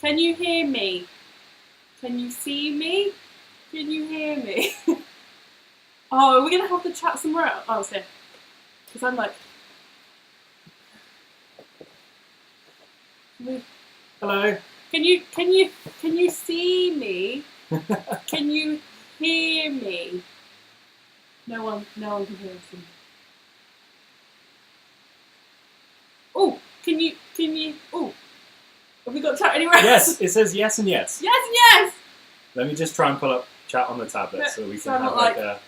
Can you hear me? Can you see me? Can you hear me? Oh, are we gonna have to chat somewhere else? Oh, so because I'm like, Hello. Can you see me? Can you hear me? No one can hear us. Oh, can you? Oh, have we got chat anywhere else? Yes, it says yes and yes. Yes and yes. Let me just try and pull up chat on the tablet so we can have like a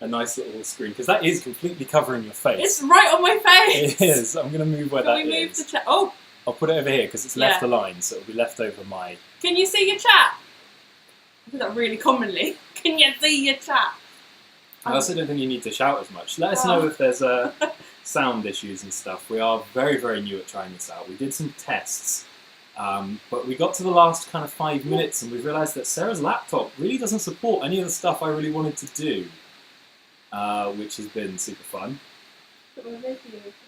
nice little screen, because that is completely covering your face. It's right on my face. It is. I'm going to move where that is. Can we move the chat? Oh. I'll put it over here because it's left aligned, so it'll be left over my... Can you see your chat? I do that really commonly. Can you see your chat? I also don't think you need to shout as much. Let us know if there's sound issues and stuff. We are very, very new at trying this out. We did some tests, but we got to the last kind of 5 minutes and we realised that Sarah's laptop really doesn't support any of the stuff I really wanted to do, which has been super fun. So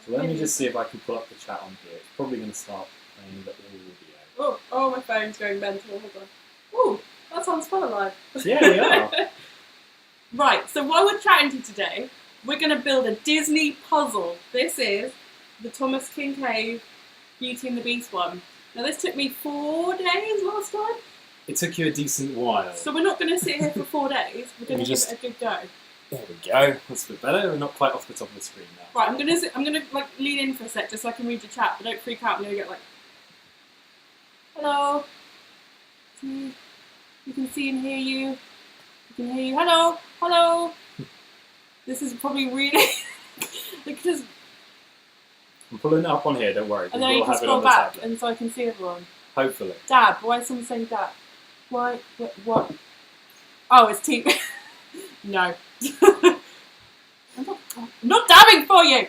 let me just see if I can pull up the chat on here. It's probably going to start playing the audio. Oh, my phone's going mental. Hold on. Oh, that sounds fun alive. Yeah, we are. Right, so while we're chatting to you today, we're going to build a Disney puzzle. This is the Thomas Kincaid Beauty and the Beast one. Now this took me 4 days last time. It took you a decent while. So we're not going to sit here for 4 days. We're going to give it a good go. There we go. That's a bit better. We're not quite off the top of the screen now. Right, I'm gonna like lean in for a sec just so I can read your chat, but don't freak out. I'm gonna get like, hello. You can see and hear you. You can hear you. Hello, hello. This is probably really because. I'm pulling it up on here. Don't worry. And then you can scroll back, and so I can see everyone. Hopefully. Dad, why is someone saying Dad? Why? What? Oh, it's T. No. I'm not dabbing for you!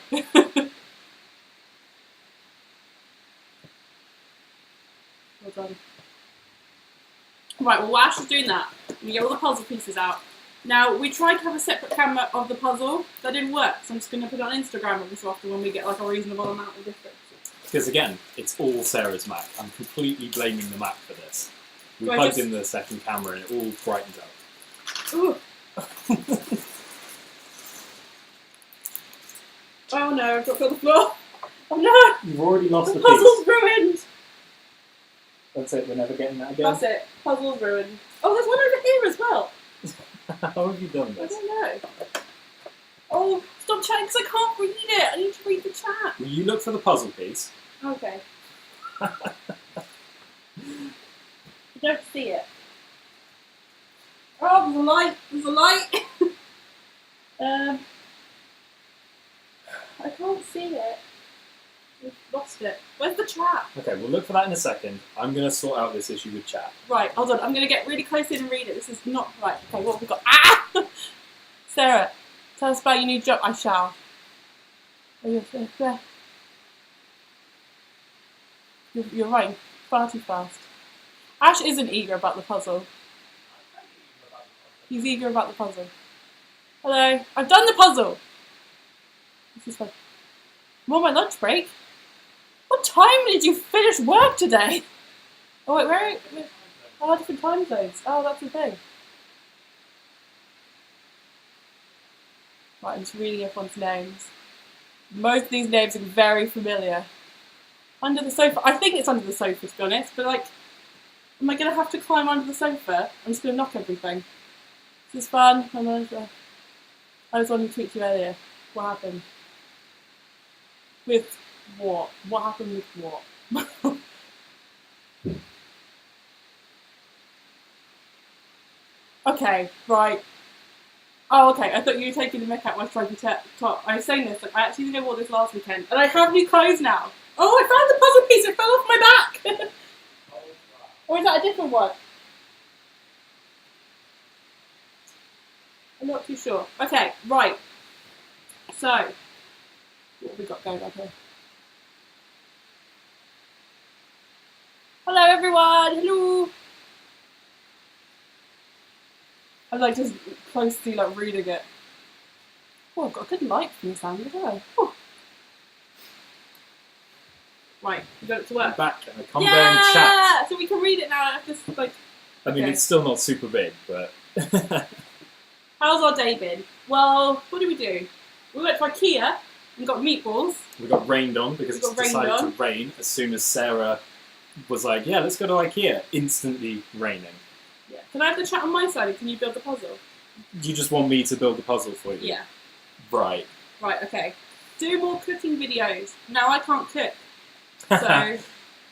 Well done. Right, well, while Ash is doing that, we get all the puzzle pieces out. Now, we tried to have a separate camera of the puzzle. That didn't work, so I'm just going to put it on Instagram every so often when we get like a reasonable amount of difference. Because again, it's all Sarah's Mac. I'm completely blaming the Mac for this. We plugged in the second camera and it all brightened up. Ooh. Oh no, I've dropped on the floor. Oh no! You've already lost the piece. Puzzle's ruined! That's it, we're never getting that again. That's it. Puzzle's ruined. Oh, there's one over here as well. How have you done this? I don't know. Oh, stop chatting because I can't read it. I need to read the chat. Will you look for the puzzle piece? Okay. I don't see it. Oh, there's a light. There's a light. I can't see it. We've lost it. Where's the chat? Okay, we'll look for that in a second. I'm going to sort out this issue with chat. Right, hold on. I'm going to get really close in and read it. This is not right. Okay, what have we got? Ah! Sarah, tell us about your new job. I shall. You're right. Far too fast. Ash isn't eager about the puzzle. He's eager about the puzzle. Hello. I've done the puzzle. This is fun. I'm on my lunch break. What time did you finish work today? Oh wait, where? Oh, different time zones. Oh, that's the thing. Right, I'm just reading everyone's names. Most of these names are very familiar. Under the sofa. I think it's under the sofa, to be honest. But like, am I going to have to climb under the sofa? I'm just going to knock everything. This is fun. I was on who tweeted you earlier. What happened? With what? What happened with what? Okay, right. Oh, okay. I thought you were taking the mick out my stripy top. I was saying this, like, I actually think I wore this last weekend. And I have new clothes now. Oh, I found the puzzle piece. It fell off my back. Or is that a different one? I'm not too sure. Okay, right. So, what have we got going on here? Hello, everyone. Hello. I'm like just close to like reading it. Oh, I've got a good light from this angle, don't I? Oh. Right, you got it to I'm work. back and I come there and chat. So we can read it now. Just like. I mean, Okay. it's still not super big, but... How's our day been? Well, what did we do? We went to IKEA and got meatballs. We got rained on because it's decided to rain as soon as Sarah was like, yeah, let's go to IKEA. Instantly raining. Yeah. Can I have the chat on my side and can you build the puzzle? You just want me to build the puzzle for you? Yeah. Right. Right, okay. Do more cooking videos. Now I can't cook. So...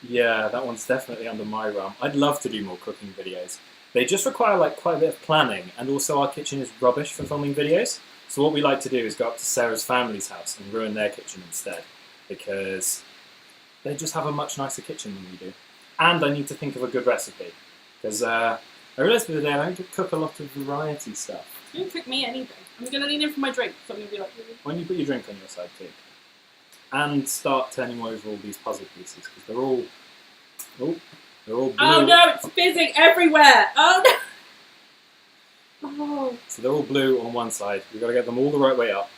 Yeah, that one's definitely under my realm. I'd love to do more cooking videos. They just require like quite a bit of planning, and also our kitchen is rubbish for filming videos. So what we like to do is go up to Sarah's family's house and ruin their kitchen instead, because they just have a much nicer kitchen than we do. And I need to think of a good recipe, because I realised the other day I don't cook a lot of variety stuff. You don't cook me anything. I'm going to lean in for my drink, so I'm going to be like... Why don't you put your drink on your side too? And start turning over all these puzzle pieces, because they're all blue. Oh no, it's fizzing everywhere! Oh no! Oh. So they're all blue on one side. We've got to get them all the right way up.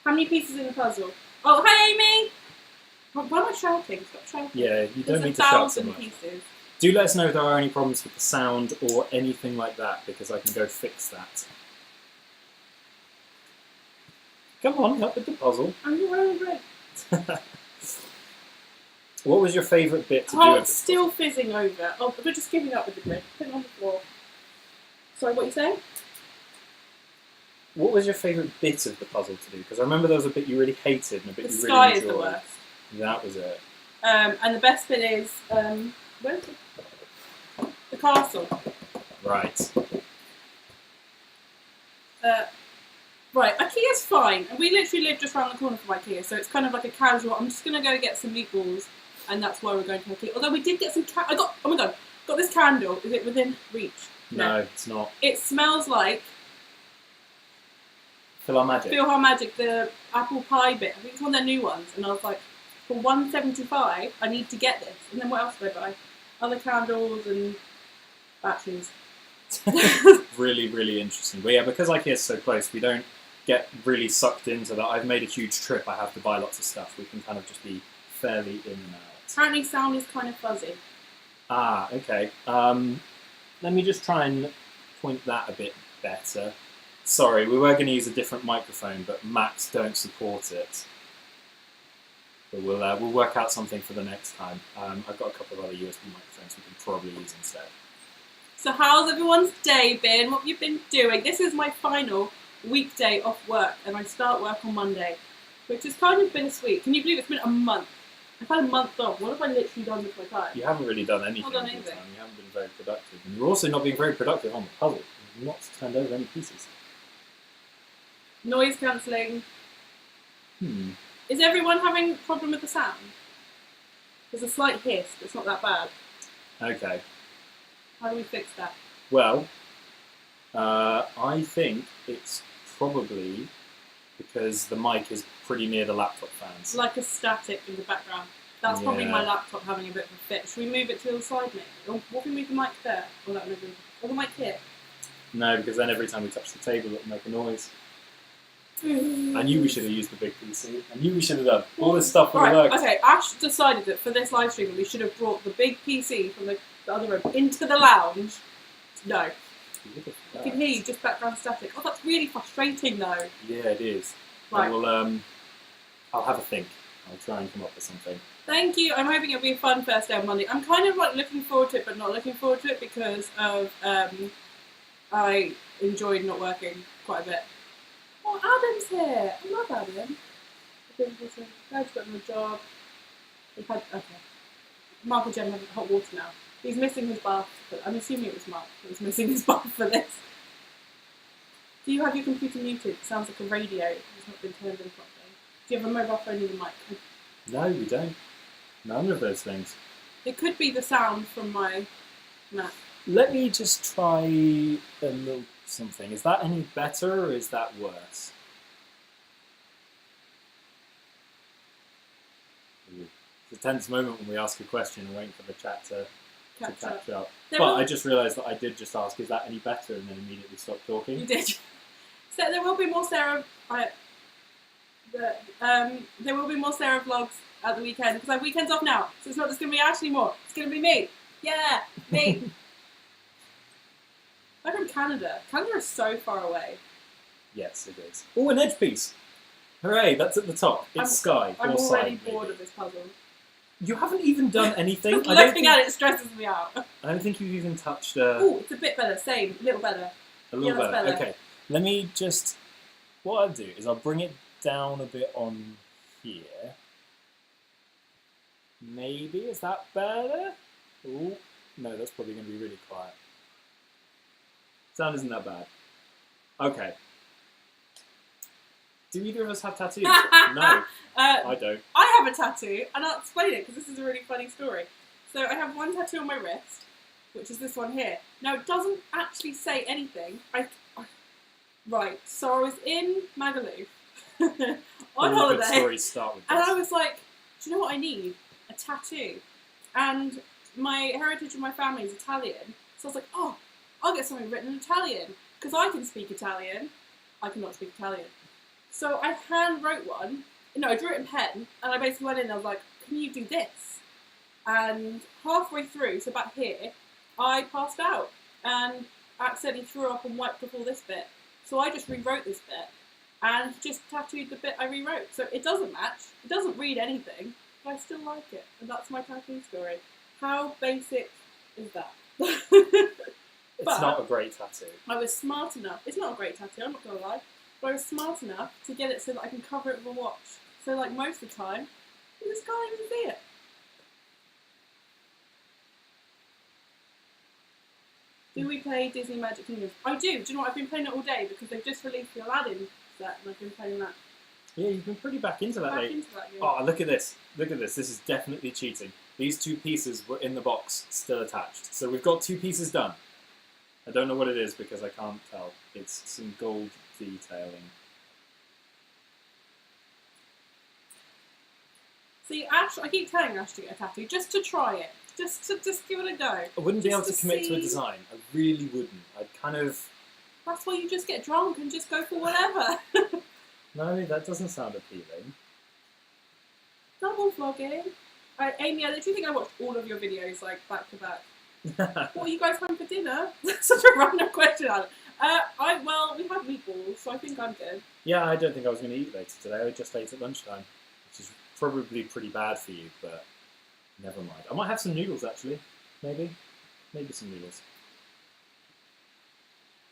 How many pieces in the puzzle? Oh, hi Amy! Why am I shouting? Stop shouting. Yeah, you don't need to There's shout so 1,000 much. pieces. Do let us know if there are any problems with the sound or anything like that, because I can go fix that. Come on, help with the puzzle. I'm just wearing a drink. What was your favourite bit to do? Oh, with it's this still fizzing over. Oh, we're just giving up with the drink. Put it on the floor. Sorry, what are you saying? What was your favourite bit of the puzzle to do? Because I remember there was a bit you really hated and a bit The you sky really is enjoyed. the worst. That was it. And the best bit is, where's the castle? Right. Right, IKEA's fine. And we literally live just around the corner from IKEA, so it's kind of like a casual, I'm just going to go get some meatballs, and that's why we're going to IKEA. Although we did get some, oh my god, got this candle. Is it within reach? No, it's not. It smells like Feel Our Magic. Feel How Magic, the apple pie bit. I think it's one of their new ones. And I was like, for $1.75, I need to get this. And then what else did I buy? Other candles and batteries. Really, really interesting. But yeah, because IKEA's so close, we don't get really sucked into that. I've made a huge trip. I have to buy lots of stuff. We can kind of just be fairly in and out. Apparently sound is kind of fuzzy. Ah, okay. Let me just try and point that a bit better. Sorry, we were going to use a different microphone, but Macs don't support it. But we'll work out something for the next time. I've got a couple of other USB microphones we can probably use instead. So how's everyone's day been? What have you been doing? This is my final weekday off work, and I start work on Monday, which has kind of bittersweet. Can you believe it's been a month? I've had a month off. What have I literally done with my time? You haven't really done anything. Not done with your anything. time. You haven't been very productive. And you're also not being very productive on the puzzle. You've not turned over any pieces. Noise cancelling. Is everyone having a problem with the sound? There's a slight hiss, but it's not that bad. Okay. How do we fix that? Well, I think it's probably because the mic is pretty near the laptop fans. Like a static in the background. That's probably Yeah. my laptop having a bit of a fit. Should we move it to the side maybe? Or what if we move the mic there? Or that maybe? Or the mic here? No, because then every time we touch the table, it'll make a noise. I knew we should have used the big PC. I knew we should have done. All this stuff would have Right, worked. okay, Ash decided that for this live stream we should have brought the big PC from the other room into the lounge. No. I can hear you, just background static. Oh, that's really frustrating though. Yeah, it is. Right. I'll have a think. I'll try and come up with something. Thank you. I'm hoping it'll be a fun first day on Monday. I'm kind of like looking forward to it, but not looking forward to it because of I enjoyed not working quite a bit. Oh, Adam's here. I love Adam. Dad's got him a job. Mark and Jen have hot water now. He's missing his bath, but I'm assuming it was Mark that was missing his bath for this. Do you have your computer muted? It sounds like a radio. It's not been turned in properly. Do you have a mobile phone in the mic? No, we don't. None of those things. It could be the sound from my Mac. Let me just try a little something. Is that any better or is that worse? It's a tense moment when we ask a question and waiting for the chat to catch up. I just realised that I did just ask, is that any better? And then immediately stopped talking. You did. So there will be more Sarah. But, there will be more Sarah vlogs at the weekend because I have weekends off now, so it's not just going to be Ash anymore. It's going to be me. Yeah, me. I'm from Canada. Canada is so far away. Yes, it is. Oh, an edge piece. Hooray, that's at the top. It's sky. I'm or already side, bored maybe. of this puzzle. You haven't even done anything. Looking at it stresses me out. I don't think you've even touched Oh, it's a bit better. Same. A little better. a little that's better. Okay, let me just... What I'll do is I'll bring it down a bit on here. Maybe, is that better? Oh, no, that's probably going to be really quiet. Sound isn't that bad. Okay. Do either of us have tattoos? No, I don't. I have a tattoo, and I'll explain it because this is a really funny story. So I have one tattoo on my wrist, which is this one here. Now it doesn't actually say anything. Right, so I was in Magaluf on holiday, stories start with this. and I was like, do you know what I need? A tattoo. And my heritage of my family is Italian, so I was like, oh, I'll get something written in Italian because I can speak Italian. I cannot speak Italian. So I hand wrote one. No, I drew it in pen, and I basically went in and I was like, can you do this? And halfway through, so about here, I passed out and accidentally threw up and wiped off all this bit. So I just rewrote this bit and just tattooed the bit I rewrote. So it doesn't match, it doesn't read anything, but I still like it. And that's my tattoo story. How basic is that? It's But not a great tattoo. I was smart enough. It's not a great tattoo, I'm not going to lie. But I was smart enough to get it so that I can cover it with a watch. So like most of the time, you just can't even see it. Do we play Disney Magic Kingdom? I do. Do you know what? I've been playing it all day because they've just released the Aladdin set and I've been playing that. Yeah, you've been pretty back into that lately. Yeah. Oh, look at this. Look at this. This is definitely cheating. These two pieces were in the box, still attached. So we've got two pieces done. I don't know what it is because I can't tell. It's some gold detailing. See, Ash, I keep telling Ash to get a tattoo just to try it. Just give it a go. I wouldn't be able to commit to a design. I really wouldn't. I'd kind of... That's why you just get drunk and just go for whatever. No, that doesn't sound appealing. Double vlogging. Amy, I literally think I watched all of your videos like back to back. What are you guys having for dinner? That's such a random question, Alan. Well, we had meatballs, so I think I'm good. Yeah, I don't think I was going to eat later today. I just ate at lunchtime, which is probably pretty bad for you, but never mind. I might have some noodles, actually. Maybe some noodles.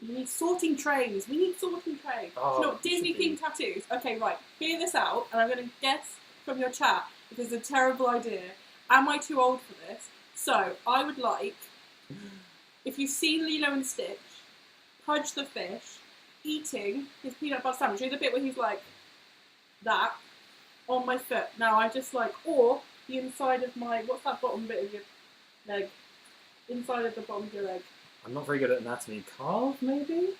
You need sorting trays. We need sorting trays. Oh, No, Disney-themed tattoos. Okay, right. Hear this out, and I'm going to guess from your chat if it's a terrible idea. Am I too old for this? So, I would like, if you've seen Lilo and Stitch, Pudge the fish, eating his peanut butter sandwich. You know the bit where he's like, that, on my foot. Now, I just like, or the inside of my, what's that bottom bit of your leg? Inside of the bottom of your leg. I'm not very good at anatomy. Calf, maybe?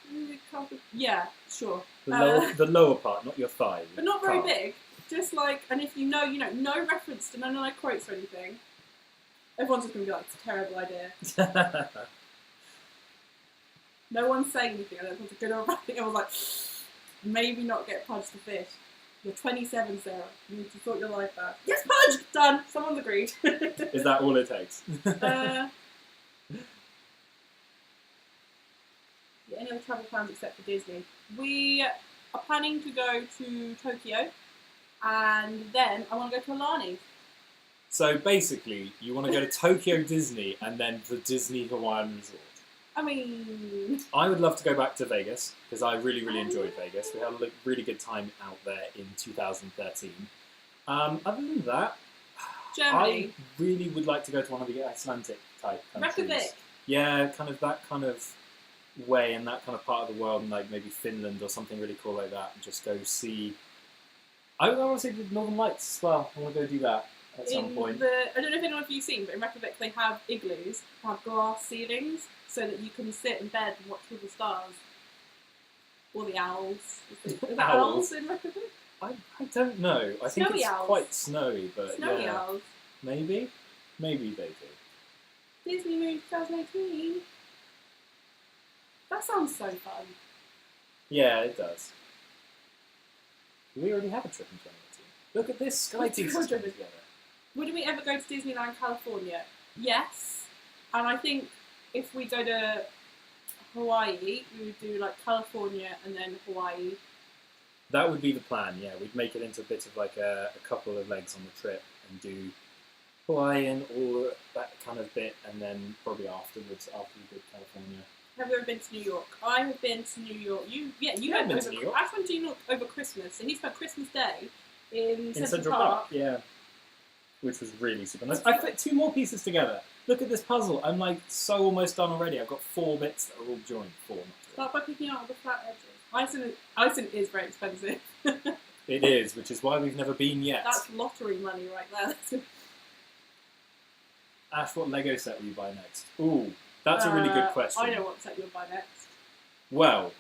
Yeah, sure. The lower part, not your thigh. But not very calf. big. Just like, and if you know, no reference to none of like quotes or anything. Everyone's just going to be like, it's a terrible idea. No one's saying anything. I don't know if it's a good or a bad thing. I was like, maybe not get Pudge the fish. You're 27, Sarah. You need to sort your life out. Yes, Pudge! Done. Someone's agreed. Is that all it takes? Yeah, any other travel plans except for Disney? We are planning to go to Tokyo, and then I want to go to Alani. So basically, you want to go to Tokyo Disney and then the Disney Hawaiian Resort. I mean... I would love to go back to Vegas, because I really, really enjoyed Vegas. We had a really good time out there in 2013. Other than that, Germany. I really would like to go to one of the Icelandic type countries. Reykjavik. Yeah, that kind of way in that kind of part of the world, and like maybe Finland or something really cool like that, and just go see... I want to see the Northern Lights as well. I want to go do that at some point. I don't know if anyone of you have seen, but in Reykjavik they have igloos, have glass ceilings, so that you can sit in bed and watch all the stars. Or the owls. Is there owls in Reykjavik? I don't know. I think it's owls. quite snowy, but Snowy yeah. owls. Maybe they do. Disney Moon 2018. That sounds so fun. Yeah, it does. We already have a trip in 2018. Look at this, Sky Teeth coming together. Would we ever go to Disneyland, California? Yes. And I think if we go to Hawaii, we would do like California and then Hawaii. That would be the plan, yeah. We'd make it into a bit of like a couple of legs on the trip and do Hawaii and all that kind of bit, and then probably afterwards, after we did California. Have you ever been to New York? I have been to New York. You have been to New York. I went to New York over Christmas, so he spent Christmas Day in Central Park. Yeah. Which was really super nice. I put 2 more pieces together. Look at this puzzle. I'm like so almost done already. I've got 4 bits that are all joined. 4, not 2. Start by picking out the flat edges. Icing is very expensive. It is, which is why we've never been yet. That's lottery money right there. Ash, what Lego set will you buy next? Ooh, that's a really good question. I know what set you'll buy next. Well,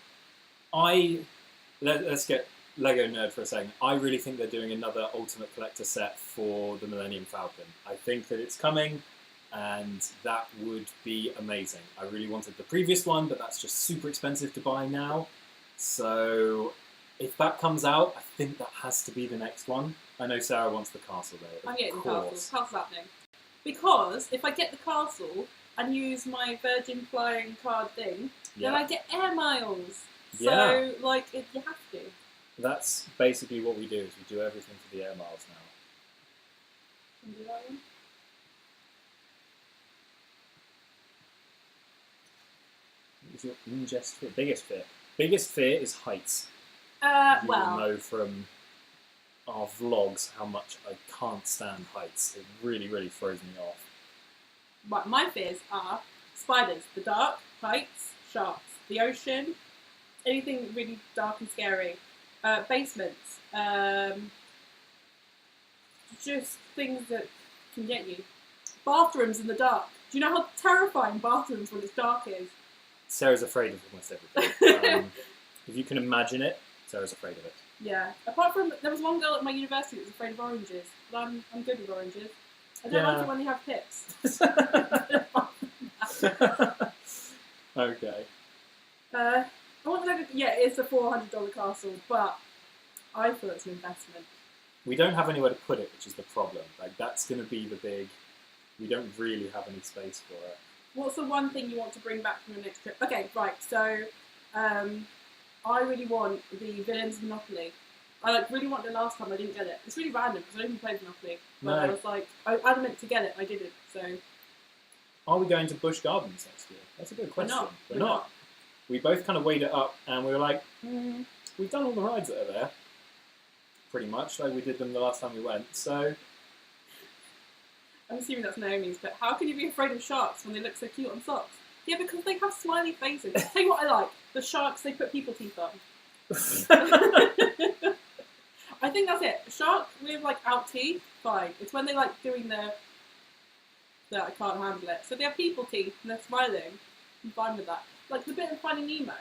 let's get Lego nerd for a second. I really think they're doing another Ultimate Collector set for the Millennium Falcon. I think that it's coming, and that would be amazing. I really wanted the previous one, but that's just super expensive to buy now. So if that comes out, I think that has to be the next one. I know Sarah wants the castle though. I'm getting the castle. Castle's happening. Because if I get the castle and use my Virgin Flying card thing, then I get air miles. So, like, you have to. That's basically what we do, is we do everything for the air miles now. Can you do that one? What was your biggest fear? Biggest fear is heights. You will know from our vlogs how much I can't stand heights. It really, really throws me off. Right, my fears are spiders, the dark, heights, sharks, the ocean, anything really dark and scary. Basements, just things that can get you. Bathrooms in the dark. Do you know how terrifying bathrooms when it's dark is? Sarah's afraid of almost everything. If you can imagine it, Sarah's afraid of it. Yeah. Apart from, there was one girl at my university that was afraid of oranges, but I'm good with oranges. I don't like it when they have pips. Okay. It's a $400 castle, but I feel it's an investment. We don't have anywhere to put it, which is the problem. Like, that's going to be the big... We don't really have any space for it. What's the one thing you want to bring back from your next trip? Okay, right, so I really want the Villains Monopoly. I really wanted it last time, I didn't get it. It's really random because I didn't play Monopoly. But I was like, I meant to get it, I didn't, so... Are we going to Busch Gardens next year? That's a good question. We're not. We both kind of weighed it up and we were like, we've done all the rides that are there. Pretty much, like we did them the last time we went, so... I'm assuming that's Naomi's, but how can you be afraid of sharks when they look so cute on socks? Yeah, because they have smiley faces. Tell you what I like, the sharks, they put people teeth on. I think that's it. Shark with like out teeth, fine. It's when they like doing that I can't handle it. So they have people teeth and they're smiling. I'm fine with that. Like the bit of Finding Nemo,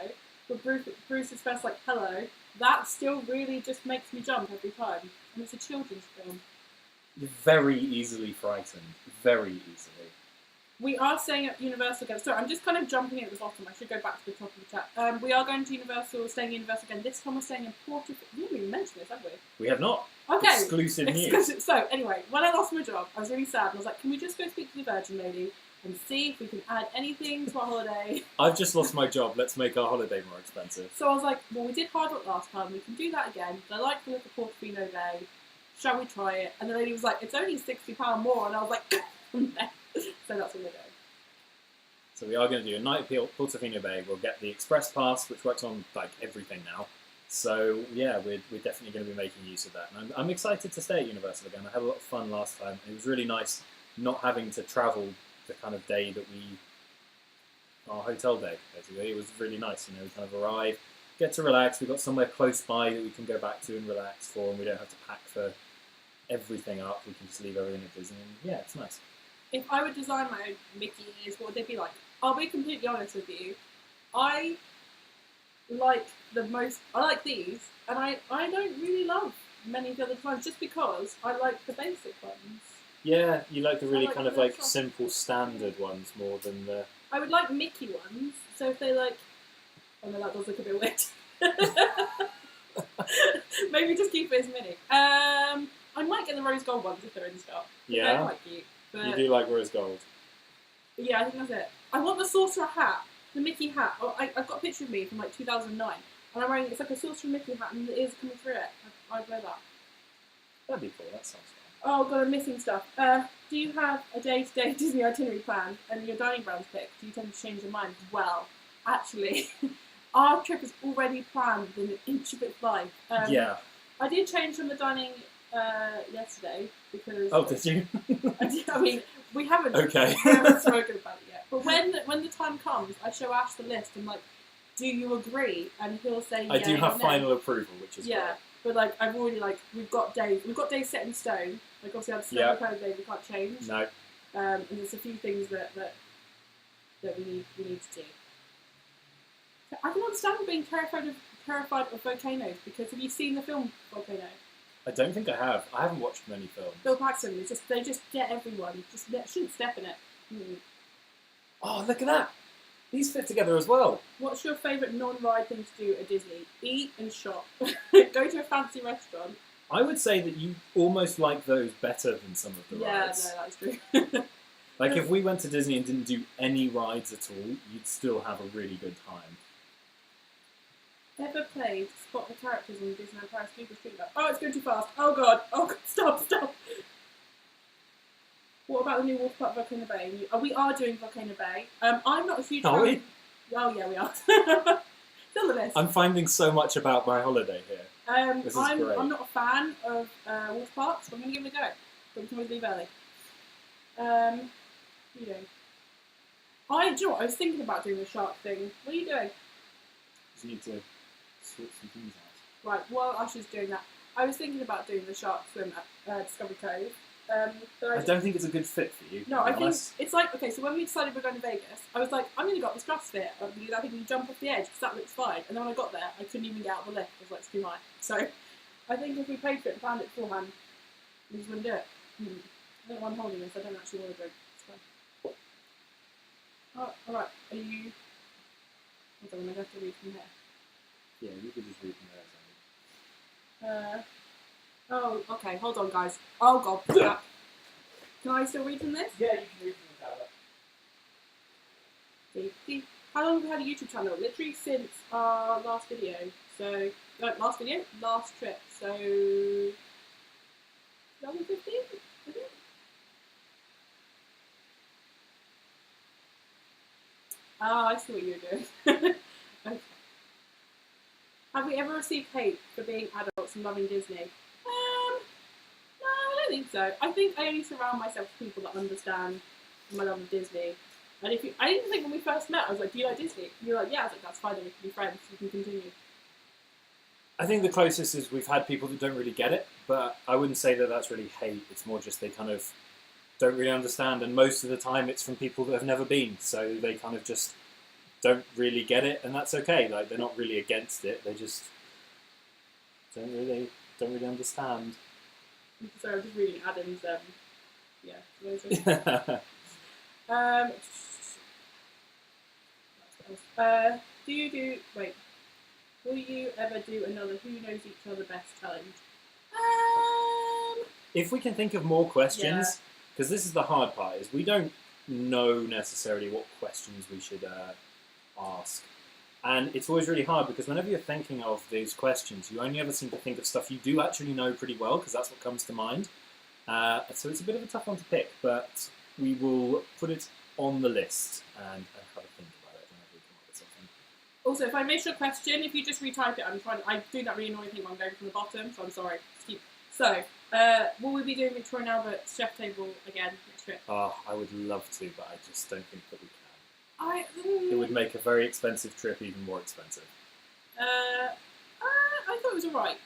where Bruce is first like, hello, that still really just makes me jump every time. And it's a children's film. You're very easily frightened. Very easily. We are staying at Universal again. Sorry, I'm just kind of jumping at the bottom. I should go back to the top of the chat. We are going to Universal, staying at Universal again. This time we're staying in Porto. We haven't even mentioned this, have we? We have not. Okay. Exclusive news. So, anyway, when I lost my job, I was really sad. And I was like, can we just go speak to the Virgin lady and see if we can add anything to our holiday? I've just lost my job. Let's make our holiday more expensive. So I was like, well, we did Hard Rock last time. We can do that again. But I like the look of Portofino Bay. Shall we try it? And the lady was like, it's only £60 more. And I was like, so that's what we're doing. So we are going to do a night at Portofino Bay. We'll get the Express Pass, which works on like everything now. So yeah, we're definitely going to be making use of that. And I'm excited to stay at Universal again. I had a lot of fun last time. It was really nice not having to travel the kind of day that our hotel day, basically. It was really nice. We kind of arrive, get to relax. We've got somewhere close by that we can go back to and relax for, and we don't have to pack for everything up. We can just leave everything at Disney. And yeah, it's nice. If I would design my own Mickey ears, what would they be like? I'll be completely honest with you. I like these, and I don't really love many of the other designs just because I like the basic ones. Yeah, you like the really kind of like simple standard ones more than the... I would like Mickey ones, so if they like... Oh no, that does look a bit weird. Maybe just keep it as mini. I might get the rose gold ones if they're in stock. Yeah? They're quite cute. But You do like rose gold. yeah, I think that's it. I want the sorcerer hat, the Mickey hat. Oh, I've got a picture of me from like 2009, and I'm wearing it's like a sorcerer Mickey hat, and the ears coming through it. I'd wear that. That'd be cool, that sounds fun. Oh god, I'm missing stuff. Do you have a day-to-day Disney itinerary plan and your dining grounds picked? Do you tend to change your mind? Well, actually, our trip is already planned within an inch of its life. Yeah. I did change from the dining yesterday because. Oh, did you? I mean, we haven't. Okay. We haven't spoken about it yet. But when the time comes, I show Ash the list and like, do you agree? And he'll say. I do have no. final approval, which is yeah. great. But like I've already we've got days set in stone. Like obviously I have snow kind of day we can't change. No. And there's a few things that we need to do. I can understand being terrified of volcanoes because have you seen the film Volcano? I don't think I have. I haven't watched many films. Bill Paxton, they just get everyone. Shouldn't step in it. Oh, look at that! These fit together as well. What's your favourite non-ride thing to do at Disney? Eat and shop. Go to a fancy restaurant. I would say that you almost like those better than some of the rides. Yeah, no, that's true. Like if we went to Disney and didn't do any rides at all, you'd still have a really good time. Ever played Spot the Characters on Disneyland Paris Google Street Map? Oh, it's going too fast. Oh god, stop. What about the new water park Volcano Bay? We are doing Volcano Bay. I'm not a huge fan. Are we? Oh yeah, we are. Still on the list. I'm finding so much about my holiday here. This is great. I'm not a fan of water parks, so I'm going to give it a go. But we can always leave early. What are you doing? Do you know what? I was thinking about doing the shark thing. What are you doing? Just need to sort some things out. Right, while Ash is doing that, I was thinking about doing the shark swim at Discovery Cove. But I don't think it's a good fit for you. No, I think it's like, okay, so when we decided we're going to Vegas, I was like, I'm going to go up the stratosphere. I think we jump off the edge because that looks fine. And then when I got there, I couldn't even get out of the lift. I was like, it's too high. So I think if we paid for it and planned it beforehand, we just wouldn't do it. I don't know why I'm holding this. I don't actually want to drink. It's fine. Oh, alright. Are you... Hold on, I'm going to have to read from here. Yeah, you could just read from there. Oh, okay. Hold on, guys. Oh, God. Crap. Can I still read from this? Yeah, you can read from the tablet. How long have we had a YouTube channel? Literally since our last video. So, last trip. So, 2015, is it? Ah, I see what you're doing. Okay. Have we ever received hate for being adults and loving Disney? No, I don't think so. I think I only surround myself with people that understand my love of Disney. And I didn't think when we first met, I was like, do you like Disney? And you're like, yeah. I was like, that's fine, then we can be friends, we can continue. I think the closest is we've had people that don't really get it, but I wouldn't say that that's really hate. It's more just they kind of don't really understand, and most of the time it's from people that have never been, so they kind of just don't really get it, and that's okay. Like they're not really against it; they just don't really understand. Sorry, I'm just reading Adam's. Will you ever do another Who Knows Each Other Best challenge? If we can think of more questions, because this is the hard part, is we don't know necessarily what questions we should ask. And it's always really hard because whenever you're thinking of these questions, you only ever seem to think of stuff you do actually know pretty well because that's what comes to mind. So it's a bit of a tough one to pick, but we will put it on the list and have a think about it whenever we come up with something. Also, if I miss your question, if you just retype it, I do that really annoying thing when I'm going from the bottom, so I'm sorry. So, will we be doing Victoria and Albert's chef table again next trip? Oh, I would love to, but I just don't think that we can. It would make a very expensive trip even more expensive. I thought it was alright.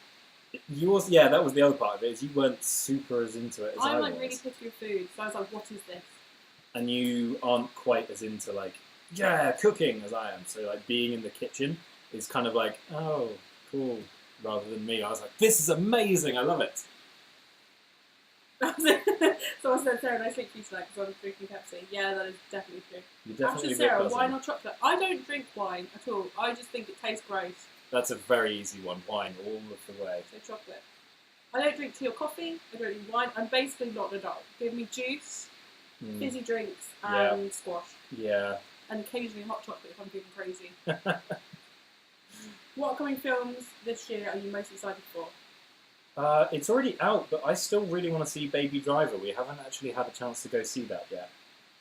Yeah, that was the other part of it, is you weren't super as into it as I was. I'm really picky with food, so I was like, what is this? And you aren't quite as into cooking as I am, so like being in the kitchen is kind of like, oh, cool, rather than me. I was like, this is amazing, I love it. Someone said, Sarah, nice link for you tonight because I'm drinking Pepsi. Yeah, that is definitely true. You definitely Sarah, wine or chocolate? I don't drink wine at all. I just think it tastes gross. That's a very easy one. Wine all of the way. So chocolate. I don't drink tea or coffee. I don't drink wine. I'm basically not an adult. Give me juice, fizzy drinks, and squash. Yeah. And occasionally hot chocolate if I'm feeling crazy. What upcoming films this year are you most excited for? It's already out, but I still really want to see Baby Driver. We haven't actually had a chance to go see that yet.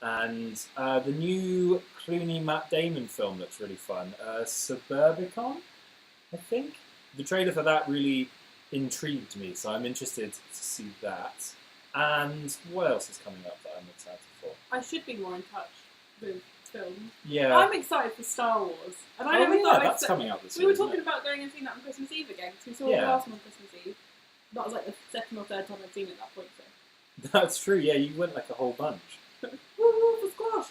And the new Clooney Matt Damon film looks really fun. Suburbicon, I think. The trailer for that really intrigued me, so I'm interested to see that. And what else is coming up that I'm excited for? I should be more in touch with films. Yeah. I'm excited for Star Wars. And I never thought that's coming out this year. We were talking about going and seeing that on Christmas Eve again, because we saw it last one on Christmas Eve. That was like the second or third time I'd seen it at that point. So. That's true, yeah, you went like a whole bunch. Woo, for squash!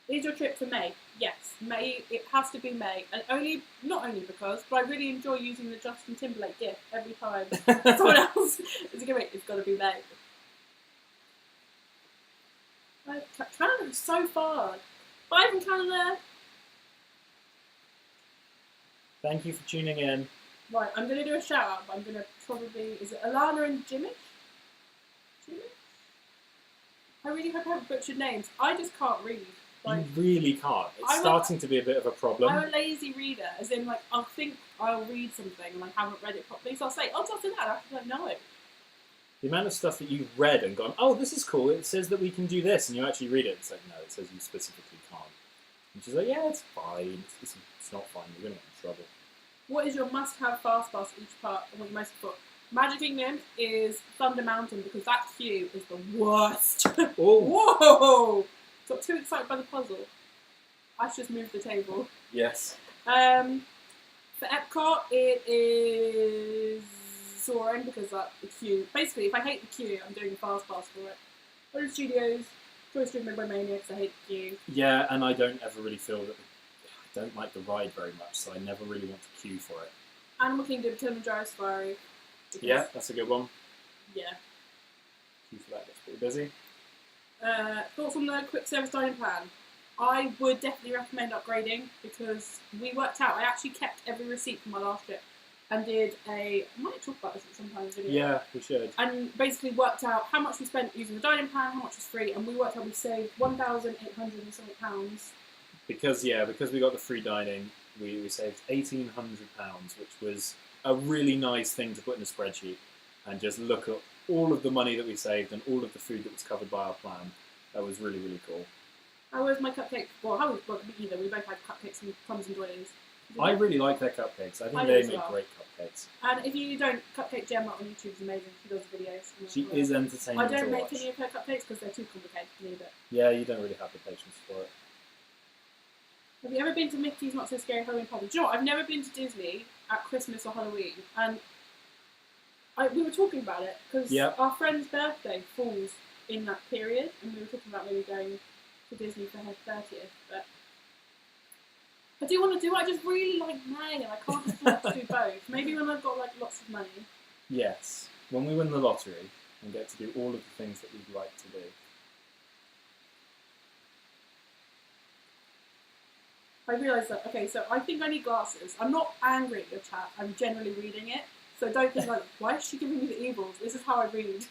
Is your trip for May? Yes, May. It has to be May, and not only because, but I really enjoy using the Justin Timberlake gift every time someone else is going. It's got to be May. Canada is so far. Bye from Canada. Thank you for tuning in. Right, I'm going to do a shout out, but I'm going to probably... Is it Alana and Jimmy? I really hope I haven't butchered names. I just can't read. Like, you really can't. It's starting to be a bit of a problem. I'm a lazy reader, as in, like, I'll think I'll read something and I haven't read it properly, so I'll say, oh, just that. I have to be like, no. The amount of stuff that you've read and gone, oh, this is cool, it says that we can do this, and you actually read it, it's like, no, it says you specifically can't. And she's like, yeah, it's fine. It's not fine, you're going to get in trouble. What is your must-have fast pass for each part and what you most for? Magic Kingdom is Thunder Mountain because that queue is the worst. Oh. Whoa! Got too excited by the puzzle. I should just move the table. Yes. For Epcot, it is Soaring because that the queue. Basically, if I hate the queue, I'm doing a fast pass for it. Hollywood Studios, Toy Story Midway Mania because I hate the queue. Yeah, and I don't ever really feel that. I don't like the ride very much, so I never really want to queue for it. Animal Kingdom, Kilimanjaro Safari. Yeah, that's a good one. Yeah. Queue for that gets pretty busy. Thoughts on the quick service dining plan? I would definitely recommend upgrading because we worked out. I actually kept every receipt from my last trip and did I might talk about this at some time in the video. Yeah, we should. And basically worked out how much we spent using the dining plan, how much was free, and we worked out we saved £1,800 and something pounds. Because we got the free dining, we saved £1,800, which was a really nice thing to put in a spreadsheet and just look at all of the money that we saved and all of the food that was covered by our plan. That was really, really cool. How was my cupcake? Well, how was either? We both had cupcakes and plums and doilies. I really like their cupcakes. I think they make great cupcakes. And if you don't, Cupcake Gemma on YouTube is amazing. She does videos. She is entertaining to watch. I don't make any of her cupcakes because they're too complicated for me. But yeah, you don't really have the patience for it. Have you ever been to Mickey's Not So Scary Halloween Party? Do you know what? I've never been to Disney at Christmas or Halloween. And we were talking about it because our friend's birthday falls in that period. And we were talking about maybe going to Disney for her 30th. But I do want to do it. I just really like May and I can't afford to do both. Maybe when I've got like lots of money. Yes. When we win the lottery and get to do all of the things that we'd like to do. I realised that, okay, so I think I need glasses. I'm not angry at your chat, I'm generally reading it. So don't think like, why is she giving me the evils? This is how I read.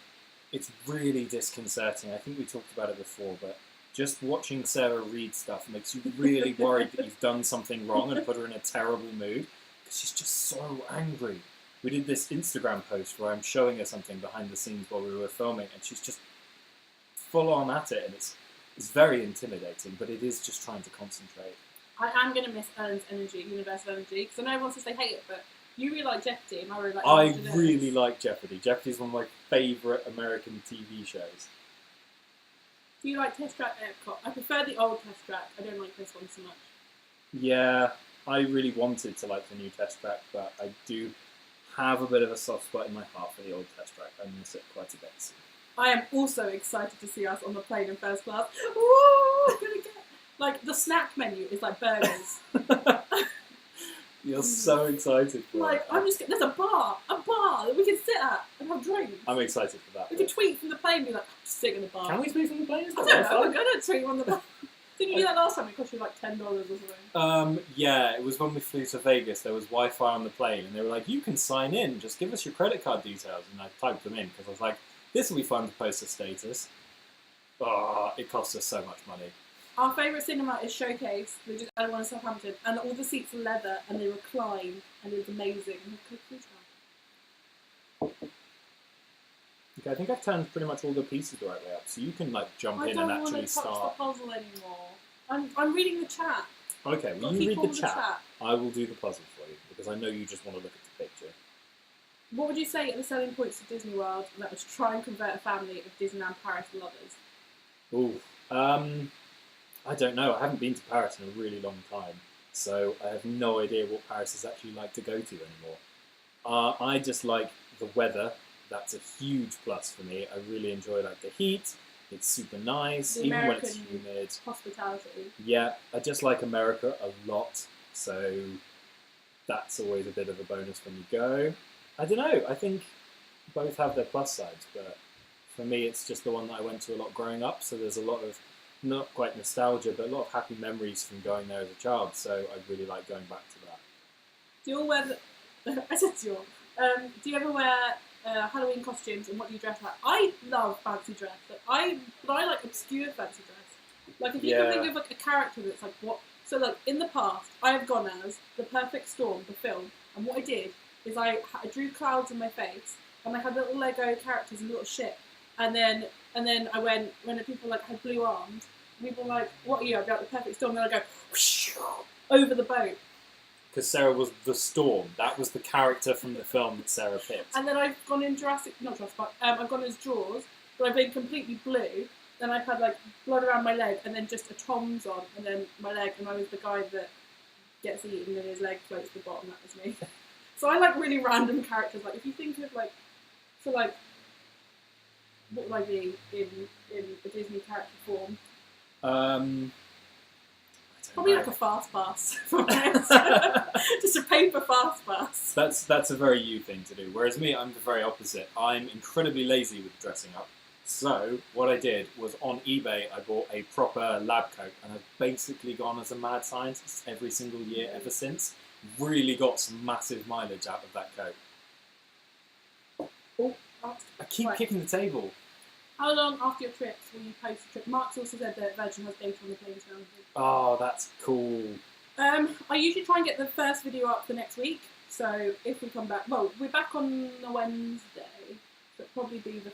It's really disconcerting. I think we talked about it before, but just watching Sarah read stuff makes you really worried that you've done something wrong and put her in a terrible mood. Because she's just so angry. We did this Instagram post where I'm showing her something behind the scenes while we were filming, and she's just full on at it, and it's very intimidating, but it is just trying to concentrate. I am going to miss Ellen's energy, universal energy, because I know everyone says they hate it, but you really like Jeopardy, and I really like I really like Jeopardy. Jeopardy is one of my favourite American TV shows. Do you like Test Track Epcot? I prefer the old Test Track. I don't like this one so much. Yeah, I really wanted to like the new Test Track, but I do have a bit of a soft spot in my heart for the old Test Track. I miss it quite a bit. I am also excited to see us on the plane in first class. Woo! I'm gonna get... Like, the snack menu is like burgers. You're so excited for like, it. There's a bar that we can sit at and have drinks. I'm excited for that. We can tweet from the plane and be like, I'm just sitting in the bar. Can we tweet from the plane? I don't know, we're going to tweet on the plane. Didn't you do that last time? It cost you like $10 or something. Yeah, it was when we flew to Vegas. There was Wi-Fi on the plane, and they were like, "You can sign in. Just give us your credit card details." And I typed them in because I was like, "This will be fun to post a status." Oh, it cost us so much money. Our favourite cinema is Showcase, which is at one in Southampton, and all the seats are leather and they recline, and it's amazing. Okay, I think I've turned pretty much all the pieces the right way up, so you can like jump in and actually start. I don't want to touch the puzzle anymore. I'm reading the chat. Okay, when you read the chat, I will do the puzzle for you because I know you just want to look at the picture. What would you say are the selling points of Disney World that was try and convert a family of Disneyland Paris lovers? Ooh, I don't know. I haven't been to Paris in a really long time, so I have no idea what Paris is actually like to go to anymore. I just like the weather. That's a huge plus for me. I really enjoy like the heat. It's super nice, the even when American it's humid. Hospitality. Yeah, I just like America a lot, so that's always a bit of a bonus when you go. I don't know. I think both have their plus sides, but for me, it's just the one that I went to a lot growing up. So there's a lot of not quite nostalgia, but a lot of happy memories from going there as a child. So I really like going back to that. Do you all wear I said do you all. Do you ever wear Halloween costumes, and what do you dress like? I love fancy dress, but I like obscure fancy dress. Like if you can think of like a character that's like what. So like in the past, I have gone as the Perfect Storm, the film, and what I did is I drew clouds in my face, and I had little Lego characters and little ship, and then I went when the people like had blue arms. People were like, "What are you?" I'd be like the Perfect Storm, and then I go whoosh, over the boat. Because Sarah was the Storm. That was the character from the film that Sarah picked. And then I've gone in not Jurassic Park, I've gone as Jaws, but I've been completely blue. Then I've had like blood around my leg, and then just a Tom's on, and then my leg, and I was the guy that gets eaten and his leg floats to the bottom. That was me. So I like really random characters. Like if you think of like, so like, what would I be in a Disney character form? Probably like a fast pass. Just a paper fast pass. That's a very you thing to do. Whereas me, I'm the very opposite. I'm incredibly lazy with dressing up. So what I did was on eBay, I bought a proper lab coat, and I've basically gone as a mad scientist every single year ever since. Really got some massive mileage out of that coat. Oh, I keep kicking the table. How long after your trips will you post a trip? Mark's also said that Virgin has data on the planes now. Oh, that's cool. I usually try and get the first video up for next week. So if we come back, well, we're back on the Wednesday. So it'll probably be the.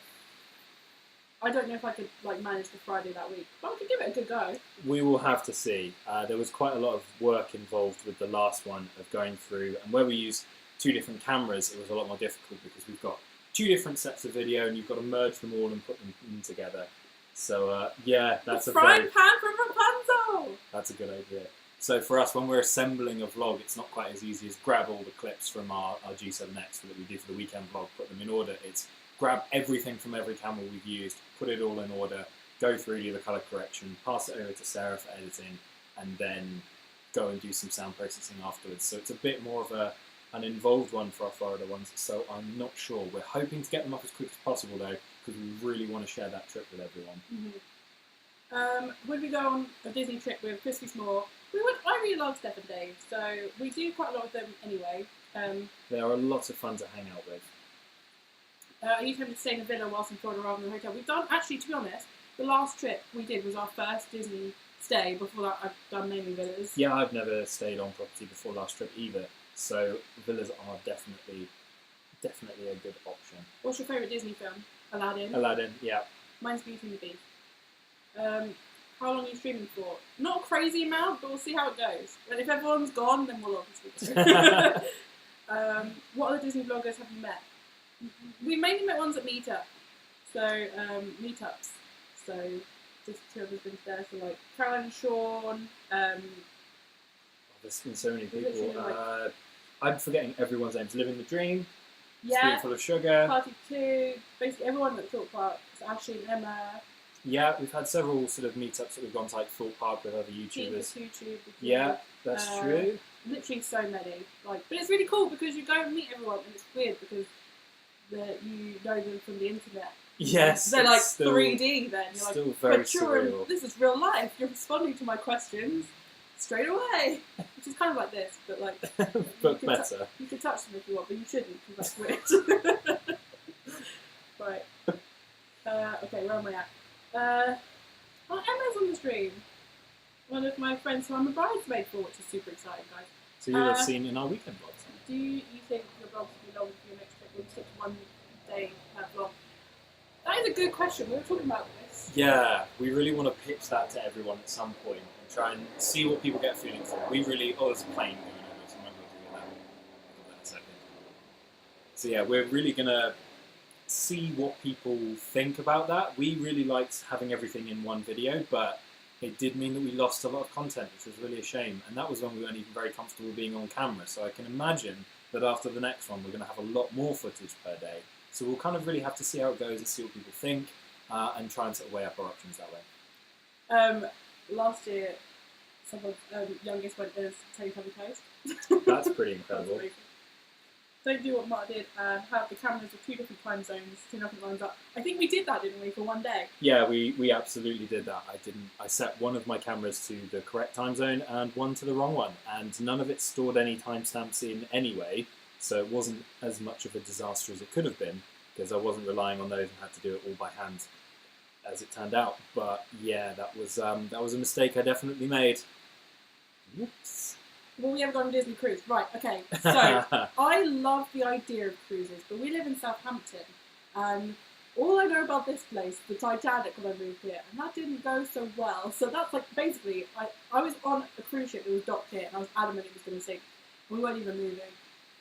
I don't know if I could like manage the Friday that week, but I could give it a good go. We will have to see. There was quite a lot of work involved with the last one of going through, and where we use two different cameras, it was a lot more difficult because we've got two different sets of video, and you've got to merge them all and put them in together. So yeah, that's frying pan from Rapunzel. That's a good idea. So for us, when we're assembling a vlog, it's not quite as easy as grab all the clips from our G7X that we do for the weekend vlog, put them in order. It's grab everything from every camera we've used, put it all in order, go through, do the colour correction, pass it over to Sarah for editing, and then go and do some sound processing afterwards. So it's a bit more of an involved one for our Florida ones, so I'm not sure. We're hoping to get them up as quick as possible though, because we really want to share that trip with everyone. Mm-hmm. Would we go on a Disney trip with Crispy S'more? I really love Steph and Dave, so we do quite a lot with them anyway. They are lots of fun to hang out with. I used to stay in a villa whilst in Florida rather than a hotel. We've done, actually, to be honest, the last trip we did was our first Disney stay. Before that, I've done mainly villas. Yeah, I've never stayed on property before last trip either, so villas are definitely a good option. What's your favourite Disney film? Aladdin? Aladdin, yeah. Mine's Beauty and the Beast. How long are you streaming for? Not a crazy amount, but we'll see how it goes. And if everyone's gone, then we'll obviously go. What other Disney vloggers have you met? We mainly met ones at meetups. So just two of us been there. So like Caroline and Sean. There's been so many people. I'm forgetting everyone's names. Living the Dream. Yeah. Spoonful of Sugar. Party 2. Basically everyone that Thought Park. So Ashley and Emma. Yeah, we've had several sort of meetups that we've gone to like Thought Park with other YouTubers. YouTube. Yeah, that's true. Literally so many. But it's really cool because you go and meet everyone, and it's weird because that you know them from the internet. Yes, They're like still, 3D then. You're still like, very but you're surreal. this is real life. You're responding to my questions straight away. Which is kind of like this, but like But better. You can touch them if you want, but you shouldn't because that's weird. Right. Okay, where am I at? Oh, Emma's on the stream. One of my friends who I'm a bridesmaid for, which is super exciting, guys. So you'll have seen in our weekend vlogs. Do you think your vlogs will be long for your next trip? Will you stick to 1 day per vlog? That is a good question. We were talking about this. Yeah, we really want to pitch that to everyone at some point and try and see what people get feeling for. We really... Oh, there's a plane going over, so I'm not going to do that. I'll do that in a second. So yeah, we're really going to see what people think about that. We really liked having everything in one video, but it did mean that we lost a lot of content, which was really a shame. And that was when we weren't even very comfortable being on camera. So I can imagine that after the next one, we're going to have a lot more footage per day. So we'll kind of really have to see how it goes and see what people think, and try and sort of weigh up our options that way. Last year, someone's youngest went as Teletubby Toast. That's pretty incredible. Don't do what Mark did and have the cameras of 2 different time zones, 2 different lines up. I think we did that, didn't we, for 1 day? Yeah, we absolutely did that. I set one of my cameras to the correct time zone and one to the wrong one, and none of it stored any timestamps in anyway, so it wasn't as much of a disaster as it could have been, because I wasn't relying on those and had to do it all by hand, as it turned out. But yeah, that was a mistake I definitely made. Whoops. Well, we haven't gone on a Disney cruise. Right, okay. So, I love the idea of cruises, but we live in Southampton, and all I know about this place, the Titanic, when I moved here, and that didn't go so well. So that's like, basically, I was on a cruise ship that was docked here, and I was adamant it was going to sink. We weren't even moving.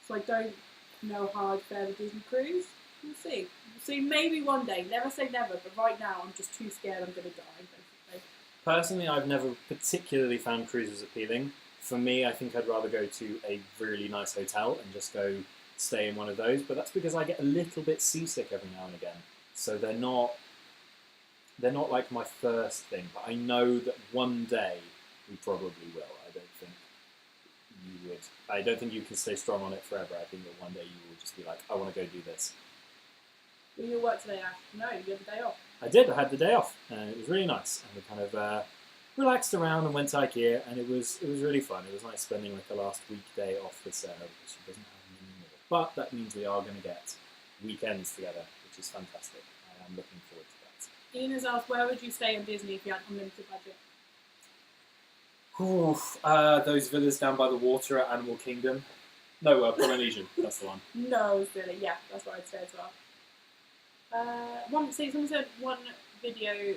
So I don't know how I'd fare the Disney cruise. We'll see. We'll see maybe one day. Never say never, but right now I'm just too scared I'm going to die, basically. Personally, I've never particularly found cruises appealing. For me, I think I'd rather go to a really nice hotel and just go stay in one of those. But that's because I get a little bit seasick every now and again. So they're not like my first thing. But I know that one day we probably will. I don't think you would. I don't think you can stay strong on it forever. I think that one day you will just be like, I want to go do this. Will you work today, Ash? No, you had the day off. I did. I had the day off, and it was really nice. And we kind of relaxed around and went to IKEA, and it was really fun. It was nice spending like the last weekday off with Sarah, because she doesn't have them anymore. But that means we are going to get weekends together, which is fantastic. I am looking forward to that. Ian has asked, where would you stay in Disney if you had unlimited budget? Oof, those villas down by the water at Animal Kingdom. No, Polynesian. That's the one. No, silly. Yeah, that's where I'd stay as well. Someone said one video.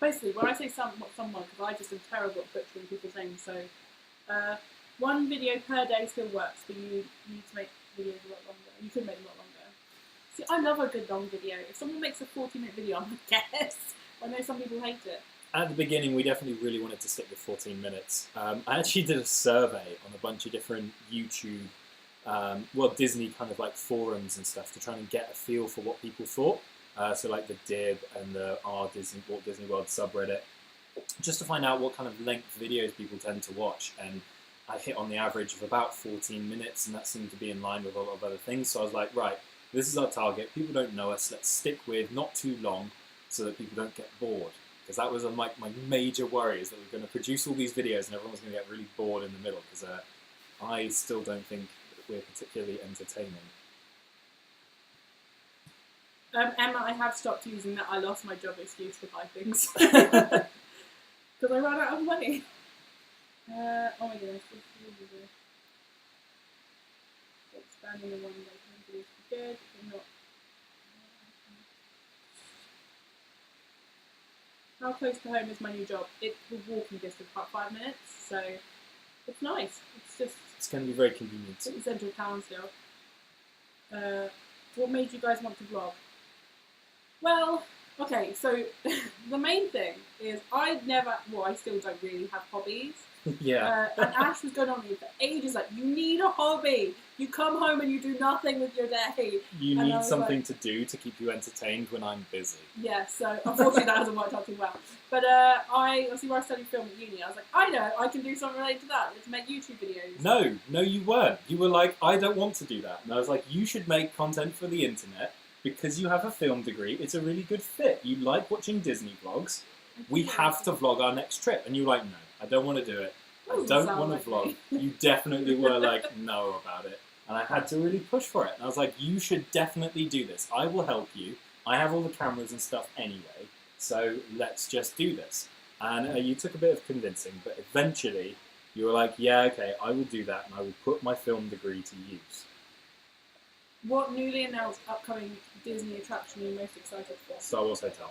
Basically, when I say someone, because I just am terrible at butchering people's names, so one video per day still works, but you need to make videos a lot longer. You could make them a lot longer. See, I love a good long video. If someone makes a 40-minute video, I'm like, yes! I know some people hate it. At the beginning, we definitely really wanted to stick with 14 minutes. I actually did a survey on a bunch of different YouTube, Disney kind of like forums and stuff to try and get a feel for what people thought. So like the Dib and the Walt Disney World subreddit, just to find out what kind of length videos people tend to watch. And I hit on the average of about 14 minutes, and that seemed to be in line with a lot of other things. So I was like, right, this is our target. People don't know us. Let's stick with not too long so that people don't get bored. Because that was my major worry, is that we're going to produce all these videos and everyone's going to get really bored in the middle, because I still don't think we're particularly entertaining. Emma, I have stopped using that I lost my job excuse to buy things. Because I ran out of money. Oh my goodness. Expanding the one that can be good, but not. How close to home is my new job? It's a walking distance, about 5 minutes, so it's nice. It's going to be very convenient. It's in central town still. What made you guys want to vlog? Well, okay, so the main thing is I still don't really have hobbies. Yeah. And Ash was going on with me for ages, like, you need a hobby. You come home and you do nothing with your day. You need something to do to keep you entertained when I'm busy. Yeah, so unfortunately that hasn't worked out too well. But obviously where I studied film at uni, I was like, I know, I can do something related to that. Let's make YouTube videos. No, you weren't. You were like, I don't want to do that. And I was like, you should make content for the internet. because you have a film degree, it's a really good fit. You like watching Disney vlogs. We have to vlog our next trip. And you're like, no, I don't want to do it. I don't want to vlog. You definitely were like, no about it. And I had to really push for it. And I was like, you should definitely do this. I will help you. I have all the cameras and stuff anyway. So let's just do this. And you took a bit of convincing, but eventually you were like, yeah, okay, I will do that. And I will put my film degree to use. What newly announced upcoming Disney attraction are you most excited for? Star Wars Hotel.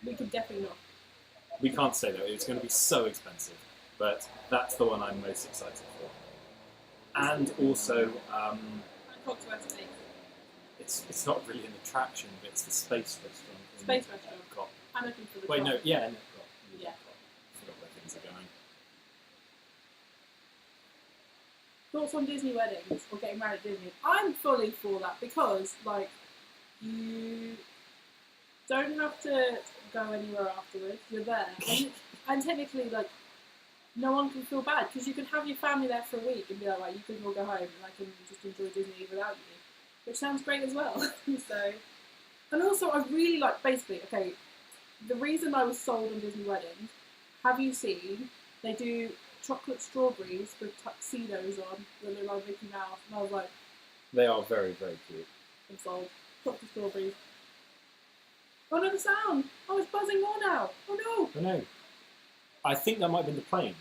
We could definitely not. We can't say that. It's going to be so expensive. But that's the one I'm most excited for. And also, Cogsworth Steak. it's not really an attraction, but it's the space restaurant. Space restaurant. Epcot. I'm looking for the Wait, top. no, yeah, in Epcot. Yeah. I forgot where things are going. Thoughts on Disney weddings or getting married at Disney? I'm fully for that because, like, you don't have to go anywhere afterwards. You're there, and technically, like, no one can feel bad because you can have your family there for a week and be like, right, you can all go home and I can just enjoy Disney without you, which sounds great as well. So, and also, I really like basically. Okay, the reason I was sold on Disney weddings, have you seen? They do chocolate strawberries with tuxedos on, that look like Mickey Mouse, and I was like, They are very, very cute. I'm sold. Chocolate strawberries. Oh no, the sound! Oh, it's buzzing more now! Oh no! I know. I think that might have been the plane,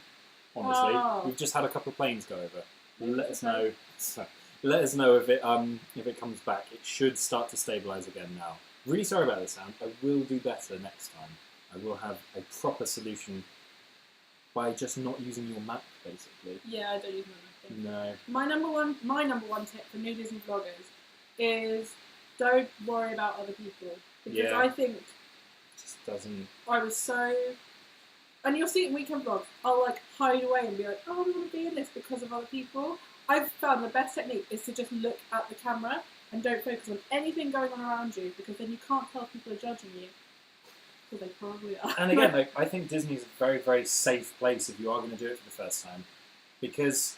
honestly. Oh. We've just had a couple of planes go over. Maybe Let it's us know. Let us know if it comes back. It should start to stabilise again now. Really sorry about the sound. I will do better next time. I will have a proper solution by just not using your map, basically. Yeah, I don't even know. No. My number one tip for new Disney vloggers is don't worry about other people. Because Yeah. I think Just doesn't. I was so... And you'll see it in weekend vlogs. I'll like hide away and be like, oh, I want to be in this because of other people. I've found the best technique is to just look at the camera and don't focus on anything going on around you because then you can't tell people are judging you. Because they probably are. And again, like, I think Disney's a very, very safe place if you are going to do it for the first time. Because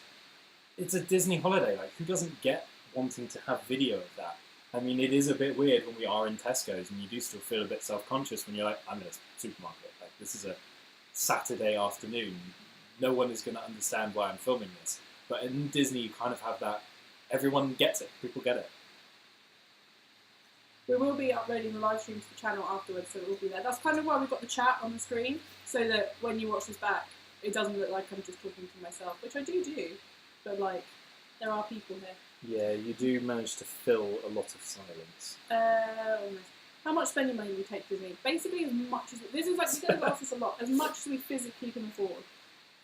it's a Disney holiday. Like, who doesn't get wanting to have video of that? I mean, it is a bit weird when we are in Tesco's and you do still feel a bit self-conscious when you're like, I'm in a supermarket. Like, this is a Saturday afternoon. No one is going to understand why I'm filming this. But in Disney, you kind of have that. Everyone gets it. People get it. We will be uploading the live stream to the channel afterwards, so it will be there. That's kind of why we've got the chat on the screen, so that when you watch this back, it doesn't look like I'm just talking to myself, which I do. But, like, there are people here. Yeah, you do manage to fill a lot of silence. How much spending money do we take to Disney? Basically, as much as... This is like, we get asked this a lot. As much as we physically can afford.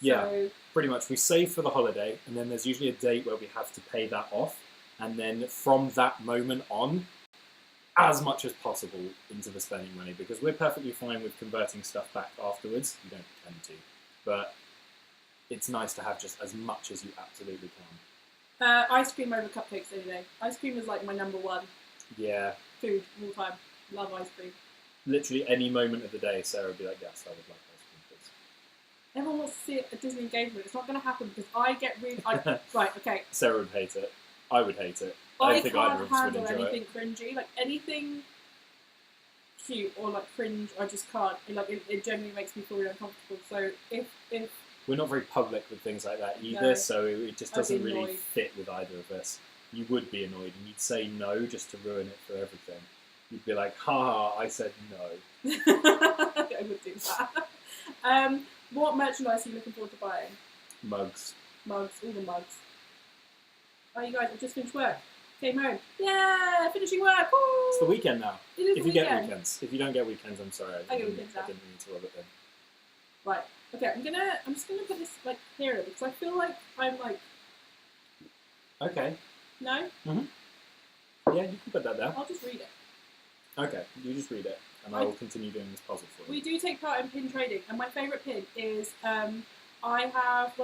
Yeah, So, pretty much. We save for the holiday, and then there's usually a date where we have to pay that off. And then from that moment on, as much as possible into the spending money, because we're perfectly fine with converting stuff back afterwards. You don't tend to. But it's nice to have just as much as you absolutely can. ice cream over cupcakes any day. Ice cream is like my number one Yeah. food all the time. Love ice cream. Literally any moment of the day, Sarah would be like, yes, I would like ice cream, please. Everyone wants to see a Disney engagement. It's not going to happen because I get really... right, okay. Sarah would hate it. I would hate it. I don't think either can't of us would handle enjoy anything it. cringy. Like, anything cute or, like, cringe, I just can't. It genuinely makes me feel really uncomfortable. So, if We're not very public with things like that either, No. so it just I'd be doesn't really annoyed. fit with either of us. You would be annoyed, and you'd say no just to ruin it for everything. You'd be like, ha, I said no. I would do that. What merchandise are you looking forward to buying? Mugs. Mugs, all the mugs. Oh, you guys have just finished work. Came home. Yeah, finishing work. Woo! It's the weekend now. It is If the you get weekend. weekends. If you don't get weekends, I'm sorry. I get weekends now. I didn't mean to rub it in. Right. Okay, I'm just gonna put this like here because I feel like I'm like Okay. no. Yeah, you can put that there. I'll just read it. Okay, you just read it, and I will continue doing this puzzle for We you. do take part in pin trading, and my favourite pin is when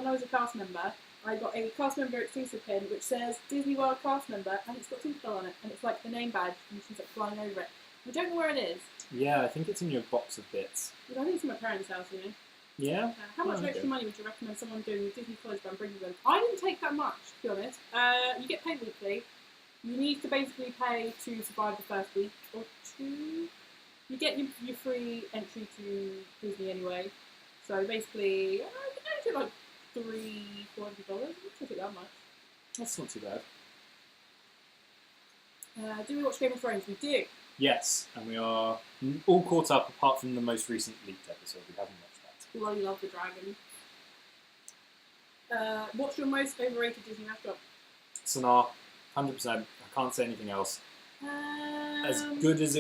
I was a cast member, I got a cast member exclusive pin which says Disney World cast member, and it's got Tinkerbell on it, and it's like the name badge, and she's like flying over it. I don't know where it is. Yeah, I think it's in your box of bits. But I think it's in my parents' house, you know. Yeah? How much Oh, extra okay. money would you recommend someone doing Disney College by bringing them? I didn't take that much, to be honest. You get paid weekly. You need to basically pay to survive the first week or two. You get your free entry to Disney anyway. So basically, I think I like $300-$400. It took it that much. That's not too bad. Do we watch Game of Thrones? We do. Yes, and we are all caught up apart from the most recent leaked episode. We haven't watched that. Bloody love the dragon. What's your most overrated Disney restaurant? Sonar, 100%. I can't say anything else. As good as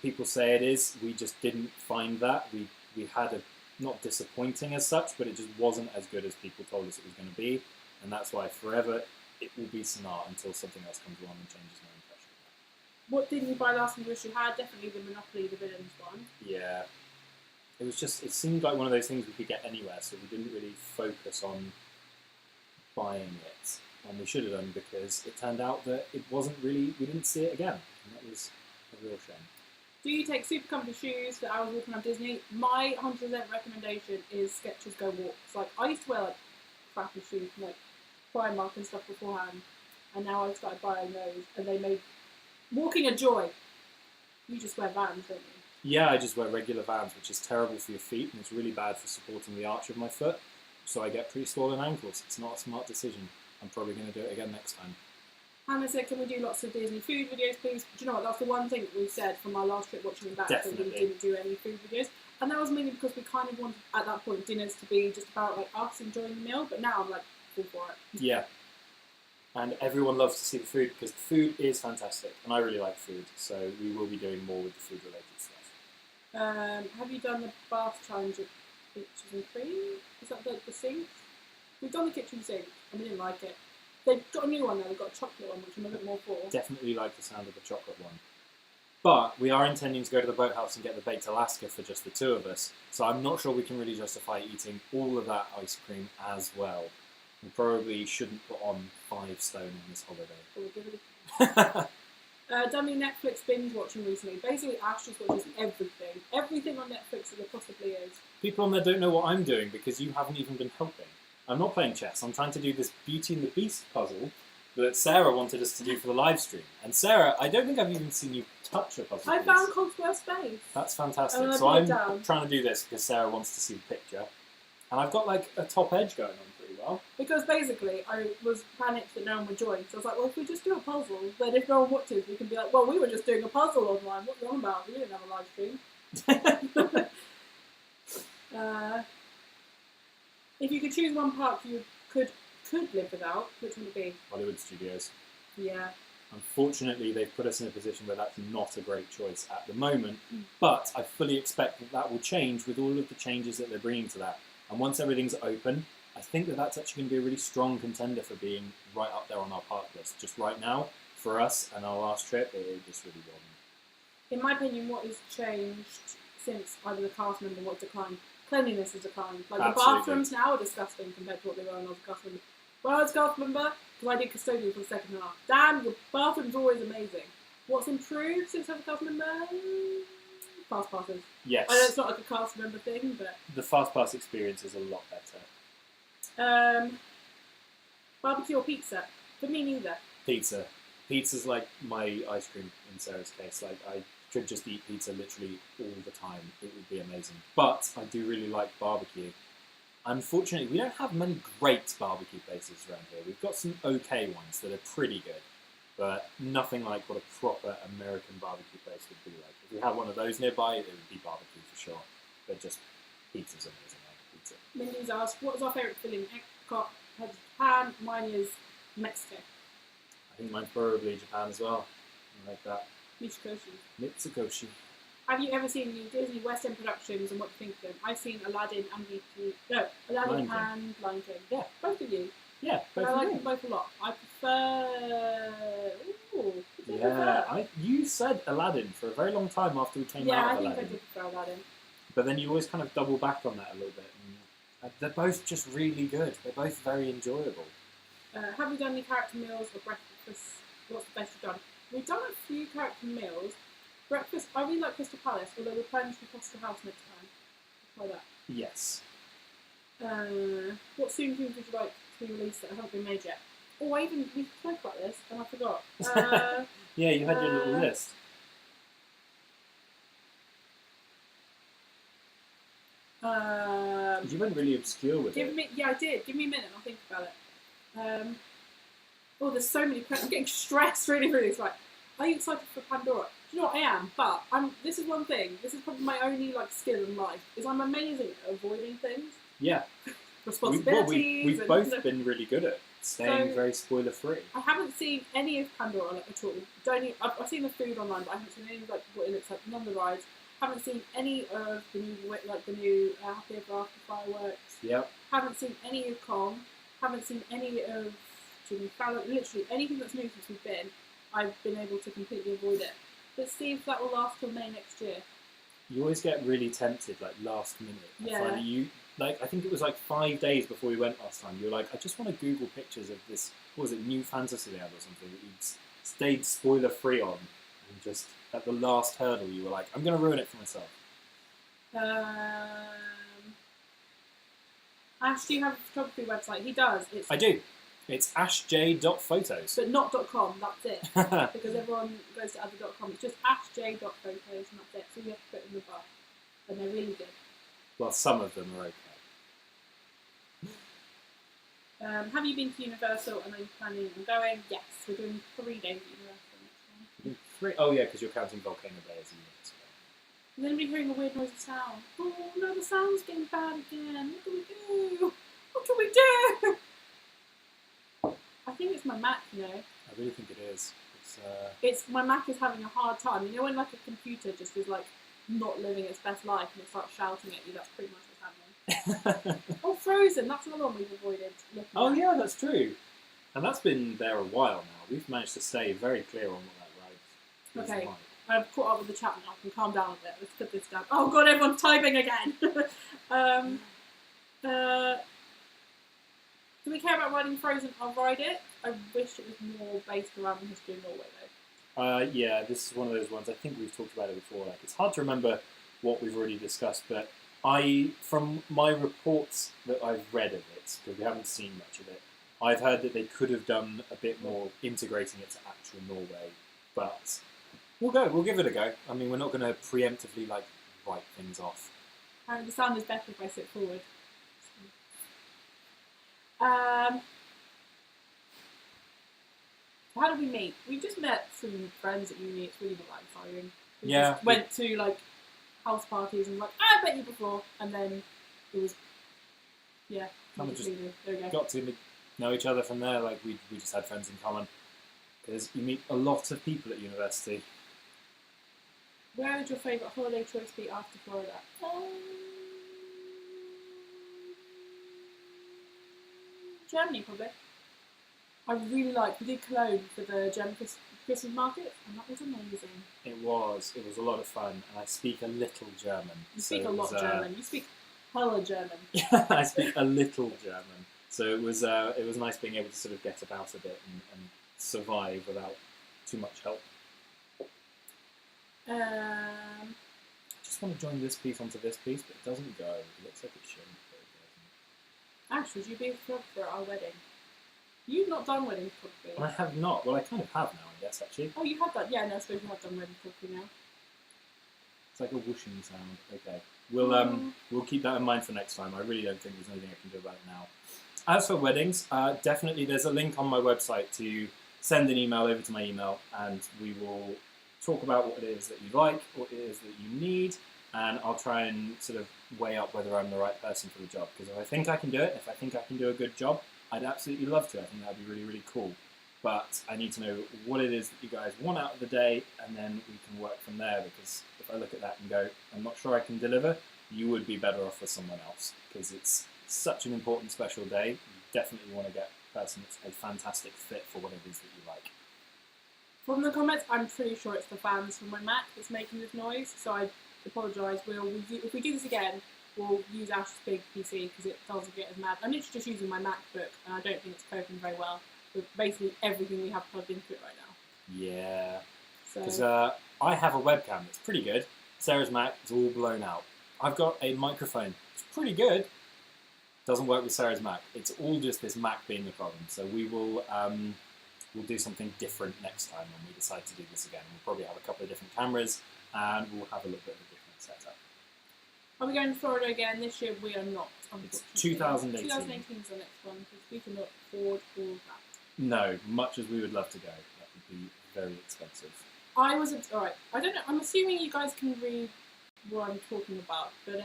people say it is, we just didn't find that. We had a, not disappointing as such, but it just wasn't as good as people told us it was going to be, and that's why forever it will be Sonar until something else comes along and changes my impression. What didn't you buy last and you wish you had? Definitely the Monopoly, the Villains one. Yeah. It seemed like one of those things we could get anywhere, so we didn't really focus on buying it. And we should have done, because it turned out that it wasn't really, we didn't see it again. And that was a real shame. Do you take super comfy shoes for hours walking around Disney? My 100% recommendation is Skechers Go Walks. Like, I used to wear like crappy shoes from like Primark and stuff beforehand, and now I've started buying those, and they made walking a joy. You just wear Vans, don't you? Yeah, I just wear regular Vans, which is terrible for your feet, and it's really bad for supporting the arch of my foot. So I get pretty swollen ankles. It's not a smart decision. I'm probably going to do it again next time. Hannah said, can we do lots of Disney food videos, please? Do you know what? That's the one thing that we said from our last trip watching them back, Definitely. that we didn't do any food videos. And that was mainly because we kind of wanted, at that point, dinners to be just about like us enjoying the meal. But now I'm like, full for it. Yeah. And everyone loves to see the food, because the food is fantastic. And I really like food. So we will be doing more with the food-related stuff. Have you done the bath challenge with Peaches and Cream? Is that the sink? We've done the kitchen sink, and we didn't like it. They've got a new one now. They've got a chocolate one, which I'm a bit more for. Definitely like the sound of the chocolate one. But we are intending to go to the boathouse and get the baked Alaska for just the two of us. So I'm not sure we can really justify eating all of that ice cream as well. We probably shouldn't put on 5 stone in this holiday. Done any Netflix binge watching recently? Basically, Ash just watches everything. Everything on Netflix that there possibly is. People on there don't know what I'm doing, because you haven't even been helping. I'm not playing chess. I'm trying to do this Beauty and the Beast puzzle that Sarah wanted us to do for the live stream. And Sarah, I don't think I've even seen you touch a puzzle. I found Cogsworth's face. That's fantastic. And So I'm down. trying to do this because Sarah wants to see the picture. And I've got like a top edge going on pretty well. Because basically, I was panicked that no one would join. So I was like, well, if we just do a puzzle, then if no one watches, we can be like, well, we were just doing a puzzle online. What are you on about? We didn't have a live stream. If you could choose one park you could live without, which would it be? Hollywood Studios. Yeah. Unfortunately, they've put us in a position where that's not a great choice at the moment. But I fully expect that will change with all of the changes that they're bringing to that. And once everything's open, I think that that's actually going to be a really strong contender for being right up there on our park list. Just right now, for us and our last trip, it just really wasn't. In my opinion, what has changed since either the cast member or what declined? Cleanliness has declined. Like, Absolutely. the bathrooms now are disgusting compared to what they were when I was a cast member. When I was a cast member, because I did custodian for the second half, damn, your bathroom's always amazing. What's improved since I was a cast member? Fast passes. Yes. I know it's not like a cast member thing, but... The fast pass experience is a lot better. Barbecue or pizza? For me, neither. Pizza. Pizza's like my ice cream in Sarah's case. Like, I could just eat pizza literally all the time. It would be amazing. But I do really like barbecue. Unfortunately, we don't have many great barbecue places around here. We've got some okay ones that are pretty good, but nothing like what a proper American barbecue place would be like. If we had one of those nearby, it would be barbecue for sure. But just pizza's amazing. I like pizza. Minnie's asked, what is our favourite filling? Epcot, Japan, mine is Mexico. I think mine's probably Japan as well. I like that. Mitsukoshi. Have you ever seen the Disney West End productions and what do you think of them? I've seen Aladdin and Lion King. Yeah. Both of you. Yeah, both I of like you. them both a lot. I prefer... Ooh, Yeah, you said Aladdin for a very long time after we came out of Aladdin. Yeah, I think I did prefer Aladdin. But then you always kind of double back on that a little bit. And they're both just really good. They're both very enjoyable. Have we done any character meals or breakfast? What's the best you've done? We've done a few character meals. Breakfast, I really like Crystal Palace, although we're planning to Costa House next time. Try that. Yes. What soon tunes would you like to be released that haven't been made yet? Oh, we spoke about this and I forgot. Yeah, you had your little list. You went really obscure with it. Yeah, I did. Give me a minute and I'll think about it. Oh, there's so many questions. I'm getting stressed really, really. It's like, are you excited for Pandora? Do you know what I am? But this is one thing. This is probably my only skill in life. Is I'm amazing at avoiding things. Yeah. Responsibilities. We've both been really good at staying very spoiler free. I haven't seen any of Pandora at all. I've seen the food online, but I haven't seen any what it looks like. None of the rides. Haven't seen any of the new Happy Ever After fireworks. Yep. Haven't seen any of Kong. Haven't seen any of Jimmy Fallon. Literally anything that's new since we've been, I've been able to completely avoid it. Let's see if that will last till May next year. You always get really tempted, last minute. Yeah. I think it was 5 days before we went last time. You were like, I just want to Google pictures of this. What was it, New Fantasyland or something that you'd stayed spoiler free on, and just at the last hurdle, you were like, I'm going to ruin it for myself. Ash, do you have a photography website? He does. I do. It's ashj.photos. But not .com, that's it. Because everyone goes to other .com. It's just ashj.photos and that's it. So you have to put in the bar. And they're really good. Well, some of them are okay. Have you been to Universal and are you planning on going? Yes, we're doing 3 days at Universal next time. 3? Oh yeah, because you're counting Volcano Bay as a Universal. And then we're hearing a weird noisy sound. Oh no, the sound's getting bad again. What do we do? What do we do? I think it's my Mac, you know. I really think it is. It's my Mac is having a hard time. You know when a computer just is not living its best life and it starts shouting at you. That's pretty much what's happening. Oh, Frozen. That's another one we've avoided looking at. Yeah, that's true. And that's been there a while now. We've managed to stay very clear on what that ride is like. I've caught up with the chat now. I can calm down a bit. Let's put this down. Oh god, everyone's typing again. Do we care about riding Frozen? I'll ride it. I wish it was more based around the history of Norway though. Yeah, this is one of those ones. I think we've talked about it before. It's hard to remember what we've already discussed, but from my reports that I've read of it, because we haven't seen much of it, I've heard that they could have done a bit more integrating it to actual Norway, but we'll give it a go. I mean, we're not going to preemptively write things off. The sound is better if I sit forward. How did we meet? We just met some friends at uni. It's really not exciting. We just went to house parties and I've met you before, and then it was kind of just got to know each other from there. We just had friends in common because you meet a lot of people at university. Where would your favourite holiday choice be after Florida? Germany, probably. I really we did Cologne for the German Christmas market, and that was amazing. It was a lot of fun, and I speak a little German. You speak a lot German. You speak hella German. Yeah, I speak a little German. So it was nice being able to sort of get about a bit and survive without too much help. I just want to join this piece onto this piece, but it doesn't go. It looks like it should. Ash, would you be a photographer at our wedding? You've not done wedding photography. I have not. Well, I kind of have now, I guess, actually. Oh, you have done? Yeah, no, I suppose you have done wedding photography now. It's like a whooshing sound. Okay. We'll keep that in mind for next time. I really don't think there's anything I can do about it now. As for weddings, definitely there's a link on my website to send an email over to my email, and we will talk about what it is that you like, what it is that you need, and I'll try and sort of weigh up whether I'm the right person for the job. Because if I think I can do it, if I think I can do a good job, I'd absolutely love to. I think that'd be really, really cool. But I need to know what it is that you guys want out of the day, and then we can work from there. Because if I look at that and go, I'm not sure I can deliver, you would be better off with someone else. Because it's such an important, special day. You definitely want to get a person that's a fantastic fit for what it is that you like. From the comments, I'm pretty sure it's the fans from my Mac that's making this noise, so I apologise. If we do this again, we'll use Ash's big PC because it doesn't get as mad. I'm literally just using my MacBook, and I don't think it's coping very well with basically everything we have plugged into it right now. Yeah. Because I have a webcam that's pretty good. Sarah's Mac is all blown out. I've got a microphone. It's pretty good. Doesn't work with Sarah's Mac. It's all just this Mac being the problem. So we will we'll do something different next time when we decide to do this again. We'll probably have a couple of different cameras and we'll have a little bit of a different setup. Are we going to Florida again this year? We are not, It's unfortunately. 2018. 2018 is the next one because we cannot afford all that. No, much as we would love to go, that would be very expensive. Alright, I don't know, I'm assuming you guys can read what I'm talking about, but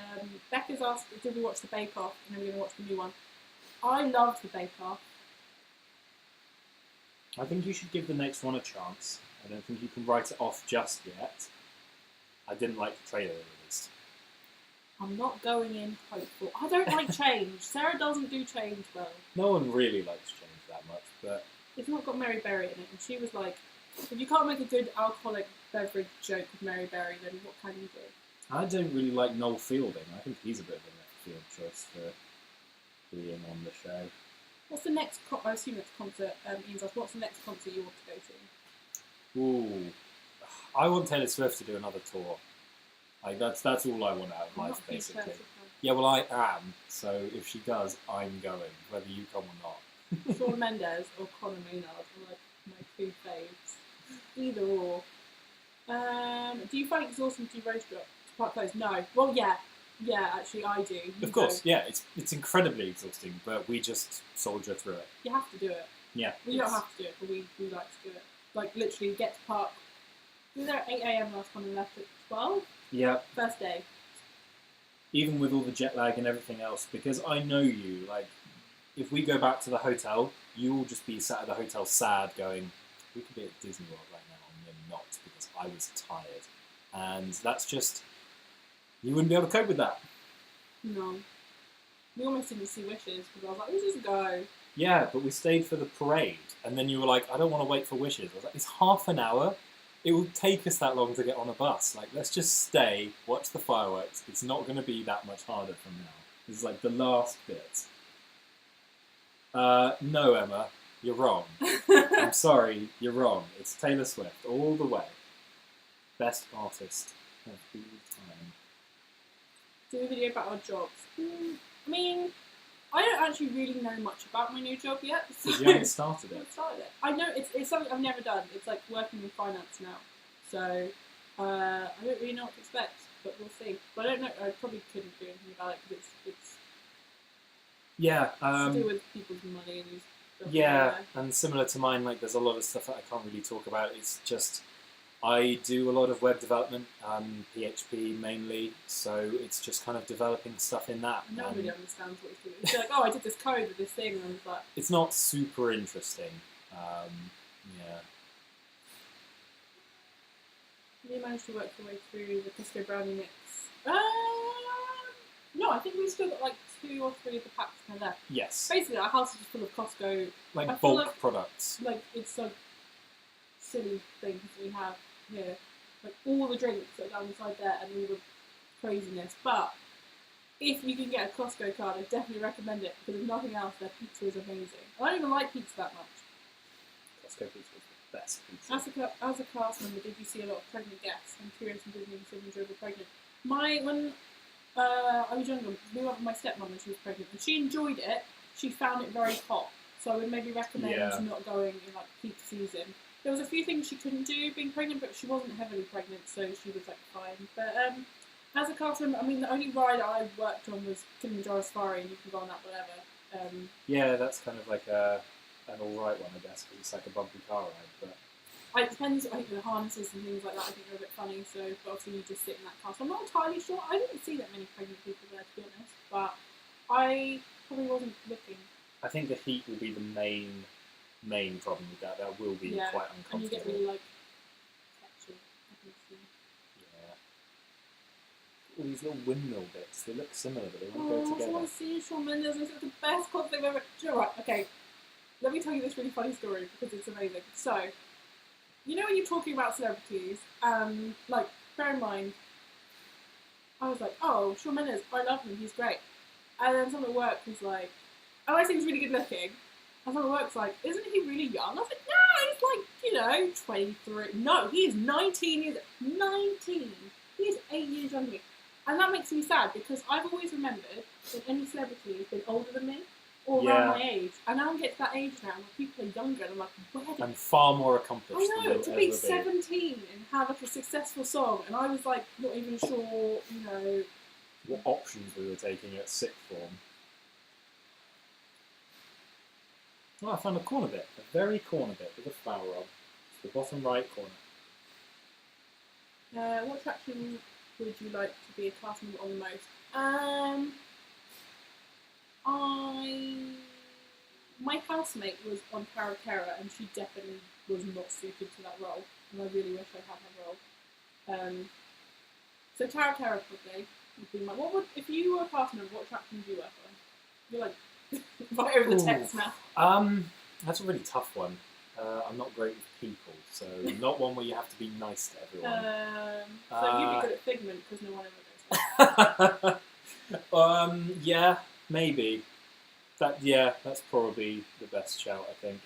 Becca's asked, did we watch the Bake Off, and then we're going to watch the new one. I loved the Bake Off. I think you should give the next one a chance. I don't think you can write it off just yet. I didn't like the trailer released. I'm not going in hopeful. I don't like change. Sarah doesn't do change well. No one really likes change that much, but It's not got Mary Berry in it, and she was like, if you can't make a good alcoholic beverage joke with Mary Berry, then what can you do? I don't really like Noel Fielding. I think he's a bit of a left field choice for being on the show. What's the next, I assume it's concert, Ian's asked, what's the next concert you want to go to? Ooh, I want Taylor Swift to do another tour. Like that's all I want out of I'm life, not a huge basically. Taylor Swift fan. Yeah, well, I am. So if she does, I'm going, whether you come or not. Shawn Mendes or Conor Maynard are like my two faves. Either or. Do you find it exhausting to do road trip to park clothes? No. Well, yeah. Yeah, actually, I do. Of course, yeah, it's incredibly exhausting, but we just soldier through it. You have to do it. Yeah. We don't have to do it, but we like to do it. Like, literally, get to park. We were there at 8 a.m. last time and left at 12. Yeah. First day. Even with all the jet lag and everything else, because I know you, like, if we go back to the hotel, you will just be sat at the hotel sad going, we could be at Disney World right now, and we're not, because I was tired. And that's just, you wouldn't be able to cope with that. No. We almost didn't see Wishes, because I was like, let's just go. Yeah, but we stayed for the parade, and then you were like, I don't want to wait for Wishes. I was like, it's half an hour. It will take us that long to get on a bus. Like, let's just stay, watch the fireworks. It's not going to be that much harder from now. This is like the last bit. No, Emma, you're wrong. I'm sorry, you're wrong. It's Taylor Swift, all the way. Best artist of all time. Do a video about our jobs. I mean, I don't actually really know much about my new job yet. So Because you haven't started I it. haven't started it. I know it's something I've never done. It's like working in finance now. So I don't really know what to expect, but we'll see. But I don't know. I probably couldn't do anything about it because it's Yeah. to do with people's money and stuff. Yeah, and similar to mine, like there's a lot of stuff that I can't really talk about. It's just I do a lot of web development, PHP mainly, so it's just kind of developing stuff in that. No one really understands what he's doing. It's like, oh, I did this code with this thing, and I was like, It's not super interesting. Yeah. you managed to work your way through the Costco brownie mix. No, I think we've still got like 2 or 3 of the packs kind of left. Yes. Basically, our house is just full of Costco. I Like feel bulk like- products. Like, it's like silly things we have here. Like all the drinks that are down inside there and all the craziness. But if you can get a Costco card, I definitely recommend it because if nothing else, their pizza is amazing. I don't even like pizza that much. Costco pizza is the best pizza. As a class member, did you see a lot of pregnant guests? I'm curious and didn't even see them enjoy pregnant. When I was younger, we went with my stepmom when she was pregnant, and she enjoyed it. She found it very hot, so I would maybe recommend not going in like peak season. There was a few things she couldn't do being pregnant, but she wasn't heavily pregnant, so she was like fine. But as a cast member, I mean, the only ride I worked on was Kilimanjaro Safari, and you can go on that whatever. Yeah, that's kind of like an alright one, I guess, because it's like a bumpy car ride. But It depends. I think the harnesses and things like that, I think are a bit funny. So, but obviously, you just sit in that car. So I'm not entirely sure. I didn't see that many pregnant people there, to be honest. But I probably wasn't looking. I think the heat will be the main problem with that. That will be quite uncomfortable. And you get really like touchy. I can see. Yeah. All these little windmill bits, they look similar, but they won't Oh, go I together. want to see Shawn Mendes. It's the best concert they've ever. Do you know what? Okay, let me tell you this really funny story because it's amazing. So, you know when you're talking about celebrities, like, bear in mind, I was like, oh, Shawn Mendes, I love him, he's great. And then someone at work was like, oh, I think he's really good looking. And someone at work's like, isn't he really young? I was like, no, he's like, 23. No, he is 19 years, 19. He is 8 years younger than me. And that makes me sad because I've always remembered than any celebrity has been older than me or Yeah. around my age. And now I'm getting to that age now where people are younger and I'm like, where did And far more accomplished I than know, you'll to ever be be. 17 and have like a successful song, and I was like not even sure, What options we were taking at sixth form. Oh, I found a corner bit, a very corner bit with a flower on. It's the bottom right corner. What attraction would you like to be a cast member on the most? My housemate was on Cara Cara, and she definitely was not suited to that role, and I really wish I had her role. So Cara Cara probably would be my. What would if you were a cast member? What attraction would you work on? You're like right over the text now. That's a really tough one. I'm not great with people, so not one where you have to be nice to everyone. So you'd be good at Figment because no one ever goes there. Yeah, maybe. That's probably the best shout, I think.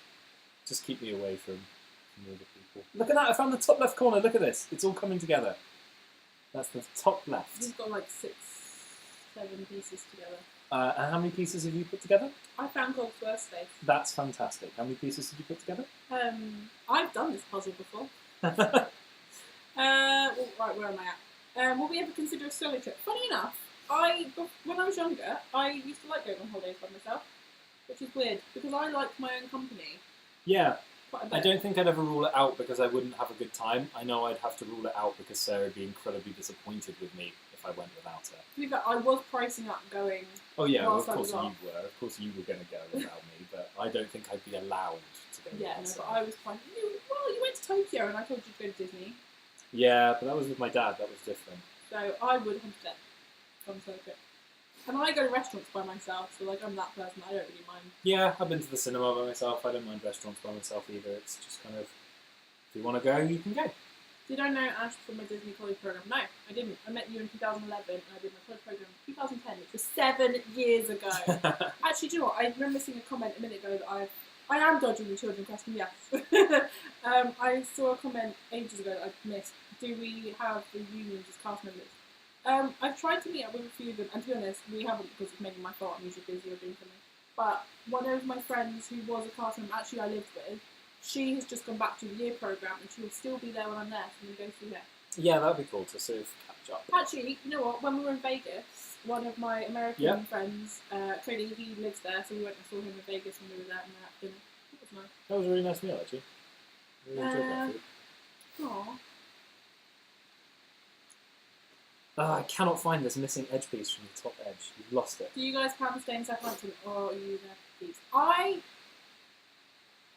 Just keep me away from other people. Look at that, I found the top left corner, look at this. It's all coming together. That's the top left. You've got like 6, 7 pieces together. And how many pieces have you put together? I found Gold's worst space. That's fantastic. How many pieces did you put together? I've done this puzzle before. Right, where am I at? Will we ever consider a solo trip? Funny enough, when I was younger, I used to like going on holidays by myself, which is weird because I like my own company. Yeah. Quite a bit. I don't think I'd ever rule it out because I wouldn't have a good time. I know I'd have to rule it out because Sarah would be incredibly disappointed with me if I went without her. To be fair, I was pricing up going. Oh yeah, well, of whilst I course was you off. were. Of course you were going to go without me, but I don't think I'd be allowed to go Yeah, without no, Sarah. but I was fine. Well, you went to Tokyo and I told you to go to Disney. Yeah, but that was with my dad. That was different. So I would 100% come solo trip. And I go to restaurants by myself, so like I'm that person. I don't really mind. Yeah, I've been to the cinema by myself. I don't mind restaurants by myself either. It's just kind of, if you want to go, you can go. Did I know Ash from my Disney college program? No, I didn't. I met you in 2011 and I did my college program in 2010, which was 7 years ago. Actually, do you know what? I remember seeing a comment a minute ago that I am dodging the children question, yes. I saw a comment ages ago that I missed. Do we have reunions as cast members? I've tried to meet up with a few of them, and to be honest, we haven't because it's mainly my fault. I'm usually busy or doing something. But one of my friends who was a cast member, actually I lived with, she has just gone back to the year programme and she will still be there when I'm there, so I'm going to go through her. Yeah, that'd be cool to sort of catch up. Actually, you know what? When we were in Vegas, one of my American friends, Cody, he lives there, so we went and saw him in Vegas when we were there and we had dinner. It was nice. That was a really nice meal, actually. Really enjoyed that food. Aww. I cannot find this missing edge piece from the top edge. You've lost it. Do you guys plan to stay in Southampton or are you there, please? I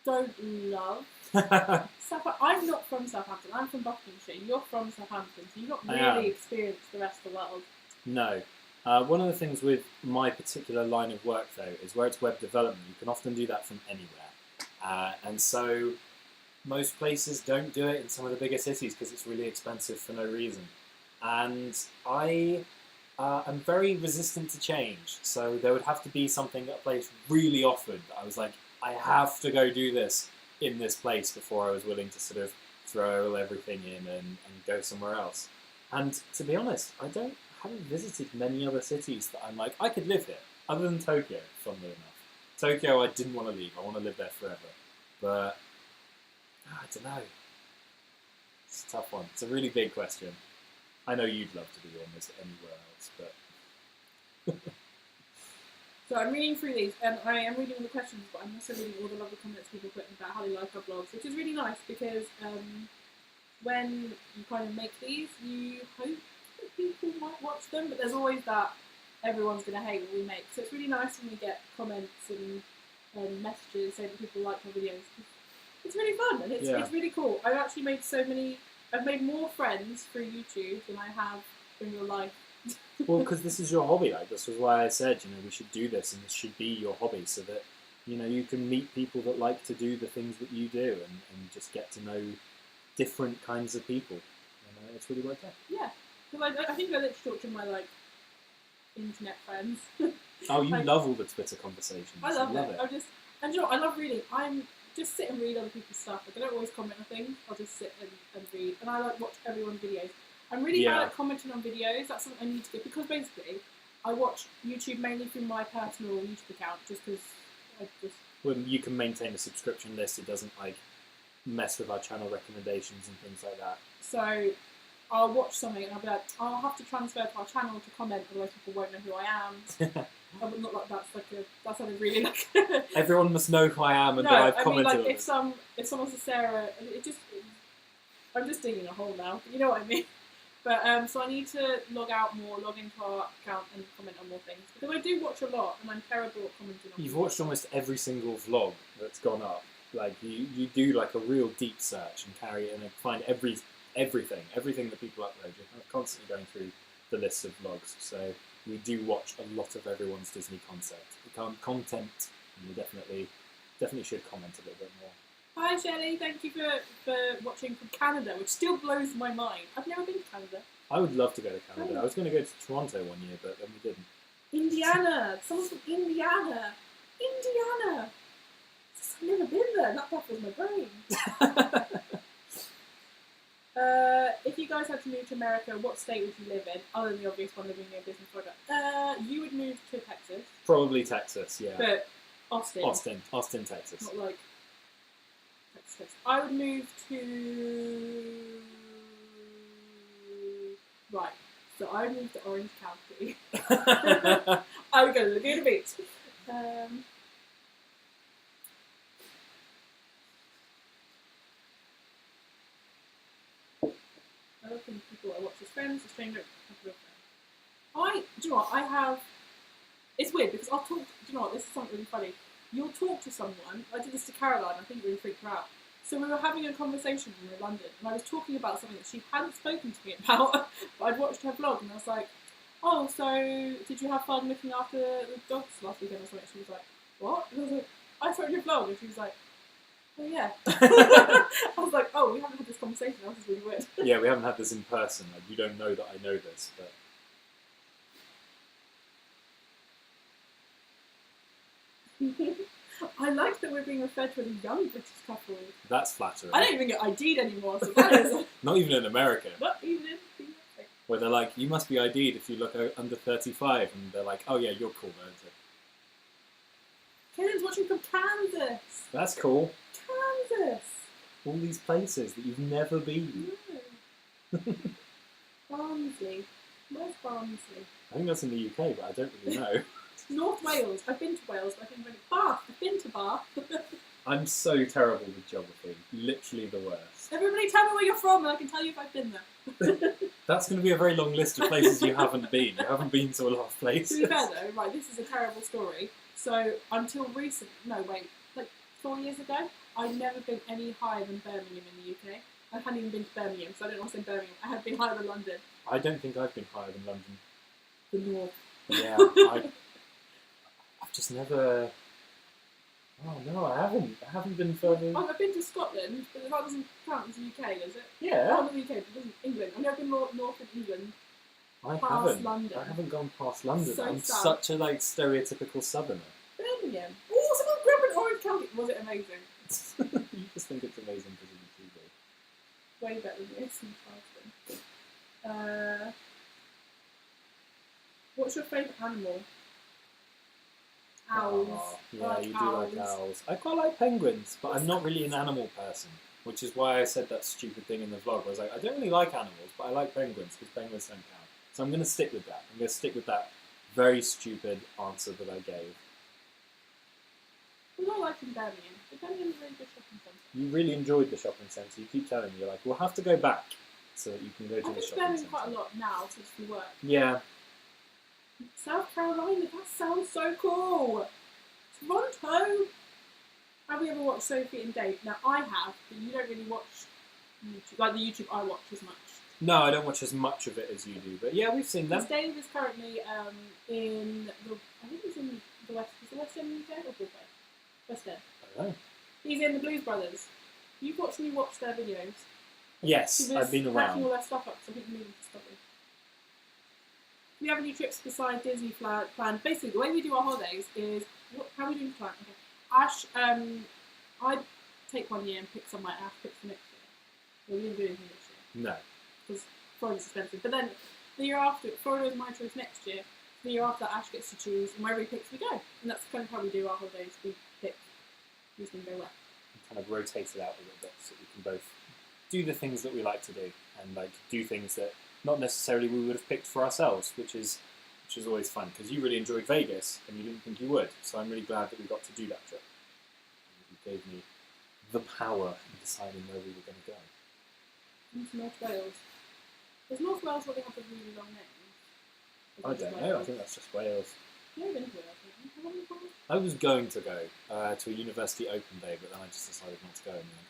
don't love Southampton. I'm not from Southampton. I'm from Buckinghamshire. You're from Southampton, so you've not really experienced the rest of the world. No. One of the things with my particular line of work, though, is where it's web development, you can often do that from anywhere. And so most places don't do it in some of the bigger cities because it's really expensive for no reason. And I am very resistant to change. So there would have to be something a place really offered that I was like, I have to go do this in this place before I was willing to sort of throw everything in and go somewhere else. And to be honest, I haven't visited many other cities that I'm like, I could live here, other than Tokyo, funnily enough. Tokyo, I didn't want to leave. I want to live there forever. But I don't know. It's a tough one. It's a really big question. I know you'd love to be on this anywhere else, but... So I'm reading through these, and I am reading all the questions, but I'm also reading all the lovely comments people put about how they like our vlogs, which is really nice because when you kind of make these, you hope that people might watch them, but there's always that everyone's going to hate what we make. So it's really nice when we get comments and messages saying that people like our videos. It's really fun, and it's really cool. I've made more friends through YouTube than I have in real life. Well, because this is your hobby. Like, this was why I said, we should do this, and this should be your hobby, so that you can meet people that like to do the things that you do, and just get to know different kinds of people. It's really worked out. Yeah, because I think I literally talk to my internet friends. Oh, you love all the Twitter conversations. I love it. And I love reading. I'm just sit and read other people's stuff. I don't always comment on things. I'll just sit and read, and I watch everyone's videos. I'm really bad at commenting on videos. That's something I need to do because basically I watch YouTube mainly through my personal YouTube account, just because I just... When you can maintain a subscription list, it doesn't like mess with our channel recommendations and things like that. So I'll watch something and I'll be like, I'll have to transfer to our channel to comment, otherwise people won't know who I am. I would not like that sounded really like... Everyone must know who I am and no, that I've I commented mean, on like, it. if someone says Sarah, I'm just digging a hole now, you know what I mean? But, so I need to log out more, log into our account and comment on more things. Because I do watch a lot and I'm terrible at commenting on You've watched almost every single vlog that's gone up. Like, you do like a real deep search and carry it and find everything that people upload. You're kind of constantly going through the lists of vlogs. So we do watch a lot of everyone's Disney content, and we definitely should comment a little bit more. Hi Shelley, thank you for watching from Canada, which still blows my mind. I've never been to Canada. I would love to go to Canada. I was going to go to Toronto one year, but then we didn't. Indiana! Someone's from Indiana! Indiana! I've never been there, that baffles my brain. If you guys had to move to America, what state would you live in? Other than the obvious one, living in business Florida. You would move to Texas. Probably Texas, yeah. But Austin, Texas. not like Texas. I would move to... Right, so I would move to Orange County. I would go to Laguna Beach. I don't think people I watch as friends, a stranger, a real friend. Do you know what, I have... It's weird because I'll talk... Do you know what, this is something really funny. You'll talk to someone, I did this to Caroline, I think it really freaked her out. So we were having a conversation when we were in London, and I was talking about something that she hadn't spoken to me about, but I'd watched her vlog, and I was like, oh, so did you have fun looking after the dogs last weekend or something? She was like, what? And I was like, I saw your vlog, and she was like, oh yeah. I was like, oh, we haven't had this conversation, that was really weird. Yeah, we haven't had this in person, like, you don't know that I know this, but... I like that we're being referred to as a young British couple. That's flattering. I don't even get ID'd anymore, so that is... Not even in America. Not even in the UK. Where they're like, you must be ID'd if you look under 35, and they're like, oh yeah, you're cool, though. Kevin's watching from Kansas. That's cool. Kansas. All these places that you've never been. No. Barnsley. Where's Barnsley? I think that's in the UK, but I don't really know. North Wales. I've been to Wales, but I think Bath. I've been to Bath. I'm so terrible with geography. Literally the worst. Everybody tell me where you're from and I can tell you if I've been there. That's going to be a very long list of places you haven't been. You haven't been to a lot of places. To be fair though, right, this is a terrible story. So, until recent, like 4 years ago, I'd never been any higher than Birmingham in the UK. I hadn't even been to Birmingham, so I don't want to say Birmingham. I had been higher than London. I don't think I've been higher than London. The North. Yeah, I've just never... Oh no, I haven't. I haven't been further... I've been to Scotland, but that doesn't count as the UK, does it? Yeah. Not in the UK, but it doesn't England. I've never been north of England. I past London. I haven't gone past London. So I'm sad. such a stereotypical southerner. Birmingham. Oh, someone grew up in Orange County. Was it amazing? You just think it's amazing because of the TV. Way better than this in Charleston. What's your favourite animal? Owls. Oh, yeah, like you owls. do like owls. I quite like penguins, but I'm not really an animal person, which is why I said that stupid thing in the vlog. I was like, I don't really like animals, but I like penguins because penguins don't count. So I'm going to stick with that. I'm going to stick with that very stupid answer that I gave. I'm not liking Birmingham. But Birmingham's a really good shopping centre. You really enjoyed the shopping centre. You keep telling me, you're like, we'll have to go back so that you can go to I've the been to shopping Birmingham centre. quite a lot now since we work. Yeah. South Carolina, that sounds so cool! Toronto! Have you ever watched Sophie and Dave? Now I have, but you don't really watch YouTube, like the YouTube I watch as much. No, I don't watch as much of it as you do, but yeah, we've seen them. Because Dave is currently in the, I think he's in the West, is the West End UK or Broadway? West End. I don't know. He's in the Blues Brothers. You've watched me watch their videos. Yes, I've been packing around. all their stuff up, so I think we need to stop it. Do you have any trips besides Disney planned? Basically, the way we do our holidays is, how are we doing plan? Okay. Ash, I'd take 1 year and pick somewhere, Ash picks the next year. We didn't do anything this year. No. Because Florida's expensive. But then, the year after, Florida's my choice next year. the year after that, Ash gets to choose, and wherever he picks, we go. And that's kind of how we do our holidays. We pick who's going to go where. Kind of rotate it out a little bit so we can both do the things that we like to do and like do things that not necessarily we would have picked for ourselves, which is always fun because you really enjoyed Vegas and you didn't think you would. So I'm really glad that we got to do that trip. And you gave me the power in deciding where we were going to go. Into North Wales. Is North Wales what they have a really long name? I don't know. I think that's just Wales. Yeah, I've been to Wales. How long have you gone? I was going to go to a university open day, but then I just decided not to go in the end.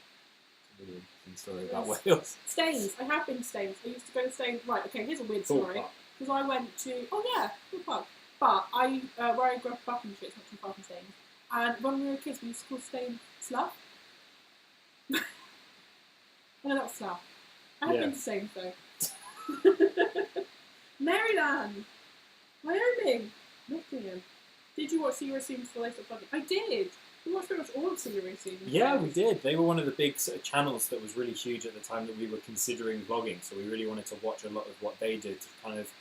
It's a really interesting story about Wales. Staines. I have been to Staines. I used to go to Staines. Right, okay, here's a weird story. Because I went to... Oh, yeah, good pub. But where I grew up in Buckinghamshire, it's not too far from Staines. And when we were kids, we used to call Staines Slough. I know that's Slough. I have been to Staines, though. Maryland! Wyoming! Nottingham. Did you watch Zero Scenes for Lace Up Bucket? I did! We watched pretty much all of Zero Scenes. Yeah, we did. They were one of the big sort of channels that was really huge at the time that we were considering vlogging, so we really wanted to watch a lot of what they did to kind of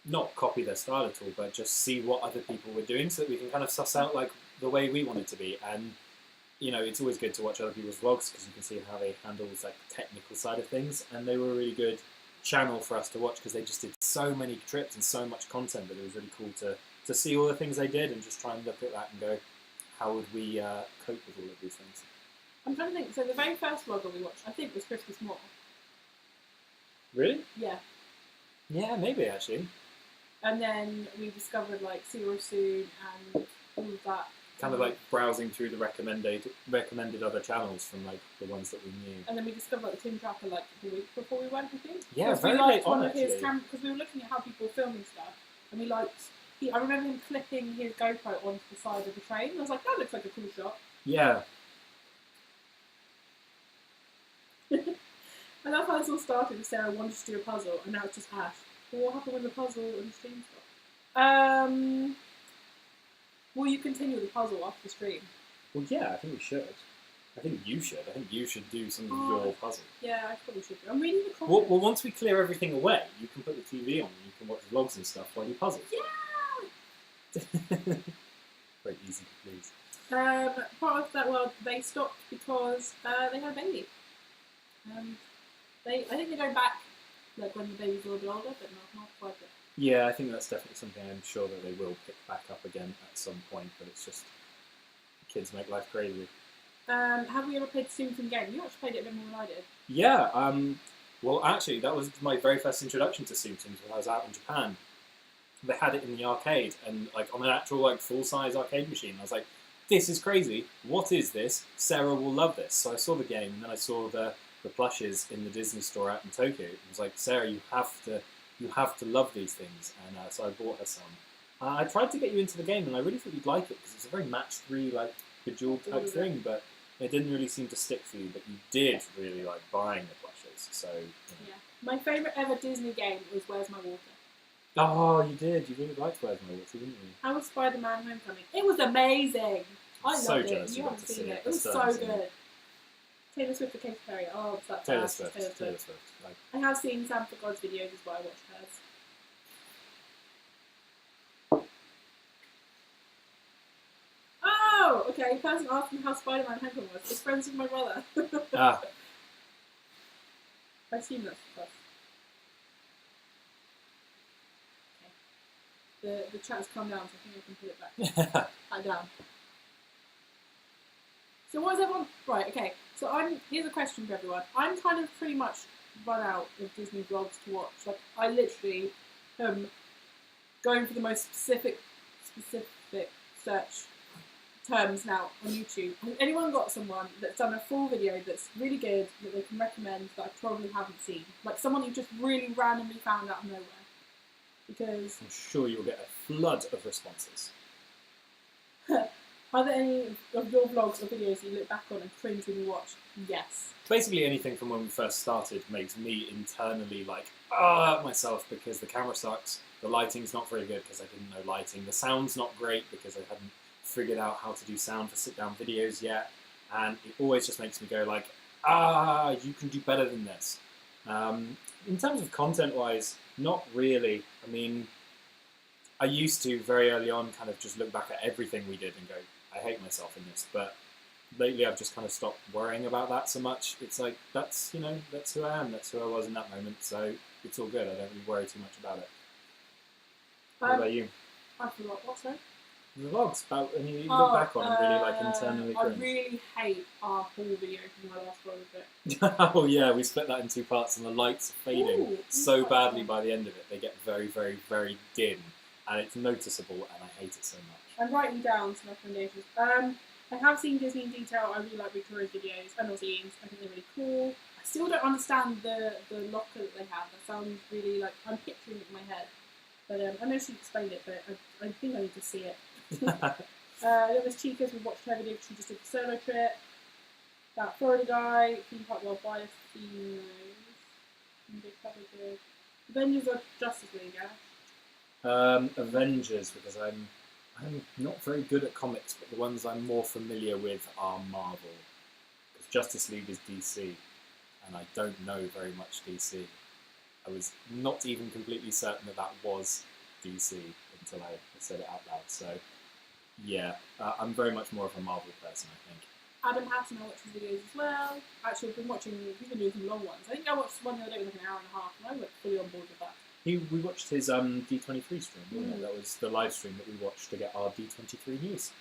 not copy their style at all, but just see what other people were doing so that we can kind of suss out like the way we wanted to be. And you know, it's always good to watch other people's vlogs because you can see how they handle like the technical side of things, and they were a really good channel for us to watch because they just did so many trips and so much content that it was really cool to see all the things they did and just try and look at that and go, how would we cope with all of these things? I'm trying to think. So the very first vlog that we watched, I think, was Christmas More. Really? Yeah. Yeah, maybe actually. And then we discovered like Zero Soon and all of that. Kind of like browsing through the recommended other channels from like the ones that we knew. And then we discovered like the Tim Tracker like the week before we went, I think. Yeah, very late on actually. Because we were looking at how people were filming stuff, and we liked. I remember him clipping his GoPro onto the side of the train. And I was like, that looks like a cool shot. Yeah. And that's how this all started. Sarah wanted to do a puzzle, and now it's just Ash. But what happened when the puzzle and the stream stopped? Will you continue the puzzle after the stream? Well, yeah, I think we should. I think you should. I think you should do some of your puzzle. Yeah, I probably should. I'm reading the comments. Well, once we clear everything away, you can put the TV on and you can watch vlogs and stuff while you puzzle. Yeah! Very easy to please. Part of that world, they stopped because they had a baby. I think they go back like when the baby's a little bit older, but not quite yet. Yeah, I think that's definitely something I'm sure that they will pick back up again at some point, but it's just kids make life crazy. Have we ever played the Simpsons game? You actually played it a bit more than I did. Yeah, well actually that was my very first introduction to Simpsons when I was out in Japan. They had it in the arcade and like on an actual like full-size arcade machine. I was like, this is crazy. What is this? Sarah will love this. So I saw the game and then I saw the plushes in the Disney store out in Tokyo. It was like, Sarah, you have to love these things. And so I bought her some. I tried to get you into the game and I really thought you'd like it because it's a very match-3 like Bejeweled type thing, but it didn't really seem to stick for you. But you did really like buying the plushes. So you know. Yeah, my favourite ever Disney game was Where's My Water. Oh, you did. You really liked Where's My Water, didn't you? How was Spider-Man Homecoming? It was amazing. I so loved jealous it. You got haven't to seen see it. it. It was That's so so good. Taylor Swift or Katy Perry? Oh, it's that Taylor fast. Swift. Taylor Swift. Like, I have seen Sam for God's videos as well. I watched hers. Oh, okay. Person asked me how Spider-Man Homecoming was. It's friends with my brother. ah, I assume that's the plus. Okay. The chat has come down, so I think I can put it back. Back down. So what is everyone... Right, okay. So here's a question for everyone. I'm kind of pretty much run out of Disney vlogs to watch. Like, I literally am going for the most specific search terms now on YouTube. Has anyone got someone that's done a full video that's really good that they can recommend that I probably haven't seen? Like someone you just really randomly found out of nowhere? Because... I'm sure you'll get a flood of responses. Are there any of your vlogs or videos that you look back on and cringe when you watch? Yes. Basically anything from when we first started makes me internally like, myself because the camera sucks, the lighting's not very good because I didn't know lighting, the sound's not great because I hadn't figured out how to do sound for sit-down videos yet, and it always just makes me go like, you can do better than this. In terms of content-wise, not really. I mean, I used to very early on kind of just look back at everything we did and go, I hate myself in this. But lately I've just kind of stopped worrying about that so much. It's like, that's who I am, that's who I was in that moment. So it's all good. I don't really worry too much about it. What about you? I forgot what's that? The vlogs, and you look back on and really like internally I cringe. really hate our haul video from my last vlog bit. Oh yeah, we split that in 2 parts, and the lights are fading so badly by the end of it. They get very, very, very dim, and it's noticeable, and I hate it so much. I'm writing down some recommendations. I have seen Disney in detail. I really like Victoria's videos and also Ian's. I think they're really cool. I still don't understand the locker that they have. That sounds really like, I'm picturing it in my head. But I know she explained it, but I think I need to see it. There was Chica's, we watched her video, she just did the solo trip. That Florida guy, theme park world by Females. Avengers or Justice League, yeah? Avengers, because I'm not very good at comics, but the ones I'm more familiar with are Marvel. Because Justice League is DC, and I don't know very much DC. I was not even completely certain that was DC until I said it out loud. So, yeah, I'm very much more of a Marvel person, I think. Adam Hatton, I watch his videos as well. Actually, I've been watching, he's been doing some long ones. I think I watched one the other day with like an hour and a half, and I was fully on board with that. We watched his D23 stream, wasn't it? That was the live stream that we watched to get our D23 news.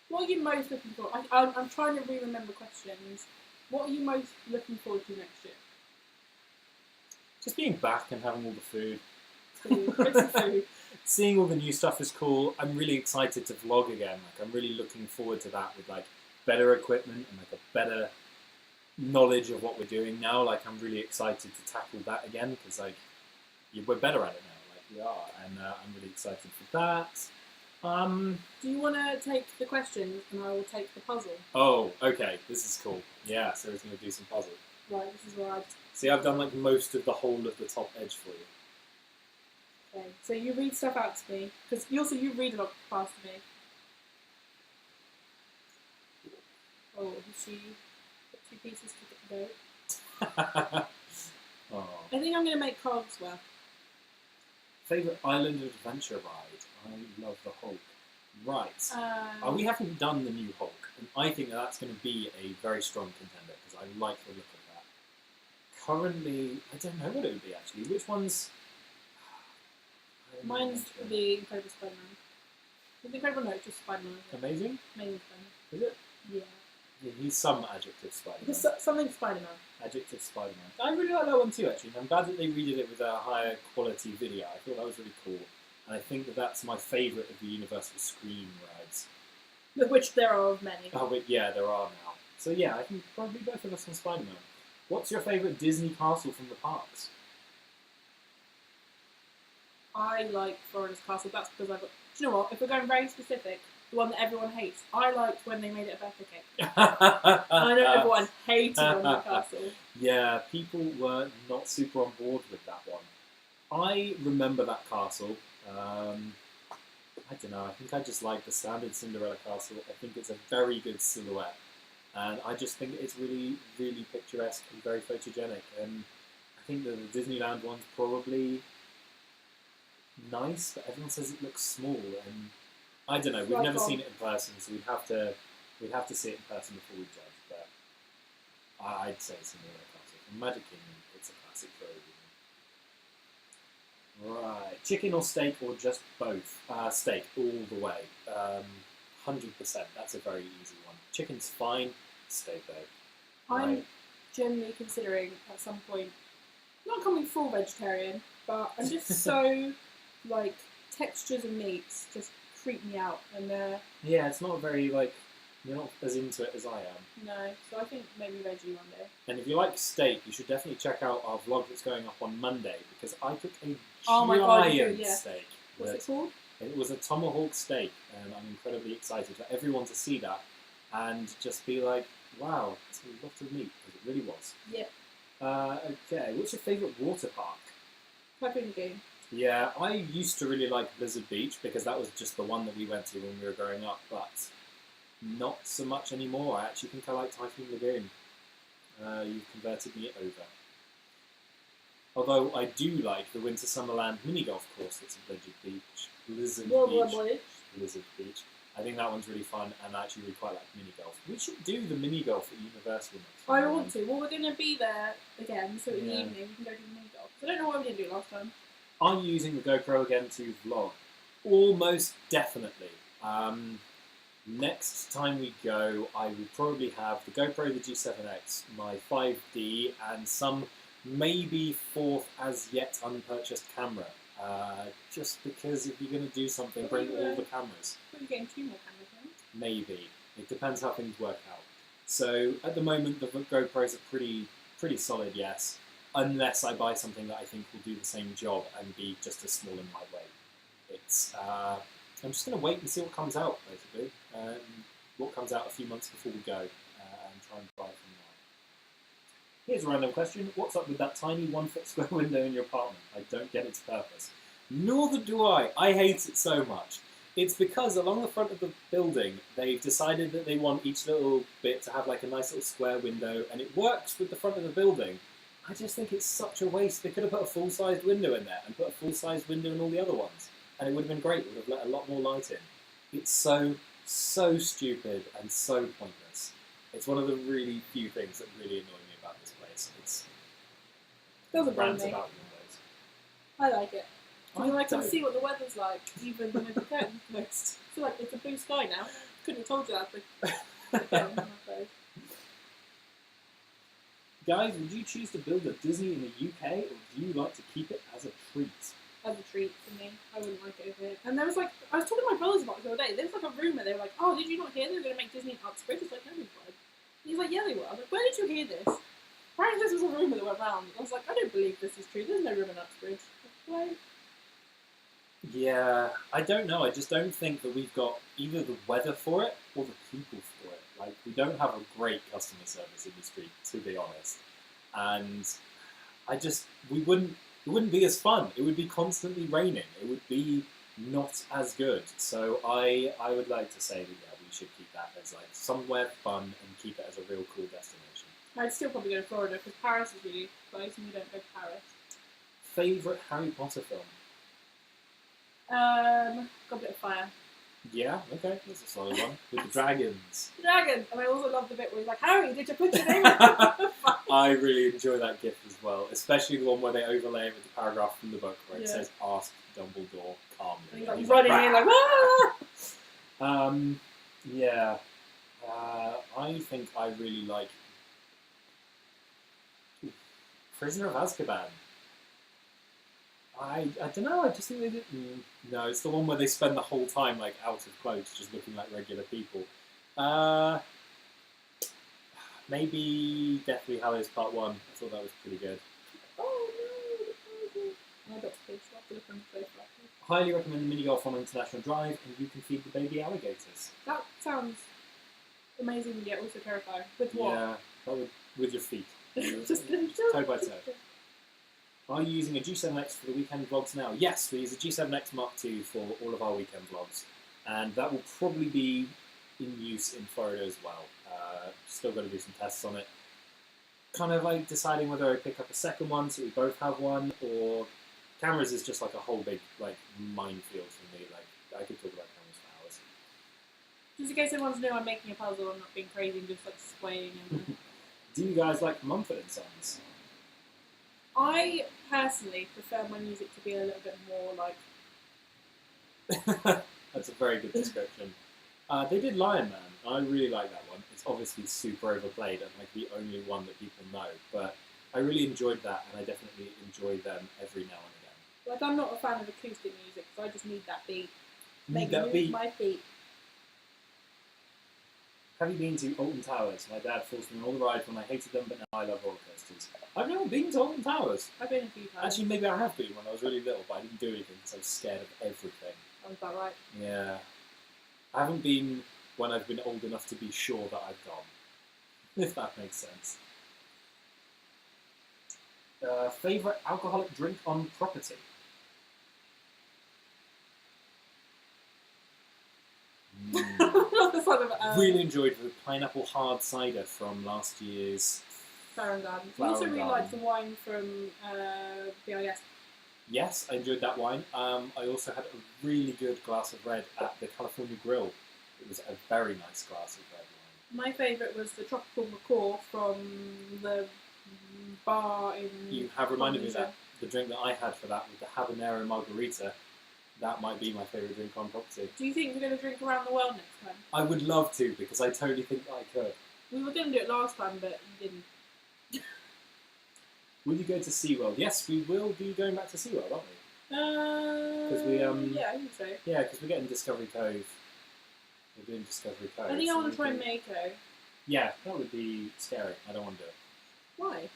What are you most looking for? I'm trying to re-remember questions. What are you most looking forward to next year? Just being back and having all the food. Food. Seeing all the new stuff is cool. I'm really excited to vlog again. Like, I'm really looking forward to that with like better equipment and like a better knowledge of what we're doing now. Like, I'm really excited to tackle that again because like we're better at it now. Like we are, and I'm really excited for that. Do you want to take the questions and I will take the puzzle? Oh, okay. This is cool. Yeah, so we're going to do some puzzle. Right, this is where I... See, I've done like most of the whole of the top edge for you. Okay, so you read stuff out to me, because you read a lot faster than me. Oh, she put 2 pieces to the boat. Oh. I think I'm going to make Cogswell. Favourite island adventure ride? I love the Hulk. Right. We haven't done the new Hulk, and I think that's going to be a very strong contender, because I like the look of that. Currently, I don't know what it would be actually. Which one's... Mine's the Incredible Spider-Man. The Incredible no, just Spider-Man. Amazing? Amazing Spider-Man. Is it? Yeah. He's some adjective Spider-Man. Something Spider-Man. Adjective Spider-Man. I really like that one too, actually. And I'm glad that they redid it with a higher quality video. I thought that was really cool. And I think that that's my favourite of the Universal Screen rides. Of which there are many. Oh, but yeah, there are now. So yeah, I think probably both of us on Spider-Man. What's your favourite Disney castle from the parks? I like Florida's castle. That's because I've got... Do you know what? If we're going very specific, the one that everyone hates, I liked when they made it a birthday cake. I know everyone hated on the castle. Yeah, people were not super on board with that one. I remember that castle. I don't know, I think I just like the standard Cinderella castle. I think it's a very good silhouette. And I just think it's really, really picturesque and very photogenic. And I think that the Disneyland one's probably nice, but everyone says it looks small. And I don't know, we've never seen it in person, so we'd have to see it in person before we judge. But I'd say Cinderella castle. From Magic Kingdom, it's a classic for everyone. Right, chicken or steak or just both? Steak all the way. 100%. That's a very easy one. Chicken's fine. Steak though. I'm generally considering at some point not becoming full vegetarian, but I'm just so like textures of meats just creep me out, and yeah, it's not very like you're not as into it as I am. No, so I think maybe veggie one day. And if you like steak, you should definitely check out our vlog that's going up on Monday because I cooked a giant steak. What's it called? It was a tomahawk steak, and I'm incredibly excited for everyone to see that and just be like, wow, it's a lot of meat, because it really was. Yep. Okay, what's your favourite water park? Papua New Guinea. Yeah, I used to really like Blizzard Beach because that was just the one that we went to when we were growing up, but not so much anymore. I actually think I like Typhoon Lagoon. You've converted me over. Although I do like the Winter Summerland mini golf course that's at Blizzard Beach. I think that one's really fun, and I actually really quite like mini golf. We should do the mini golf at Universal next time. I want to. Well, we're going to be there again, so in the evening we can go do the mini golf. I don't know what we didn't do last time. Are you using the GoPro again to vlog? Almost definitely. Next time we go, I will probably have the GoPro, the G7X, my 5D, and some maybe fourth as yet unpurchased camera. Just because if you're going to do something, bring all the cameras. We're getting 2 more cameras, right? Maybe. It depends how things work out. So at the moment, the GoPros are pretty solid, yes. Unless I buy something that I think will do the same job and be just as small and lightweight. It's I'm just going to wait and see what comes out, basically. What comes out a few months before we go, and try and buy from there. Here's a random question. What's up with that tiny 1-foot square window in your apartment? I don't get its purpose. Nor do I. I hate it so much. It's because along the front of the building, they've decided that they want each little bit to have like a nice little square window, and it works with the front of the building. I just think it's such a waste. They could have put a full-sized window in there and put a full-sized window in all the other ones. And it would have been great. It would have let a lot more light in. It's so stupid and so pointless. It's one of the really few things that really annoy me about this place. It's doesn't bother rant me. about windows. I like it. I can don't. see what the weather's like, even with the curtains closed. I feel like it's a blue sky now. Couldn't have told you that. Guys, would you choose to build a Disney in the UK, or do you like to keep it as a treat? As a treat for me. I wouldn't like it over here. And there was like, I was talking to my brothers about it the other day. There was like a rumour. They were like, oh, did you not hear they were going to make Disney in Uxbridge? It's like, no, we would. He's like, yeah, they were. I was like, where did you hear this? Apparently this was a rumour that went round. I was like, I don't believe this is true. There's no room in Uxbridge. Why? Yeah, I don't know. I just don't think that we've got either the weather for it or the people for it. Like, we don't have a great customer service industry, to be honest. And we wouldn't be as fun. It would be constantly raining. It would be not as good. So I would like to say that, yeah, we should keep that as like somewhere fun and keep it as a real cool destination. I'd still probably go to Florida because Paris is really close and we don't go to Paris. Favourite Harry Potter film? Goblet of Fire. Yeah, okay, that's a solid one. With the dragons. Dragons! And I also love the bit where he's like, Harry, did you put your name in the fire? I really enjoy that gift as well, especially the one where they overlay it with the paragraph from the book where it says, ask Dumbledore calmly. And he's like running in like, ah! Yeah. I think I really like Prisoner of Azkaban. I don't know, I just think they did. No, it's the one where they spend the whole time like out of clothes, just looking like regular people. Maybe Deathly Hallows Part 1. I thought that was pretty good. Oh no, I got to look on the place. Highly recommend the mini golf on International Drive, and you can feed the baby alligators. That sounds amazing, yet also terrifying. With what? Yeah, with your feet. Just toe by toe. Are you using a G7X for the weekend vlogs now? Yes, we use a G7X Mark II for all of our weekend vlogs. And that will probably be in use in Florida as well. Still got to do some tests on it. Kind of like deciding whether I pick up a second one so we both have one, or cameras is just like a whole big like minefield for me. Like, I could talk about cameras for hours. Just in case anyone's new, I'm making a puzzle. I'm not being crazy and just like swaying. And Do you guys like Mumford & Sons? I personally prefer my music to be a little bit more like... That's a very good description. They did Lion Man. I really like that one. It's obviously super overplayed and like the only one that people know, but I really enjoyed that, and I definitely enjoy them every now and again. Like, I'm not a fan of acoustic music, so I just need that beat. Need that beat? My feet. Have you been to Alton Towers? My dad forced me on all the rides when I hated them, but now I love roller coasters. I've never been to Alton Towers. I've been a few times. Actually, maybe I have been when I was really little, but I didn't do anything because I was scared of everything. Sounds about right. Yeah. I haven't been when I've been old enough to be sure that I've gone. If that makes sense. Favourite alcoholic drink on property? Really enjoyed the pineapple hard cider from last year's Flower and Garden. You Flower also and really Garden. liked the wine from BIS. Yes, I enjoyed that wine. I also had a really good glass of red at the California Grill. It was a very nice glass of red wine. My favourite was the Tropical Macaw from the bar in... You have reminded me that the drink that I had for that was the habanero margarita. That might be my favourite drink on property. Do you think we're going to drink around the world next time? I would love to, because I totally think that I could. We were going to do it last time, but you didn't. Will you go to SeaWorld? Yes, we will be going back to SeaWorld, aren't we? Because we yeah, I think so. Yeah, because we're getting Discovery Cove. We're doing Discovery Cove. I think I want to try Mako. Yeah, that would be scary. I don't want to do it. Why?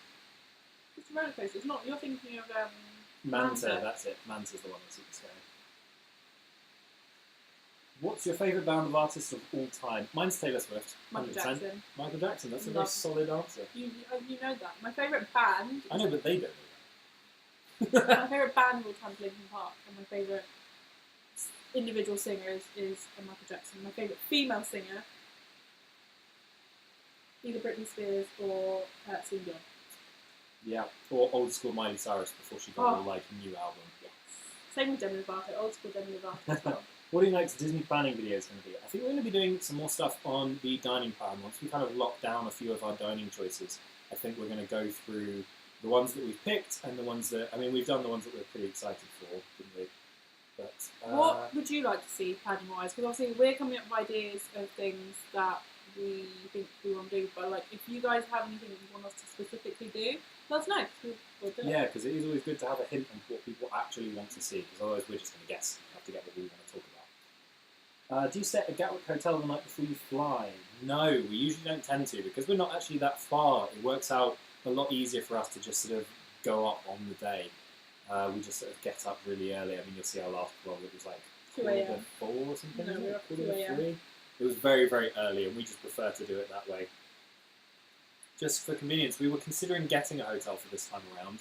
It's a roller coaster. It's not. You're thinking of Manta, that's it. Manta's the one that's super scary. What's your favourite band of artists of all time? Mine's Taylor Swift. Michael 100%. Jackson. Michael Jackson, that's a very Love. solid answer. You know that. My favourite band. I know, but they don't know My favourite band of all time is Linkin Park, and my favourite individual singer is Michael Jackson. My favourite female singer, either Britney Spears or Celine Dion. Yeah, or old school Miley Cyrus before she got her new album. Yes. Same with Demi Lovato, old school Demi Lovato as well. What do you think Disney planning videos going to be? I think we're going to be doing some more stuff on the dining plan. Once we kind of lock down a few of our dining choices, I think we're going to go through the ones that we've picked and the ones that, I mean, we've done the ones that we're pretty excited for, didn't we? But what would you like to see planning wise? Because obviously we're coming up with ideas of things that we think we want to do, but like if you guys have anything that you want us to specifically do, let us know. We'll do it. Yeah, because it is always good to have a hint on what people actually want to see, because otherwise we're just going to guess and have to get what we want to talk about. Do you stay at a Gatwick hotel the night before you fly? No, we usually don't tend to, because we're not actually that far. It works out a lot easier for us to just sort of go up on the day. We just sort of get up really early. I mean, you'll see our last vlog, it was like 2 a.m. 4 or something. No, we were up at 2 3. a.m. It was very, very early, and we just prefer to do it that way. Just for convenience, we were considering getting a hotel for this time around,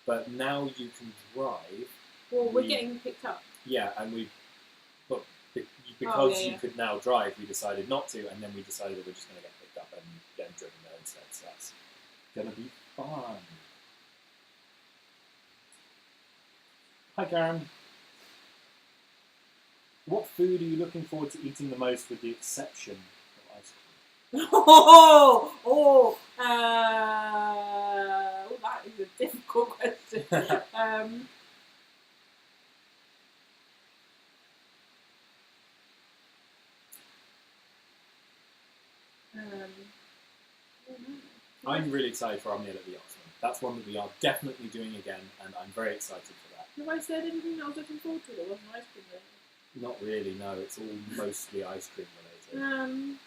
but now you can drive. Well, we're getting picked up. Yeah, and because yeah. you could now drive, we decided not to, and then we decided that we're just going to get picked up and get driven there instead. So that's going to be fun. Hi, Karen. What food are you looking forward to eating the most, with the exception of ice cream? That is a difficult question. I'm really excited for our meal at the Oxman. That's one that we are definitely doing again, and I'm very excited for that. Have I said anything that I was looking forward to that wasn't ice cream related? Not really, no. It's all mostly ice cream related.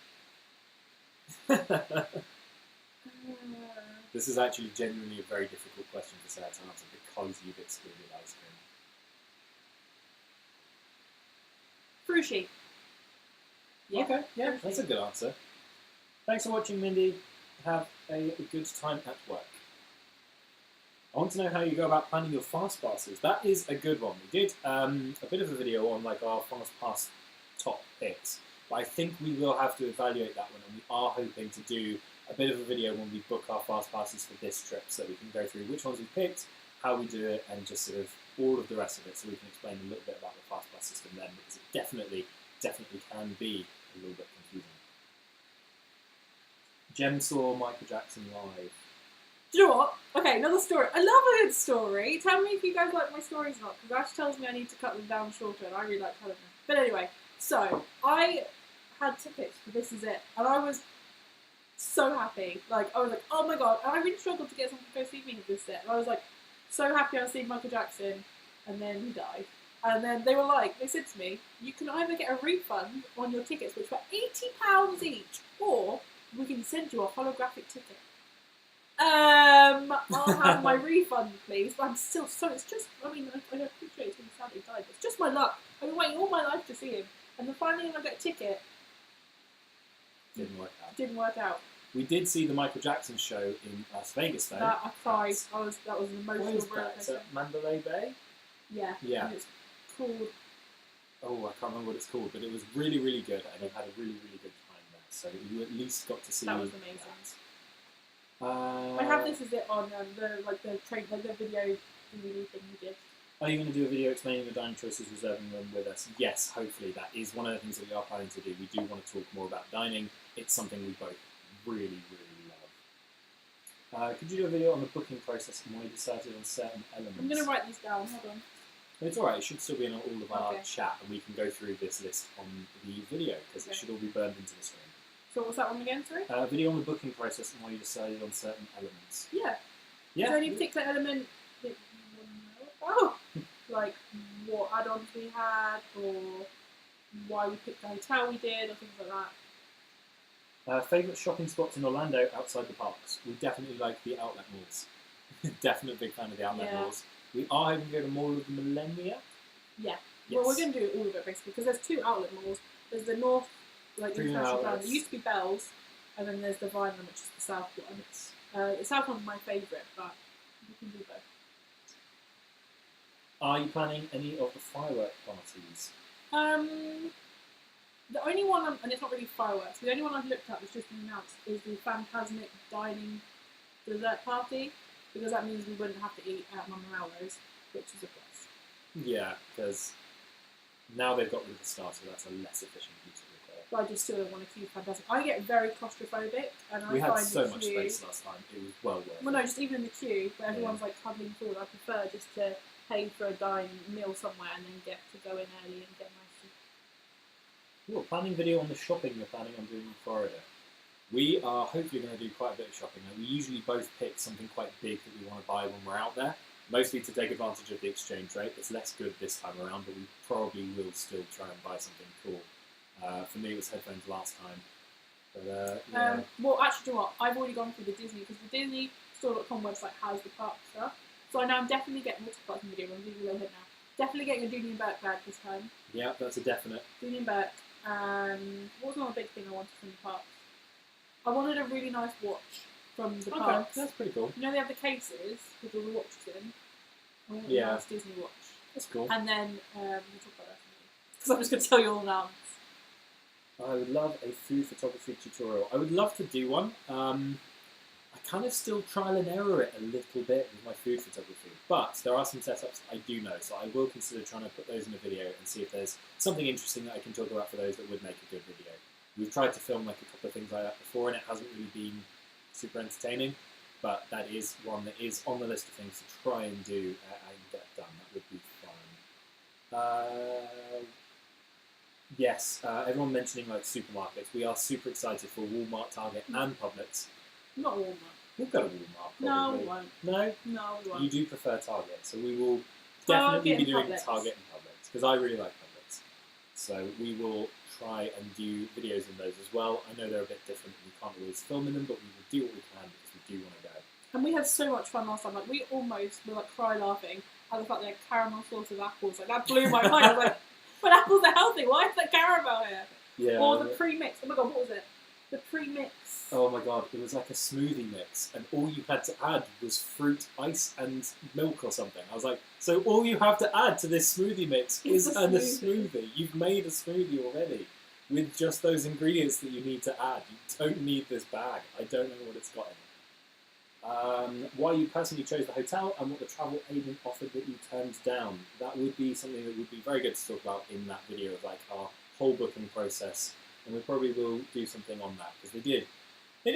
This is actually genuinely a very difficult question for Sarah to answer because you've excluded ice cream. Frushi. Yeah. Okay, yeah, that's a good answer. Thanks for watching, Mindy. Have a good time at work. I want to know how you go about planning your fast passes. That is a good one. We did a bit of a video on like our fast pass top picks, but I think we will have to evaluate that one, and we are hoping to do a bit of a video when we book our fast passes for this trip, so that we can go through which ones we picked, how we do it, and just sort of all of the rest of it, so we can explain a little bit about the fast pass system then, because it definitely can be a little bit confusing. Jem saw Michael Jackson live. Do you know what? Okay, another story. I love a good story. Tell me if you guys like my stories or not, because Ash tells me I need to cut them down shorter, and I really like telling them. But anyway, so I had tickets for This Is It, and I was so happy. Like, I was like, oh my god. And I really struggled to get someone to go see me at This Is It. And I was like, so happy I was seeing Michael Jackson, and then he died. And then they said to me, you can either get a refund on your tickets, which were £80 each, or we can send you a holographic ticket. I'll have my refund, please. But I'm still it's just, I mean, I appreciate it's really sad he died. It's just my luck. I've been waiting all my life to see him. And then finally, when I got a ticket, Didn't work out. Didn't work out. We did see the Michael Jackson show in Las Vegas, though. That I cried. That was an emotional What is that? roller Is coaster. that Mandalay Bay? Yeah. Yeah. And it's called. Oh, I can't remember what it's called, but it was really, really good, and I had a really, really good time there. So you at least got to see That was amazing. I have this as it on the video DVD thing we did. Are you going to do a video explaining the dining choices, reserving them with us? Yes, hopefully. That is one of the things that we are planning to do. We do want to talk more about dining. It's something we both really, really love. Could you do a video on the booking process and why you decided on certain elements? I'm going to write these down. Hold on. It's alright. It should still be in all of our chat, and we can go through this list on the video, because it should all be burned into the screen. So what's that one again, sorry? Video on the booking process and why you decided on certain elements. Yeah. Yeah. Is there any particular element that you want to know about? Like what add-ons we had, or why we picked the hotel we did, or things like that? Favourite shopping spots in Orlando outside the parks? We definitely like the outlet malls. Definitely a big fan of the outlet malls. We are hoping to go to Mall of the Millennia. Yeah. Yes. Well, we're going to do all of it basically, because there's 2 outlet malls. There's the North, like International Ground. It used to be Bell's, and then there's the Vineland, which is the South one. The South one's my favourite, but we can do both. Are you planning any of the firework parties? The only one, and it's not really fireworks, the only one I've looked at that's just been announced is the Phantasmic Dining Dessert Party, because that means we wouldn't have to eat at Mama Melrose, which is a plus. Yeah, because now they've got rid of the starter, that's a less efficient use of the queue. But I just still don't want to queue Phantasmic. I get very claustrophobic, and I We had find so the much queue, space last time, it was well worth it. well, no, just even in the queue, where everyone's like huddling forward, I prefer just to pay for a dine meal somewhere and then get to go in early and get my food. Cool. Planning video on the shopping you're planning on doing in Florida. We are hopefully going to do quite a bit of shopping. And we usually both pick something quite big that we want to buy when we're out there, mostly to take advantage of the exchange rate. It's less good this time around, but we probably will still try and buy something cool. For me, it was headphones last time. But, yeah. Well, actually, do you know what? I've already gone through the Disney, because the Disney Store.com website has the park stuff. So I know I'm definitely getting, we'll talk about some video, I'm doing a little hit now. Definitely getting a Dooney and Burke bag this time. Yeah, that's a definite. Dooney and Burke. And what was another big thing I wanted from the parks? I wanted a really nice watch from the parks. That's pretty cool. You know they have the cases with all the watches in? I wanted a nice Disney watch. That's cool. And then, we'll talk about that because I'm just going to tell you all now. I would love a food photography tutorial. I would love to do one. I kind of still trial and error it a little bit with my food photography, but there are some setups I do know, so I will consider trying to put those in a video and see if there's something interesting that I can talk about for those that would make a good video. We've tried to film like a couple of things like that before, and it hasn't really been super entertaining, but that is one that is on the list of things to try and do and get done. That would be fun. Yes, everyone mentioning like supermarkets. We are super excited for Walmart, Target, and Publix. Not Walmart. We'll go to Walmart. Probably. No, we won't. No? No, we won't. You do prefer Target, so we will definitely be doing Publix. Target and Publix, because I really like Publix. So we will try and do videos in those as well. I know they're a bit different, we can't always film in them, but we will do what we can because we do want to go. And we had so much fun last time. Like, we almost were like cry laughing at the fact they had caramel sauce with apples. Like, that blew my mind. I was like, but apples are healthy, why is there caramel here? Yeah. Or the pre-mix. Oh my god, what was it? The pre-mix. Oh my god, it was like a smoothie mix, and all you had to add was fruit, ice, and milk or something. I was like, so all you have to add to this smoothie mix is a smoothie. You've made a smoothie already with just those ingredients that you need to add. You don't need this bag. I don't know what it's got in it. Why you personally chose the hotel and what the travel agent offered that you turned down. That would be something that would be very good to talk about in that video of like our whole booking process, and we probably will do something on that because they did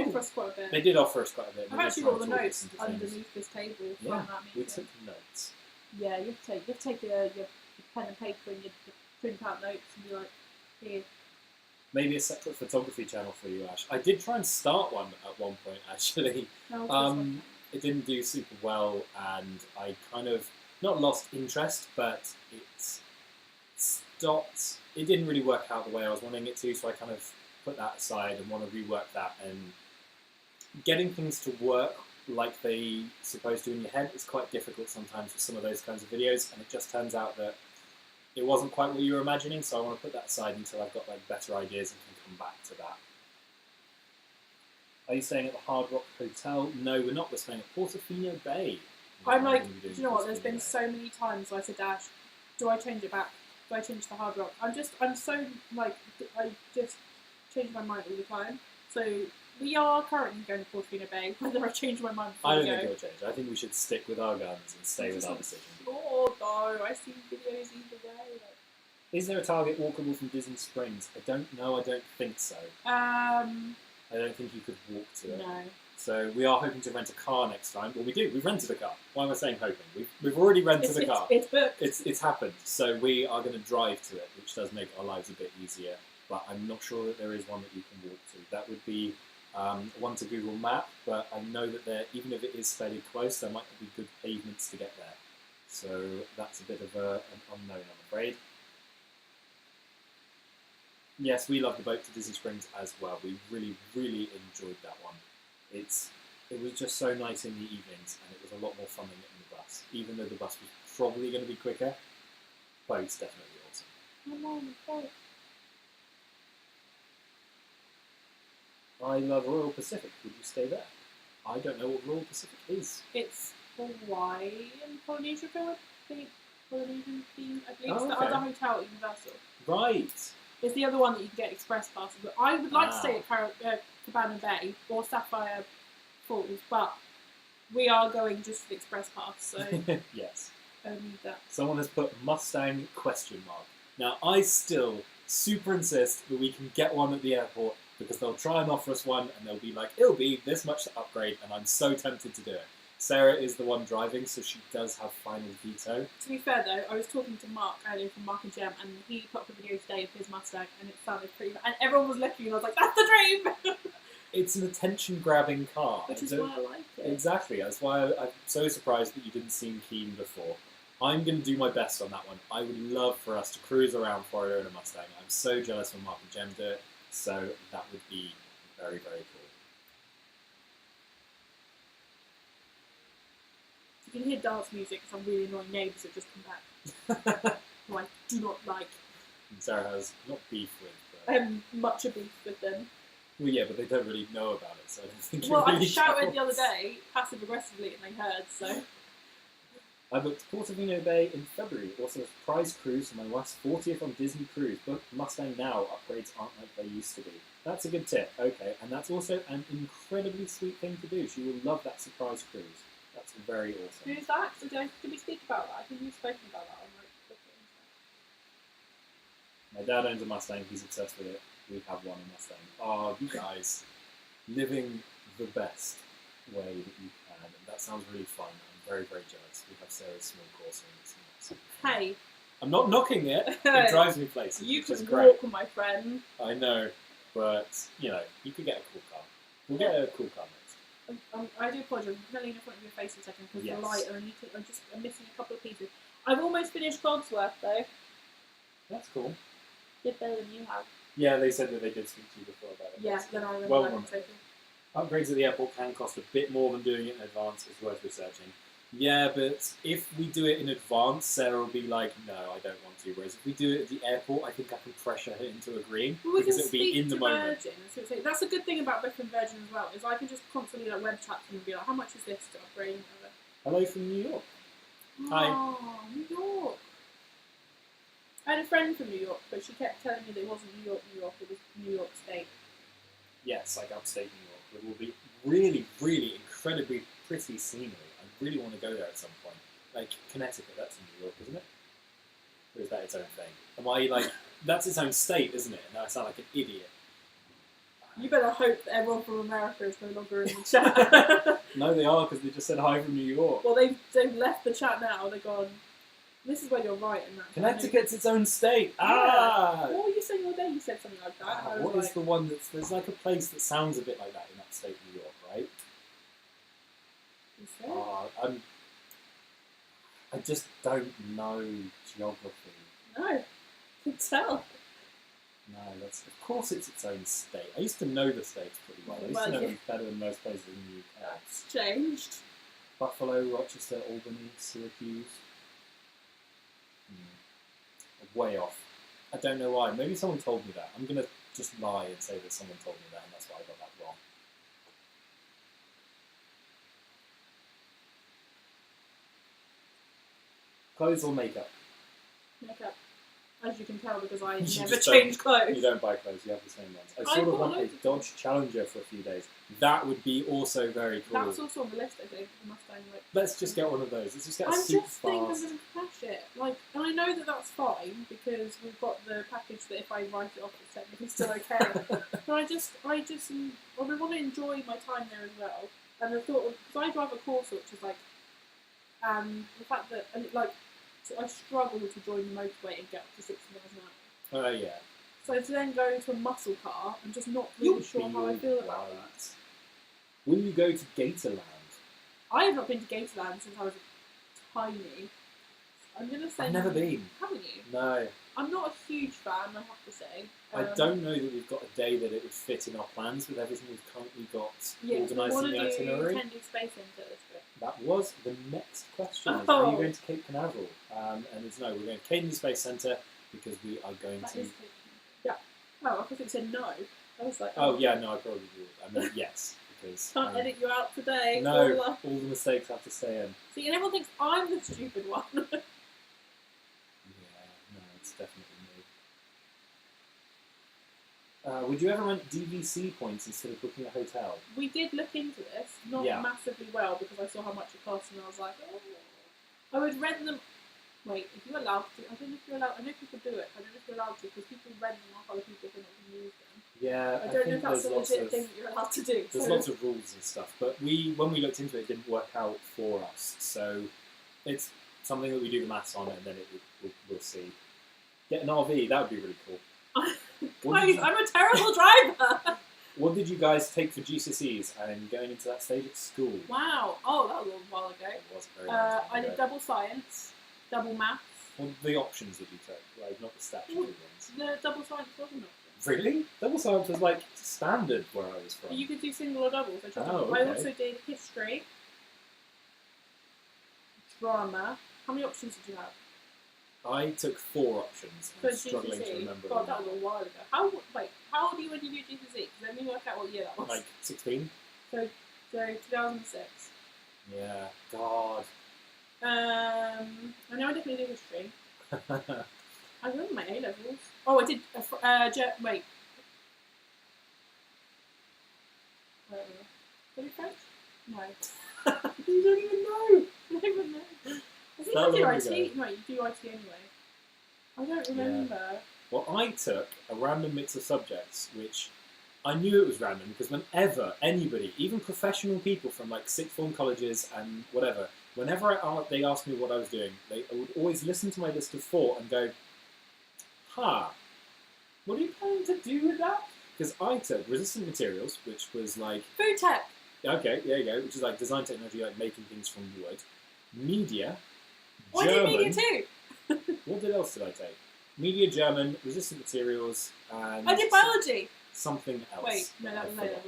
offer us quite a bit. They did offer us quite a bit. I've actually got the notes underneath this table from that meeting. We took notes. Yeah, you have to take your pen and paper and you print out notes and be like, here. Maybe a separate photography channel for you, Ash. I did try and start one at one point, actually. It didn't do super well, and I kind of, not lost interest, but it stopped. It didn't really work out the way I was wanting it to, so I kind of put that aside and want to rework that. And getting things to work like they supposed to in your head is quite difficult sometimes with some of those kinds of videos, and it just turns out that it wasn't quite what you were imagining, so I want to put that aside until I've got like better ideas and can come back to that. Are you staying at the Hard Rock Hotel? No, we're not. We're staying at Portofino Bay. I'm like, do you know what? There's been so many times where I said, Dash, do I change it back? Do I change the Hard Rock? I'm so like, I just change my mind all the time. So We are currently going to Portofino Bay, whether I change my mind before I we don't go. think it'll change. I think we should stick with our guns and stay with our decision. Sure, though. I see videos either way. Is there a Target walkable from Disney Springs? I don't know. I don't think so. I don't think you could walk to it. No. So we are hoping to rent a car next time. Well, we do. We've rented a car. Why am I saying hoping? We've already rented a car. It's booked. It's happened. So we are going to drive to it, which does make our lives a bit easier. But I'm not sure that there is one that you can walk to. That would be one to Google Map. But I know that there, even if it is fairly close, there might not be good pavements to get there. So that's a bit of an unknown, I'm afraid. Yes, we love the boat to Disney Springs as well. We really, really enjoyed that one. It was just so nice in the evenings, and it was a lot more fun than getting the bus. Even though the bus was probably going to be quicker, boat's definitely awesome. I love Royal Pacific. Would you stay there? I don't know what Royal Pacific is. It's Hawaii and Polynesia, I think. Polynesian theme, I believe. Oh, It's the okay. other hotel at Universal. Right. It's the other one that you can get express passes. But I would like to stay at Cabana Bay or Sapphire Falls, but we are going just for the express pass, so Yes. I need that. Someone has put Mustang ? Now, I still super insist that we can get one at the airport because they'll try and offer us one and they'll be like, it'll be this much to upgrade, and I'm so tempted to do it. Sarah is the one driving, so she does have final veto. To be fair though, I was talking to Mark earlier from Mark and Gem, and he put up a video today of his Mustang, and it sounded pretty. And everyone was looking, and I was like, "That's the dream!" It's an attention-grabbing car. Which is why I like it. Exactly. That's why I'm so surprised that you didn't seem keen before. I'm going to do my best on that one. I would love for us to cruise around Florida in a Mustang. I'm so jealous when Mark and Gem do it, so that would be very, very cool. You can hear dance music, some really annoying neighbours have just come back, who I do not like. And Sarah has not beef with, but... Much of beef with them. Well, yeah, but they don't really know about it, so I don't think Well, it really I shouted counts. the other day, passive aggressively, and they heard. So I booked Portofino Bay in February. Also a surprise cruise for my wife's 40th on Disney Cruise. Book Mustang now. Upgrades aren't like they used to be. That's a good tip. Okay, and that's also an incredibly sweet thing to do. She will love that surprise cruise. That's very awesome. who's that? So did we speak about that? I think we've spoken about that on My dad owns a Mustang. He's obsessed with it. We have one in Mustang. Oh, you guys, living the best way that you can. And that sounds really fun. I'm very, very jealous. We have Sarah's small Corsa and it's nice. Hey, I'm not knocking it. It drives me places. you which is could great. walk, my friend. I know, but you know, you could get a cool car. We'll get a cool car next. I do apologise. I'm pulling in front of your face for a second because Yes. the light, I'm missing a couple of pieces. I've almost finished Cogsworth though. That's cool. Did better than you have. Yeah, they said that they did speak to you before about it. Yeah, then I remember Well that done. conversation. Upgrades at the airport can cost a bit more than doing it in advance. It's worth researching. Yeah, but if we do it in advance, Sarah will be like, no, I don't want to. Whereas if we do it at the airport, I think I can pressure her into agreeing Well, we because can it'll be speak in the to moment. Virgin. So that's a good thing about booking Virgin as well, is I can just constantly like web chat them and be like, how much is this to upgrade? And whatever. Hello from New York. Hi. Oh, New York. I had a friend from New York, but she kept telling me that it wasn't New York, it was New York State. Yes, like upstate New York. It will be really, really incredibly pretty scenery. I really want to go there at some point. Like Connecticut, that's in New York, isn't it? Or is that its own thing? Am I like, that's its own state, isn't it? And I sound like an idiot. You better hope that everyone from America is no longer in the chat. No, they are, because they just said hi from New York. Well, they've left the chat now. They've gone, this is where you're right in that. Connecticut's its own state. Yeah. Ah! What were you saying all day? You said something like that. I was What like, is the one that's... There's like a place that sounds a bit like that in that state of New York, right? You said? I just don't know geography. No. I can tell. No, that's... Of course it's its own state. I used to know the states pretty well. I used to know them better than most places in the UK. It's changed. Buffalo, Rochester, Albany, Syracuse. Way off. I don't know why. Maybe someone told me that. I'm going to just lie and say that someone told me that and that's why I got that wrong. Clothes or makeup? Makeup. As you can tell, because I You never just change clothes. You don't buy clothes, you have the same ones. I I sort of bought want a loads of Dodge Challenger for a few days. That would be also very cool. That's also on the list, I think. The Mustang. Like, Let's just get one of those. Let's just get a I'm super just thinking I'm fast. going to crash it. Like, and I know that that's fine because we've got the package that if I write it off, it's technically still okay. But I want to enjoy my time there as well. And I thought, because I drive a Corsa, which is like, the fact that, and it, like, so I struggle to join the motorway and get up to 60 miles an hour. Oh, yeah. So to then go to a muscle car, I'm just not really sure how I feel about that. Will you go to Gatorland? I have not been to Gatorland since I was tiny. I'm going to say... I've never been. Haven't you? No. I'm not a huge fan, I have to say. I don't know that we've got a day that it would fit in our plans with everything we've currently got organised in the itinerary. Kennedy Space Centre this bit. That was the next question. Is, Oh. are you going to Cape Canaveral? And it's no, we're going to Kennedy Space Centre because we are going to... Yeah. Oh, I thought it said no. I was like... Oh, yeah, no, I probably would. I mean, yes. Because, can't edit you out today. No, all the mistakes have to stay in. See, and everyone thinks I'm the stupid one. Yeah, no, it's definitely me. Would you ever rent DVC points instead of booking a hotel? We did look into this, not massively well, because I saw how much it cost, and I was like, oh. I would rent them. Wait, if you're allowed to, I don't know if you're allowed. I know people do it. I don't know if you're allowed to, because people rent them off other people who don't use them. Yeah, I don't know if that's a legit thing that you're allowed to do. There's lots of rules and stuff, but when we looked into it, it didn't work out for us. So it's something that we do the maths on, and then we'll see. Get an RV, that would be really cool. Guys, I'm a terrible driver. What did you guys take for GCSEs and going into that stage at school? Wow. Oh, that was a while ago. It was very long time I did ago. double science, double maths. What were the options that you took? Like, not the statutory ones. The double science wasn't an option. Really? Double science was like standard where I was from. You could do single or double. So Oh, I okay. also did history, drama. How many options did you have? I took 4 options. For I'm struggling to remember. God, that was a while ago. How old are you when you do GCSE? Let me work out what year that was. Like 16? So 2006. Yeah. God. I know I definitely did history. I remember my A levels. Oh, I did. Wait. Did it French? No. You don't even know. I don't even know. I think That I did long IT. ago. No, you do IT anyway. I don't remember. Well, I took a random mix of subjects, which I knew it was random because whenever anybody, even professional people from like sixth form colleges and whatever, whenever they asked me what I was doing, they would always listen to my list of 4 and go, what are you planning to do with that? Because I took resistant materials, which was like... Food tech. Okay, there you go, which is like design technology, like making things from wood. Media. I did media too. What else did I take? Media, German, resistant materials, and... I did biology. Something else. Wait, no, that was A level.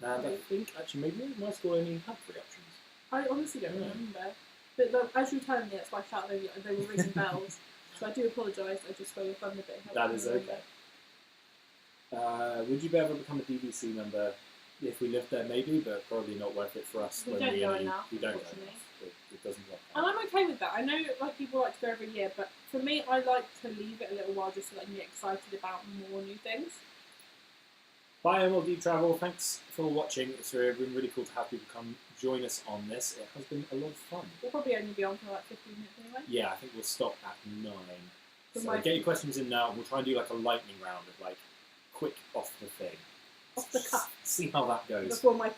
And I think, actually, maybe my school only had 3 options. I honestly don't remember. But as you were telling me, that's why I felt they were ringing bells. So I do apologise, I just stole your thunder a bit. That is okay. Would you ever become a DVC member if we lived there? Maybe, but probably not worth it for us. We don't go enough. We don't go enough. It doesn't work out. And I'm okay with that. I know like people like to go every year, but for me, I like to leave it a little while just so that I can get excited about more new things. Bye, MLD Travel. Thanks for watching. It's been really cool to have people come join us on this. It has been a lot of fun. We'll probably only be on for like 15 minutes anyway. Yeah, I think we'll stop at 9. So get your questions in now. We'll try and do like a lightning round of like quick off the thing. Off the cuff. See how that goes. Before my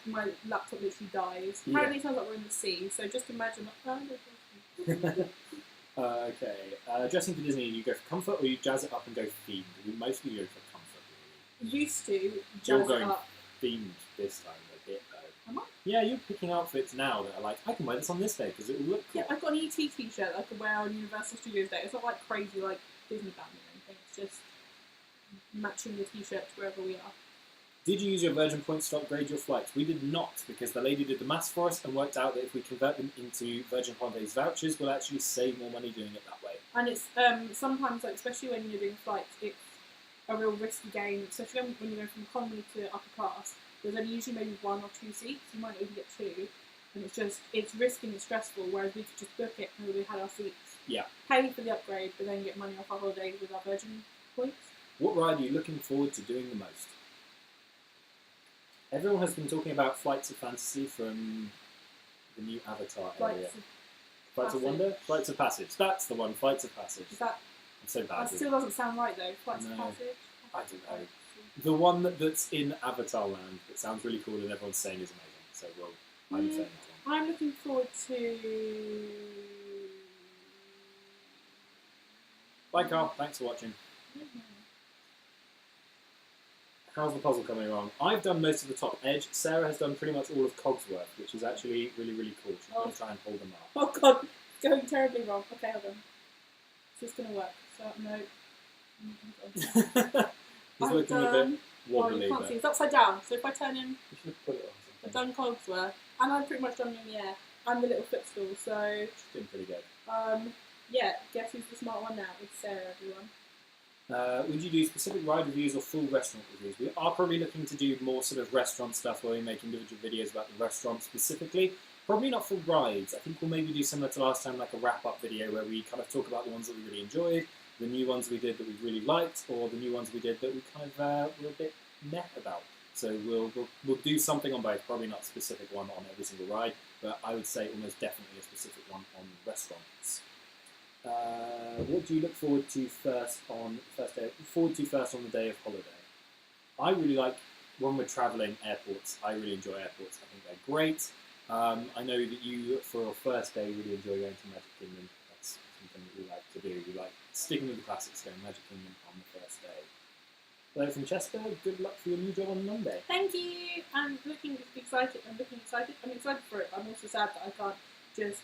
laptop literally dies. Yeah. Apparently it sounds like we're in the sea, so just imagine Okay. Dressing for Disney, you go for comfort or you jazz it up and go themed? We mostly go for comfort, really. Used to You're jazz going it up. themed this time a bit, though. Am I? Yeah, you're picking outfits now that are like, I can wear this on this day because it will look cool. Yeah, I've got an ET t-shirt that I could wear on Universal Studios Day. It's not like crazy like Disney family or anything. It's just matching the t-shirt to wherever we are. Did you use your Virgin points to upgrade your flights? We did not, because the lady did the maths for us and worked out that if we convert them into Virgin Holidays vouchers, we'll actually save more money doing it that way. And it's sometimes, like, especially when you're doing flights, it's a real risky game, especially when you're going from economy to upper class. There's only usually maybe 1 or 2 seats. You might not even get 2. And it's risky and it's stressful, whereas we could just book it and we had our seats. Yeah. Pay for the upgrade, but then get money off our holiday with our Virgin points. What ride are you looking forward to doing the most? Everyone has been talking about Flights of Fantasy from the new Avatar area. Flights of Wonder? Flights of Passage. That's the one, Flights of Passage. Is that... I'm so bad. That still doesn't sound right though. Flights of Passage? I don't know. The one that's in Avatar Land that sounds really cool and everyone's saying is amazing. So I'm saying that one. I'm looking forward to... Bye Carl, thanks for watching. How's the puzzle coming along? I've done most of the top edge. Sarah has done pretty much all of Cogsworth, which is actually really, really cool. She's going to try and hold them up. Oh god, it's going terribly wrong. Okay, hold on. Is this going to work? So, no. He's looking a bit wobbly. Oh, you can't see. It's upside down. So if I turn him... You should have put it on something. I've done Cogsworth, and I've pretty much done him in the air. And the little footstool, so... She's doing pretty good. Yeah, guess who's the smart one now? It's Sarah, everyone. Would you do specific ride reviews or full restaurant reviews? We are probably looking to do more sort of restaurant stuff where we make individual videos about the restaurant specifically. Probably not full rides. I think we'll maybe do similar to last time, like a wrap-up video where we kind of talk about the ones that we really enjoyed, the new ones we did that we really liked, or the new ones we did that we kind of were a bit meh about. So we'll do something on both. Probably not a specific one on every single ride, but I would say almost definitely a specific one on restaurants. What do you look forward to first on the day of holiday? I really like when we're travelling airports. I really enjoy airports. I think they're great. I know that you, for your first day, really enjoy going to Magic Kingdom. That's something that we like to do. We like sticking with the classics, going Magic Kingdom on the first day. Hello from Chester. Good luck for your new job on Monday. Thank you. I'm looking excited. I'm excited for it. But I'm also sad that I can't just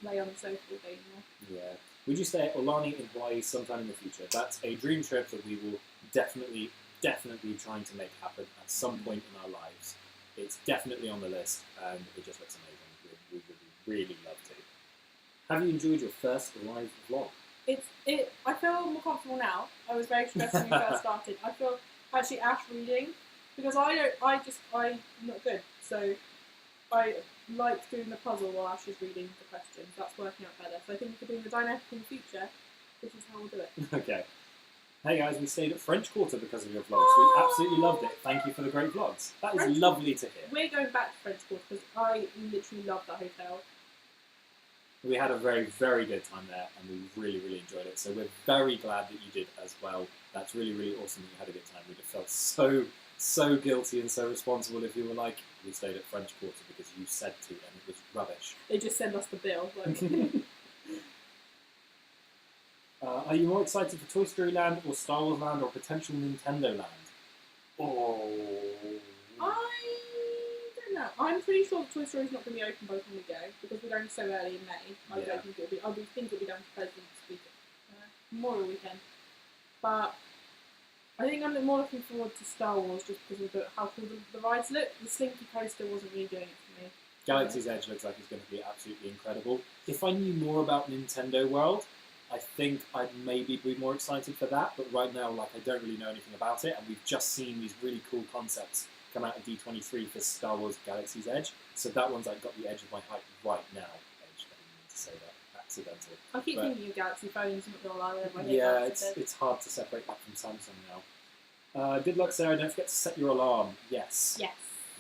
lay on the sofa all day anymore. Yeah. Would you stay at Olani in Hawaii sometime in the future? That's a dream trip that we will definitely trying to make happen at some point in our lives. It's definitely on the list, and it just looks amazing. We would really love to. Have you enjoyed your first live vlog? I feel more comfortable now. I was very stressed when we first started. I feel actually Ash reading, because I'm not good. So I like doing the puzzle while Ash is reading the questions. That's working out better. So I think if we're doing the dynamic in the future, this is how we'll do it. Okay. Hey guys, we stayed at French Quarter because of your vlogs. We absolutely loved it. Thank you for the great vlogs. That is lovely to hear. We're going back to French Quarter because I literally love that hotel. We had a very, very good time there, and we really, really enjoyed it. So we're very glad that you did as well. That's really, really awesome that you had a good time. We just felt so guilty and so responsible if you were like, we stayed at French Quarter because you said to, and it was rubbish. They just send us the bill. Like. Are you more excited for Toy Story Land or Star Wars Land or potential Nintendo Land? Oh. I don't know. I'm pretty sure Toy Story is not going to be open by the time we go because we're going so early in May. I don't think it'll be. I think it'll be down to President's Week, Memorial Weekend. But I think I'm more looking forward to Star Wars just because of how cool the rides look. The Slinky Coaster wasn't really doing it for me. Galaxy's Edge looks like it's going to be absolutely incredible. If I knew more about Nintendo World, I think I'd maybe be more excited for that, but right now, like, I don't really know anything about it, and we've just seen these really cool concepts come out of D23 for Star Wars Galaxy's Edge, so that one's like got the edge of my height right now. Edge, I didn't mean to say that, accidental. I keep thinking of Galaxy phones, I'm not going to lie. Yeah, it's hard to separate that from Samsung now. Good luck, Sarah. Don't forget to set your alarm. Yes. Yes.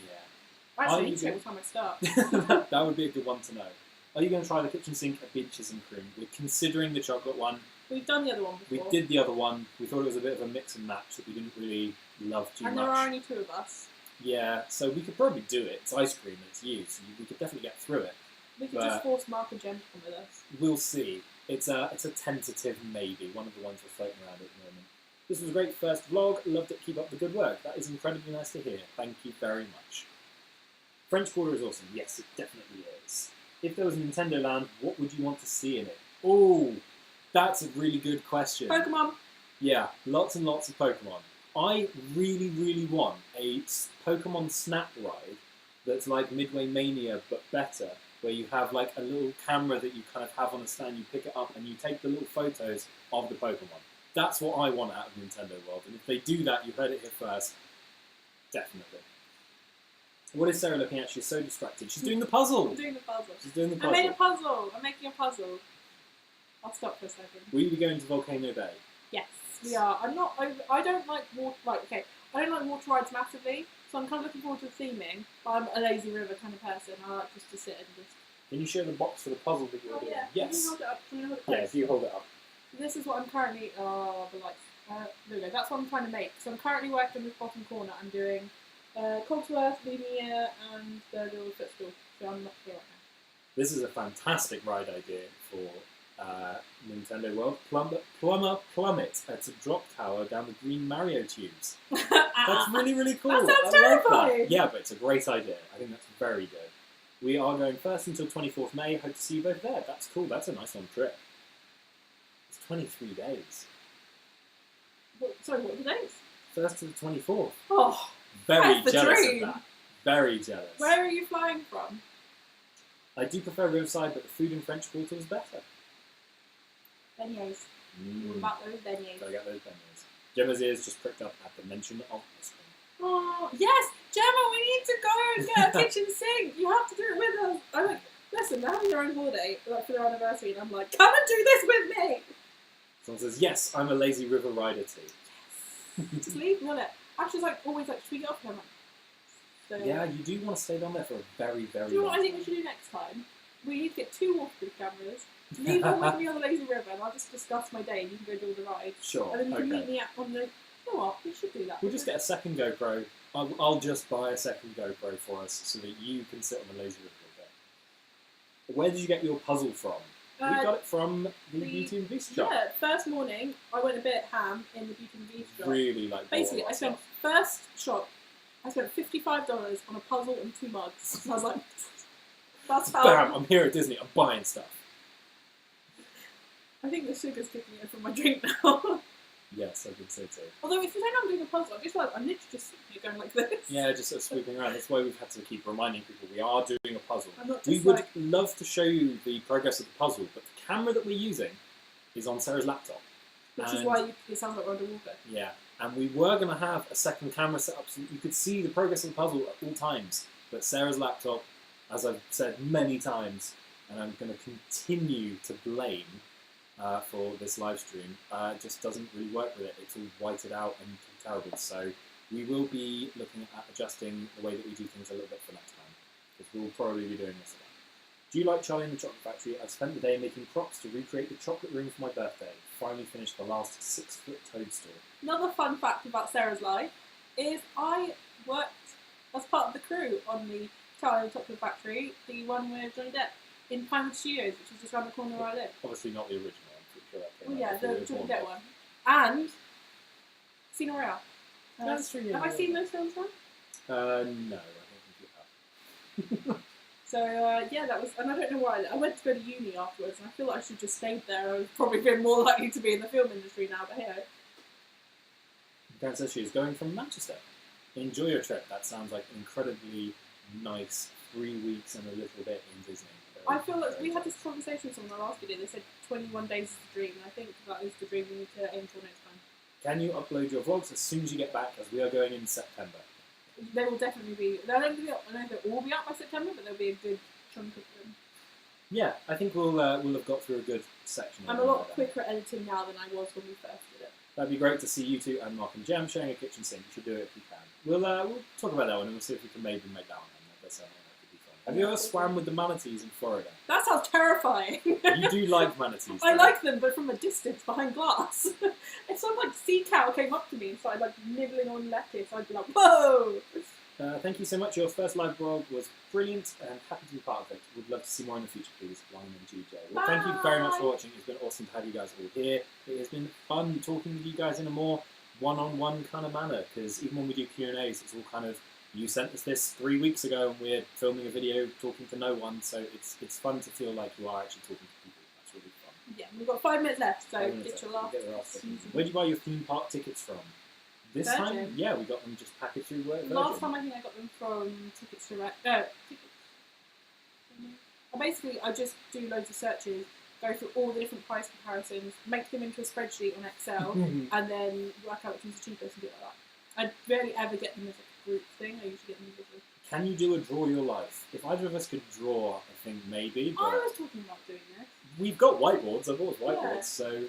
Yeah. Actually, I need to check what time I start. That would be a good one to know. Are you going to try the kitchen sink at Beaches and Cream? We're considering the chocolate one. We've done the other one before. We did the other one. We thought it was a bit of a mix and match that we didn't really love too much. And there are only two of us. Yeah, so we could probably do it. It's ice cream, it's you, so we could definitely get through it. We could just force Mark and Jen to come with us. We'll see. It's a tentative maybe, one of the ones we're floating around at the moment. This was a great first vlog. Loved it. Keep up the good work. That is incredibly nice to hear. Thank you very much. French Quarter is awesome. Yes, it definitely is. If there was a Nintendo Land, what would you want to see in it? Oh, that's a really good question. Pokemon. Yeah, lots and lots of Pokemon. I really, really want a Pokemon Snap ride that's like Midway Mania, but better, where you have like a little camera that you kind of have on a stand, you pick it up and you take the little photos of the Pokemon. That's what I want out of Nintendo World, and if they do that, you heard it here first, definitely. What is Sarah looking at? She's so distracted. She's doing the puzzle. I'm doing the puzzle. She's doing the puzzle. I made a puzzle. I'm making a puzzle. I'll stop for a second. Will you be going to Volcano Bay? Yes, we are. I'm not. I don't like water. Like, okay, I don't like water rides massively, so I'm kind of looking forward to the theming. But I'm a lazy river kind of person. I like just to sit and just. Can you show the box for the puzzle that you're doing? Yeah. Yes. Can you hold it up? Can you hold it Yeah, close? if you hold it up. This is what I'm currently. Oh, the lights. There we go. That's what I'm trying to make. So I'm currently working with bottom corner. I'm doing Cogsworth, Lumiere, and the little footstool. So I'm not here right now. This is a fantastic ride idea for Nintendo World. Plumber Plummet at a drop tower down the green Mario tubes. That's really, really cool. That sounds I like terrifying. that. Yeah, but it's a great idea. I think that's very good. We are going first until 24th May. Hope to see you both there. That's cool. That's a nice long trip. It's 23 days. Sorry, what are the dates? 1st to the 24th. Oh, Very that's the jealous dream. of that. Very jealous. Where are you flying from? I do prefer Riverside, but the food in French Quarter is better. Beignets. What about those beignets? Gotta get those beignets. Gemma's ears just pricked up at the mention of ice cream. Oh, yes! Gemma, we need to go and get a kitchen sink! You have to do it with us! I'm like, listen, they're having their own holiday like, for their anniversary, and I'm like, come and do this with me! Someone says, yes, I'm a lazy river rider too. Yes! Just leave me on it. Ashley's like, always like, should we get off here? So, Yeah, you do want to stay down there for a very, very do you know what I long think we should do next time? We need to get 2 waterproof cameras, leave one with me on the lazy river, and I'll just discuss my day, and you can go do all the rides. Sure, And then you can meet okay. me on the... You know what? We should do that. We'll just get a second GoPro. I'll just buy a second GoPro for us so that you can sit on the lazy river with it. Where did you get your puzzle from? We got it from the Beauty and the Beast shop. Yeah, first morning, I went a bit ham in the Beauty and the Beast shop. Really like Basically, all I that spent stuff. first shop. I spent $55 on a puzzle and 2 mugs. And I was like, that's how. Bam! I'm here at Disney. I'm buying stuff. I think the sugar's kicking in from my drink now. Yes, I think so too. Although if you don't know I'm doing a puzzle, I'm literally just sitting here going like this. Yeah, just sort of swooping around. That's why we've had to keep reminding people we are doing a puzzle. I'm not We just would like, love to show you the progress of the puzzle, but the camera that we're using is on Sarah's laptop. which is why it sounds like we're underwater. Yeah, and we were going to have a second camera set up so that you could see the progress of the puzzle at all times. But Sarah's laptop, as I've said many times, and I'm going to continue to blame for this live stream, just doesn't really work with it. It's all whited out and terrible. So we will be looking at adjusting the way that we do things a little bit for next time, because we'll probably be doing this again. Do you like Charlie and the Chocolate Factory? I've spent the day making props to recreate the chocolate room for my birthday. Finally finished the last 6-foot toadstool. Another fun fact about Sarah's life is I worked as part of the crew on the Charlie and the Chocolate Factory, the one with Johnny Depp, in Pinewood Studios, which is just around the corner where I live. Obviously not the original. I'm pretty sure that came Oh out yeah, before the we Johnny were Depp born. one. And Casino Royale. That's true, yeah, Have I yeah, seen yeah. those films now? No, I don't think you have. So yeah, that was, and I don't know why. I went to go to uni afterwards, and I feel like I should just stayed there. I would probably been more likely to be in the film industry now. But hey, Karen says she's going from Manchester. Enjoy your trip. That sounds like an incredibly nice 3 weeks and a little bit in Disney. I feel like we had this conversation with someone in our last video. They said 21 days is the dream, and I think that is the dream we need to aim for next time. Can you upload your vlogs as soon as you get back, as we are going in September? They will definitely be. I don't think they'll all be up by September, but there'll be a good chunk of them. Yeah, I think we'll have got through a good section. I'm a lot quicker at editing now than I was when we first did it. That'd be great to see you two and Mark and Jem sharing a kitchen sink. You should do it if you can. We'll talk about that one and we'll see if we can maybe make that one. That could be fun. Have you ever swam with the manatees in Florida? That sounds terrifying. You do like manatees. I though. like them, but from a distance, behind glass. If some like sea cow came up to me and started like nibbling on lettuce, I'd be like, whoa! Thank you so much. Your first live blog was brilliant and happy to be part of it. Would love to see more in the future, please. Lion and GJ. Well, thank you very much for watching. It's been awesome to have you guys all here. It has been fun talking with you guys in a more one-on-one kind of manner, because even when we do Q&As, it's all kind of, you sent us this 3 weeks ago and we're filming a video talking to no one, so it's fun to feel like you are actually talking to people. That's really fun. Yeah, we've got 5 minutes left, so 5 minutes get your left. last. Get your last season. Where did you buy your theme park tickets from? This time? Virgin. Yeah, we got them just packaged through Virgin. Last time I think I got them from Tickets Direct. I just do loads of searches, go through all the different price comparisons, make them into a spreadsheet on Excel, and then work out which one's the cheapest and do it like that. I rarely ever get them as a group thing. I usually get them individually. Can you do a draw your life? If either of us could draw, I think maybe. But I was talking about doing this. we've got whiteboards. I've always whiteboards, Yeah. so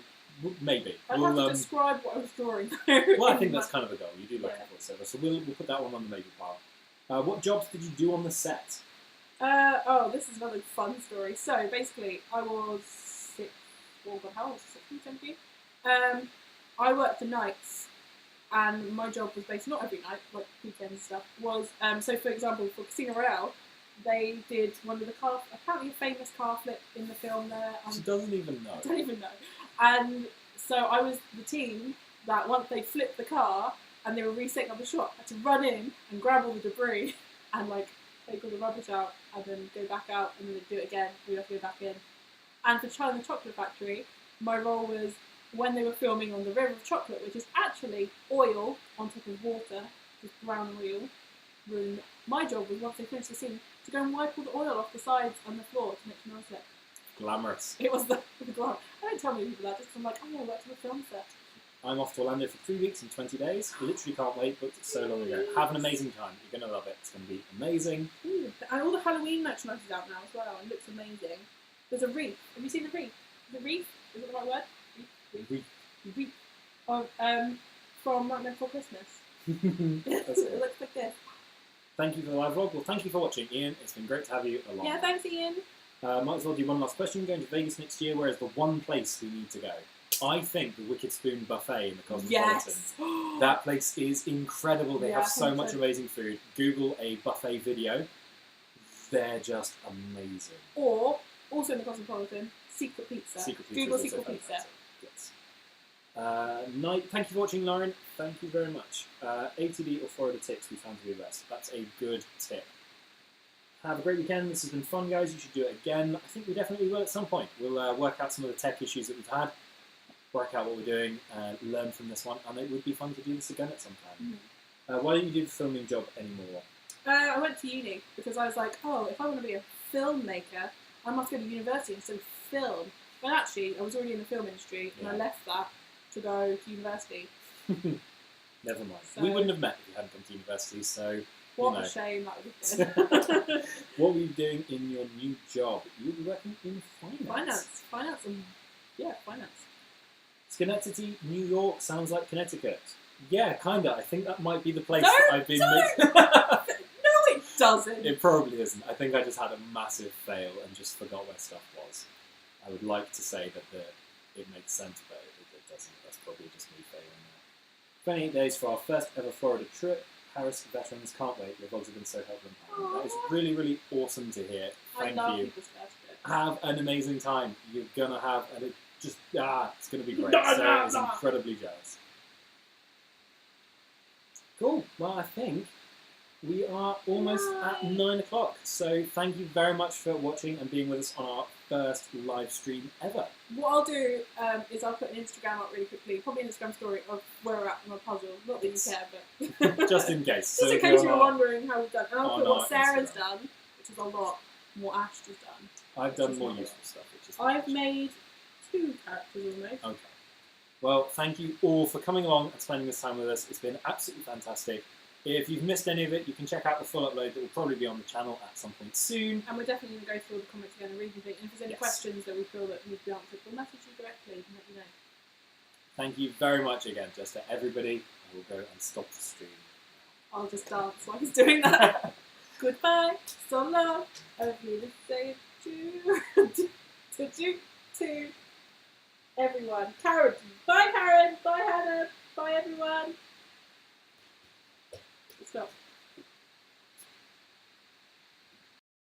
maybe. I'd have to describe what I was drawing. Well, I think that's kind of a goal. You do like a voiceover, so we'll put that one on the maybe pile. What jobs did you do on the set? This is another fun story. So basically, I was 6. Oh God, how old was I? 16, 17. I worked the nights, and my job was based not every night, like weekends and stuff. Was so for example, for Casino Royale, they did one of the apparently a famous car flip in the film there. She doesn't even know. I don't even know. And so I was the team that once they flipped the car and they were resetting up the shot, had to run in and grab all the debris and like take all the rubbish out and then go back out and then do it again. We have to go back in. And for Charlie and the Chocolate Factory, my role was when they were filming on the River of Chocolate, which is actually oil on top of water, just brown oil. And my job was once they finished the scene to go and wipe all the oil off the sides and the floor to make sure no slip. Glamorous. It was the glam. I don't tell many people that, just I'm like, oh yeah, I worked on the film set. I'm off to Orlando for 3 weeks and 20 days. Literally can't wait, booked it so long ago. Have an amazing time. You're going to love it. It's going to be amazing. Ooh, and all the Halloween merchandise is out now as well. It looks amazing. There's a wreath. Have you seen the wreath? The wreath? Is it the right word? Wreath. Wreath. Oh, from Nightmare Before Christmas. That's it looks like this. Thank you for the live vlog. Well, thank you for watching, Ian. It's been great to have you along. Yeah, thanks, Ian. Might as well do one last question. Going to Vegas next year. Where is the one place we need to go? I think the Wicked Spoon Buffet in the Cosmopolitan. Yes. That place is incredible. They have so 100%. much amazing food. Google a buffet video. They're just amazing. Or, also in the Cosmopolitan, Secret Pizza. Secret Pizza Google is also Secret Pizza. fantastic. Yes. Night. Thank you for watching, Lauren. Thank you very much. ATD or Florida tips we found to be the best. That's a good tip. Have a great weekend. This has been fun, guys. You should do it again. I think we definitely will at some point. We'll work out some of the tech issues that we've had, work out what we're doing, learn from this one, and it would be fun to do this again at some time. Mm-hmm. Why don't you do the filming job anymore? I went to uni because I was like, oh, if I want to be a filmmaker, I must go to university and study film. But actually, I was already in the film industry, and I left that to go to university. Never mind. So, we wouldn't have met if you hadn't come to university, so... What a shame that would have been. What were you doing in your new job? You would be working in finance. Finance. Schenectady, New York, sounds like Connecticut. Yeah, kinda. I think that might be the place I've been... No, it doesn't. It probably isn't. I think I just had a massive fail and just forgot where stuff was. I would like to say that it makes sense, but it doesn't. That's probably just me failing now. 28 days for our first ever Florida trip. Paris veterans, can't wait. Your vlogs have been so helpful. That is really, really awesome to hear. Thank you. Have an amazing time. You're gonna have, and it's gonna be great. Sarah is incredibly jealous. Cool. Well, I think we are almost at 9 o'clock. So thank you very much for watching and being with us on our first live stream ever. What I'll do is I'll put an Instagram up really quickly, probably an Instagram story of where we're at with my puzzle. Not that you care, but just in case. Just in case you were wondering how we've done. And I'll put what Sarah's Instagram. done, which is a lot, what Ash has done. I've done more useful stuff, which is I've made 2 characters almost. Okay. Well, thank you all for coming along and spending this time with us. It's been absolutely fantastic. If you've missed any of it, you can check out the full upload that will probably be on the channel at some point soon. And we're definitely going to go through all the comments again and read them. And if there's any questions that we feel that need to be answered, we'll message you directly and let you know. Thank you very much again, just to everybody. I will go and stop the stream. I'll just dance while he's doing that. Goodbye, so long. Hopefully this day to everyone. Karen, bye Karen, bye Hannah, bye everyone. Stop.